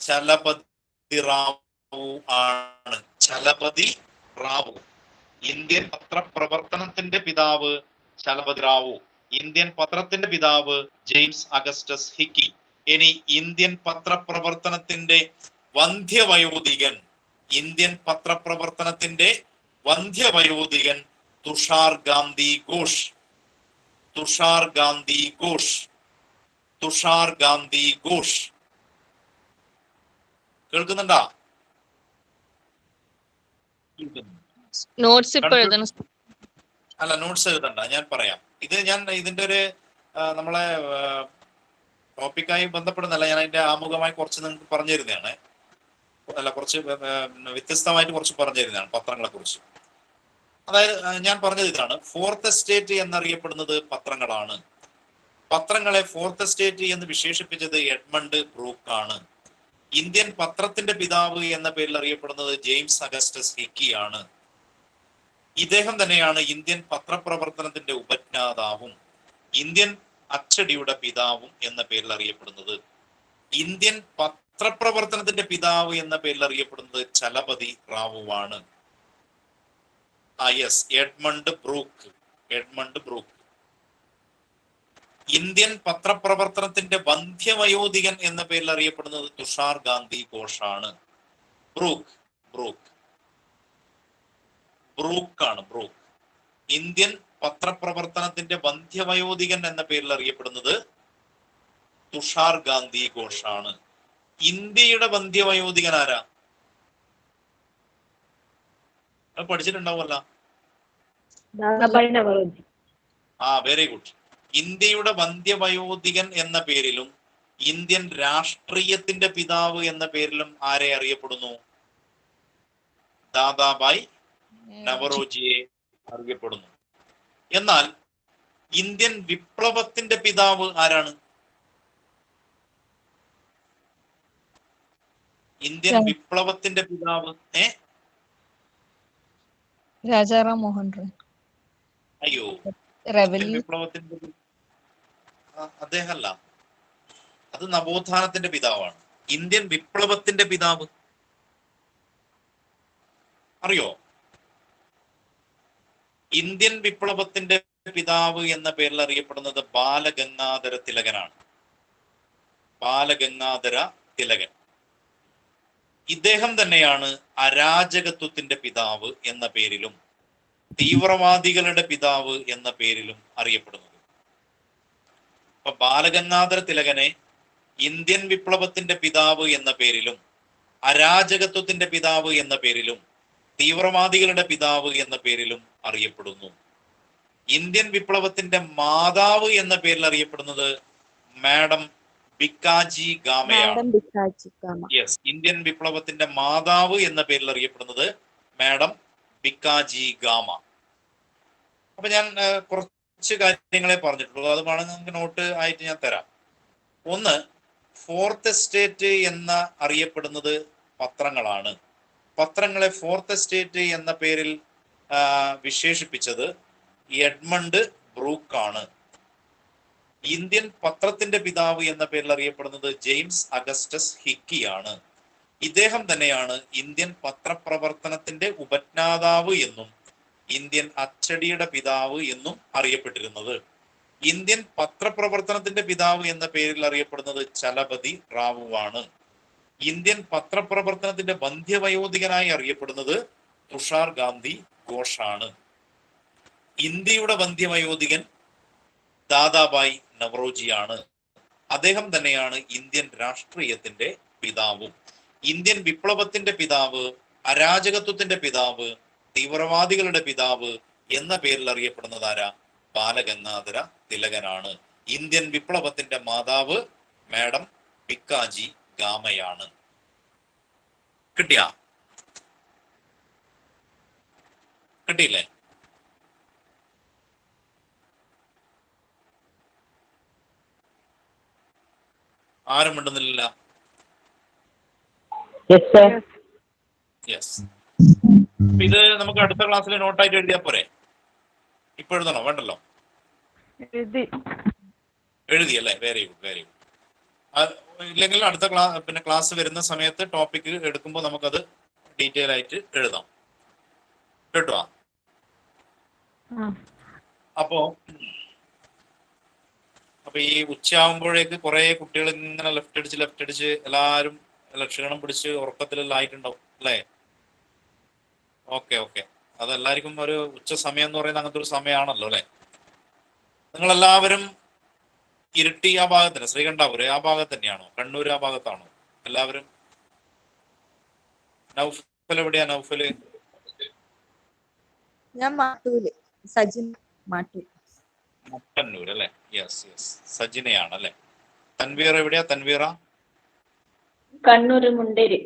ചലപതി റാവു ആണ്. ചലപതി റാവു. ഇന്ത്യൻ പത്രപ്രവർത്തനത്തിന്റെ പിതാവ് ചലപതി റാവു. ഇന്ത്യൻ പത്രത്തിന്റെ പിതാവ് ജെയിംസ് അഗസ്റ്റസ് ഹിക്കി. ഇനി ഇന്ത്യൻ പത്രപ്രവർത്തനത്തിന്റെ വന്ധ്യവയോധികൻ, ഇന്ത്യൻ പത്രപ്രവർത്തനത്തിന്റെ വന്ധ്യവയോധികൻ തുഷാർ ഗാന്ധി ഘോഷ്. തുഷാർ ഗാന്ധി ഘോഷ്. തുഷാർ ഗാന്ധി ഘോഷ്. കേൾക്കുന്നുണ്ടാ? നോട്ട്സ് ഇപ്പൊ എഴുതണം. അല്ല, നോട്ട്സ് എഴുതണ്ട, ഞാൻ പറയാം. ഇത് ഞാൻ ഇതിന്റെ ഒരു നമ്മളെ ടോപ്പിക്കായി ബന്ധപ്പെടുന്നല്ല, ഞാൻ അതിന്റെ ആമുഖമായി കുറച്ച് നിങ്ങൾക്ക് പറഞ്ഞു തരുന്നതാണ്. അല്ല, കുറച്ച് വ്യത്യസ്തമായിട്ട് കുറച്ച് പറഞ്ഞു തരുന്നതാണ് പത്രങ്ങളെ കുറിച്ച്. അതായത് ഞാൻ പറഞ്ഞത് ഇതാണ്, ഫോർത്ത് എസ്റ്റേറ്റ് എന്നറിയപ്പെടുന്നത് പത്രങ്ങളാണ്. പത്രങ്ങളെ ഫോർത്ത് എസ്റ്റേറ്റ് എന്ന് വിശേഷിപ്പിച്ചത് എഡ്മണ്ട് ബ്രൂക്ക് ആണ്. ഇന്ത്യൻ പത്രത്തിന്റെ പിതാവ് എന്ന പേരിൽ അറിയപ്പെടുന്നത് ജെയിംസ് അഗസ്റ്റസ് ഹിക്കിയാണ്. ഇദ്ദേഹം തന്നെയാണ് ഇന്ത്യൻ പത്രപ്രവർത്തനത്തിന്റെ ഉപജ്ഞാതാവും ഇന്ത്യൻ അച്ചടിയുടെ പിതാവും എന്ന പേരിൽ അറിയപ്പെടുന്നത്. ഇന്ത്യൻ പത്രപ്രവർത്തനത്തിന്റെ പിതാവ് എന്ന പേരിൽ അറിയപ്പെടുന്നത് ചലപതി റാവുവാണ്. Yes, Edmund Brooke. Edmund Brooke. Indian പത്രപ്രവർത്തനത്തിന്റെ വന്ധ്യവയോധികൻ എന്ന പേരിൽ അറിയപ്പെടുന്നത് തുഷാർ ഗാന്ധി ഘോഷാണ്. ബ്രൂക്ക് ബ്രൂക്ക് ബ്രൂക്കാണ്. ബ്രൂക്ക്. ഇന്ത്യൻ പത്രപ്രവർത്തനത്തിന്റെ വന്ധ്യവയോധികൻ എന്ന പേരിൽ അറിയപ്പെടുന്നത് തുഷാർ ഗാന്ധി ഘോഷാണ്. ഇന്ത്യയുടെ വന്ധ്യവയോധികൻ ആരാ? അത് പഠിച്ചിട്ടുണ്ടാവുമല്ല. Very good. ഇന്ത്യയുടെ വന്ധ്യവയോധികൻ എന്ന പേരിലും ഇന്ത്യൻ രാഷ്ട്രീയത്തിന്റെ പിതാവ് എന്ന പേരിലും ആരെ അറിയപ്പെടുന്നു? ദാദാബായ് നവറോജിയെ അറിയപ്പെടുന്നു. എന്നാൽ ഇന്ത്യൻ വിപ്ലവത്തിന്റെ പിതാവ് ആരാണ്? ഇന്ത്യൻ വിപ്ലവത്തിന്റെ പിതാവ് രാജാറാം മോഹൻ റോയ്. അയ്യോ, വിപ്ലവത്തിന്റെ അദ്ദേഹമല്ല, അത് നവോത്ഥാനത്തിന്റെ പിതാവാണ്. ഇന്ത്യൻ വിപ്ലവത്തിന്റെ പിതാവ് അറിയോ? ഇന്ത്യൻ വിപ്ലവത്തിന്റെ പിതാവ് എന്ന പേരിൽ അറിയപ്പെടുന്നത് ബാലഗംഗാധര തിലകനാണ്. ബാലഗംഗാധര തിലകൻ. ഇദ്ദേഹം തന്നെയാണ് അരാജകത്വത്തിന്റെ പിതാവ് എന്ന പേരിലും തീവ്രവാദികളുടെ പിതാവ് എന്ന പേരിലും അറിയപ്പെടുന്നത്. അപ്പൊ ബാലഗംഗാധര തിലകനെ ഇന്ത്യൻ വിപ്ലവത്തിന്റെ പിതാവ് എന്ന പേരിലും അരാജകത്വത്തിന്റെ പിതാവ് എന്ന പേരിലും തീവ്രവാദികളുടെ പിതാവ് എന്ന പേരിലും അറിയപ്പെടുന്നു. ഇന്ത്യൻ വിപ്ലവത്തിന്റെ മാതാവ് എന്ന പേരിൽ അറിയപ്പെടുന്നത് മാഡം ബിക്കാജി ഗാമയാണ്. യെസ്, ഇന്ത്യൻ വിപ്ലവത്തിന്റെ മാതാവ് എന്ന പേരിൽ അറിയപ്പെടുന്നത് മാഡം ബിക്കാജി ഗാമ. അപ്പൊ ഞാൻ കുറച്ച് കാര്യങ്ങളെ പറഞ്ഞിട്ടുള്ളൂ, അത് വേണമെങ്കിൽ നിങ്ങൾക്ക് നോട്ട് ആയിട്ട് ഞാൻ തരാം. ഒന്ന്, ഫോർത്ത് എസ്റ്റേറ്റ് എന്ന അറിയപ്പെടുന്നത് പത്രങ്ങളാണ്. പത്രങ്ങളെ ഫോർത്ത് എസ്റ്റേറ്റ് എന്ന പേരിൽ വിശേഷിപ്പിച്ചത് എഡ്മണ്ട് ബ്രൂക്ക് ആണ്. ഇന്ത്യൻ പത്രത്തിന്റെ പിതാവ് എന്ന പേരിൽ അറിയപ്പെടുന്നത് ജെയിംസ് അഗസ്റ്റസ് ഹിക്കിയാണ്. ഇദ്ദേഹം തന്നെയാണ് ഇന്ത്യൻ പത്രപ്രവർത്തനത്തിന്റെ ഉപജ്ഞാതാവ് എന്നും ഇന്ത്യൻ അച്ചടിയുടെ പിതാവ് എന്നും അറിയപ്പെട്ടിരുന്നത്. ഇന്ത്യൻ പത്രപ്രവർത്തനത്തിന്റെ പിതാവ് എന്ന പേരിൽ അറിയപ്പെടുന്നത് ചലപതി റാവുവാണ്. ഇന്ത്യൻ പത്രപ്രവർത്തനത്തിന്റെ വന്ധ്യവയോധികനായി അറിയപ്പെടുന്നത് തുഷാർ ഗാന്ധി ഘോഷാണ്. ഇന്ത്യയുടെ വന്ധ്യവയോധികൻ ദാദാബായ് നവറോജിയാണ്. അദ്ദേഹം തന്നെയാണ് ഇന്ത്യൻ രാഷ്ട്രീയത്തിന്റെ പിതാവും. ഇന്ത്യൻ വിപ്ലവത്തിന്റെ പിതാവ്, അരാജകത്വത്തിന്റെ പിതാവ്, തീവ്രവാദികളുടെ പിതാവ് എന്ന പേരിൽ അറിയപ്പെടുന്നത് ആരാ? ബാലഗംഗാധര തിലകനാണ്. ഇന്ത്യൻ വിപ്ലവത്തിന്റെ മാതാവ് മാഡം ഭിക്കാജി ഗാമയാണ്. കിട്ടിയാ? കിട്ടിയില്ലേ? ആരും മിണ്ടുന്നില്ല. യെസ്. ഇത് നമുക്ക് അടുത്ത ക്ലാസ്സിൽ നോട്ടായിട്ട് എഴുതിയാ പോരെ? ഇപ്പൊ എഴുതണോ? വേണ്ടല്ലോ. എഴുതിയല്ലേ? Very good, very good. ഇല്ലെങ്കിൽ അടുത്ത ക്ലാസ് വരുന്ന സമയത്ത് ടോപ്പിക് എടുക്കുമ്പോൾ നമുക്കത് ഡീറ്റെയിൽ ആയിട്ട് എഴുതാം. കേട്ടോ? അപ്പോ ഈ ഉച്ചയാകുമ്പോഴേക്ക് കുറെ കുട്ടികൾ ഇങ്ങനെ ലെഫ്റ്റ് അടിച്ച് എല്ലാവരും ക്ഷീണം പിടിച്ച് ഉറക്കത്തിലെല്ലാം ആയിട്ടുണ്ടാവും അല്ലേ? ഓക്കെ. അതെല്ലാവർക്കും ഒരു ഉച്ച സമയം എന്ന് പറയുന്നത് അങ്ങനത്തെ ഒരു സമയമാണല്ലോ അല്ലെ? നിങ്ങളെല്ലാവരും ഇരിട്ടി ആ ഭാഗത്തിന്, ശ്രീകണ്ഠാപുരം ആ ഭാഗത്ത് തന്നെയാണോ? കണ്ണൂർ ആ ഭാഗത്താണോ എല്ലാവരും? നൗഫൽ എവിടെയാ? നൗഫല് ഞാൻ മാട്ടൂല്. സജിൻ മാട്ടൂൽ. മട്ടന്നൂർ അല്ലെ? യെസ്. സജിനയാണ് അല്ലെ? തൻവീർ എവിടെയാ? തൻവീറ കണ്ണൂർ മുണ്ടേരി.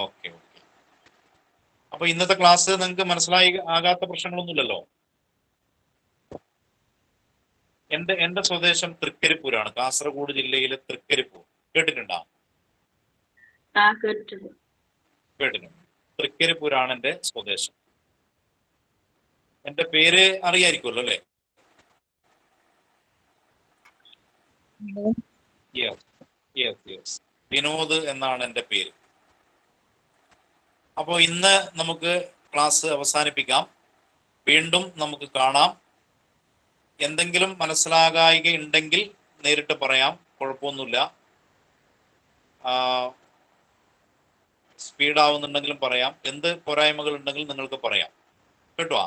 ഓക്കെ. അപ്പൊ ഇന്നത്തെ ക്ലാസ് നിങ്ങൾക്ക് മനസ്സിലായി ആകാത്ത പ്രശ്നങ്ങളൊന്നുമില്ലല്ലോ? എന്റെ സ്വദേശം തൃക്കരിപ്പൂരാണ്. കാസർഗോഡ് ജില്ലയിലെ തൃക്കരിപ്പൂർ കേട്ടിട്ടുണ്ടോ? കേട്ടിട്ടുണ്ട്. തൃക്കരിപ്പൂരാണ് എന്റെ സ്വദേശം. എന്റെ പേര് അറിയായിരിക്കുമല്ലോ അല്ലെ? യെസ്. വിനോദ് എന്നാണ് എന്റെ പേര്. അപ്പോൾ ഇന്ന് നമുക്ക് ക്ലാസ് അവസാനിപ്പിക്കാം. വീണ്ടും നമുക്ക് കാണാം. എന്തെങ്കിലും മനസ്സിലാകായിക ഉണ്ടെങ്കിൽ നേരിട്ട് പറയാം, കുഴപ്പമൊന്നുമില്ല. സ്പീഡാവുന്നുണ്ടെങ്കിലും പറയാം. എന്ത് പോരായ്മകൾ ഉണ്ടെങ്കിലും നിങ്ങൾക്ക് പറയാം. കേട്ടോ?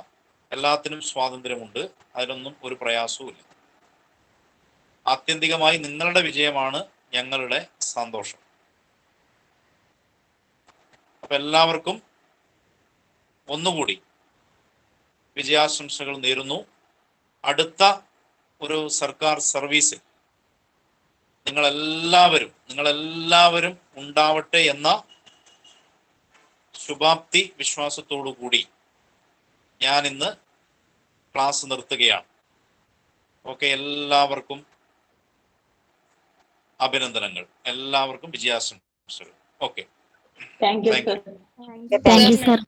എല്ലാത്തിനും സ്വാതന്ത്ര്യമുണ്ട്. അതിനൊന്നും ഒരു പ്രയാസവുമില്ല. ആത്യന്തികമായി നിങ്ങളുടെ വിജയമാണ് ഞങ്ങളുടെ സന്തോഷം. അപ്പൊ എല്ലാവർക്കും ഒന്നുകൂടി വിജയാശംസകൾ നേരുന്നു. അടുത്ത ഒരു സർക്കാർ സർവീസിൽ നിങ്ങളെല്ലാവരും ഉണ്ടാവട്ടെ എന്ന ശുഭാപ്തി വിശ്വാസത്തോടു കൂടി ഞാൻ ഇന്ന് ക്ലാസ് നിർത്തുകയാണ്. ഓക്കെ, എല്ലാവർക്കും അഭിനന്ദനങ്ങൾ, എല്ലാവർക്കും വിജയാശംസകൾ. Okay, thank you sir.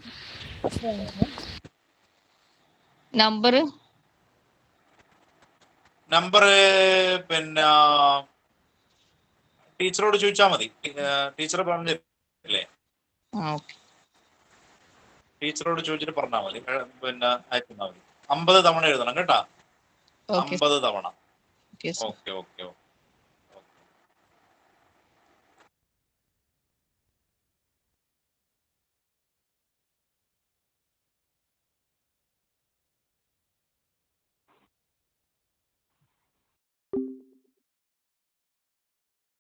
Number പിന്നെ ടീച്ചറോട് ചോദിച്ചാൽ മതി. ടീച്ചർ പറഞ്ഞില്ലേ? ടീച്ചറോട് ചോദിച്ചിട്ട് പറഞ്ഞാൽ മതി. പിന്നെ അയച്ചാൽ മതി. 50 തവണ എഴുതണം കേട്ടാ. 50 തവണ. ഓക്കെ.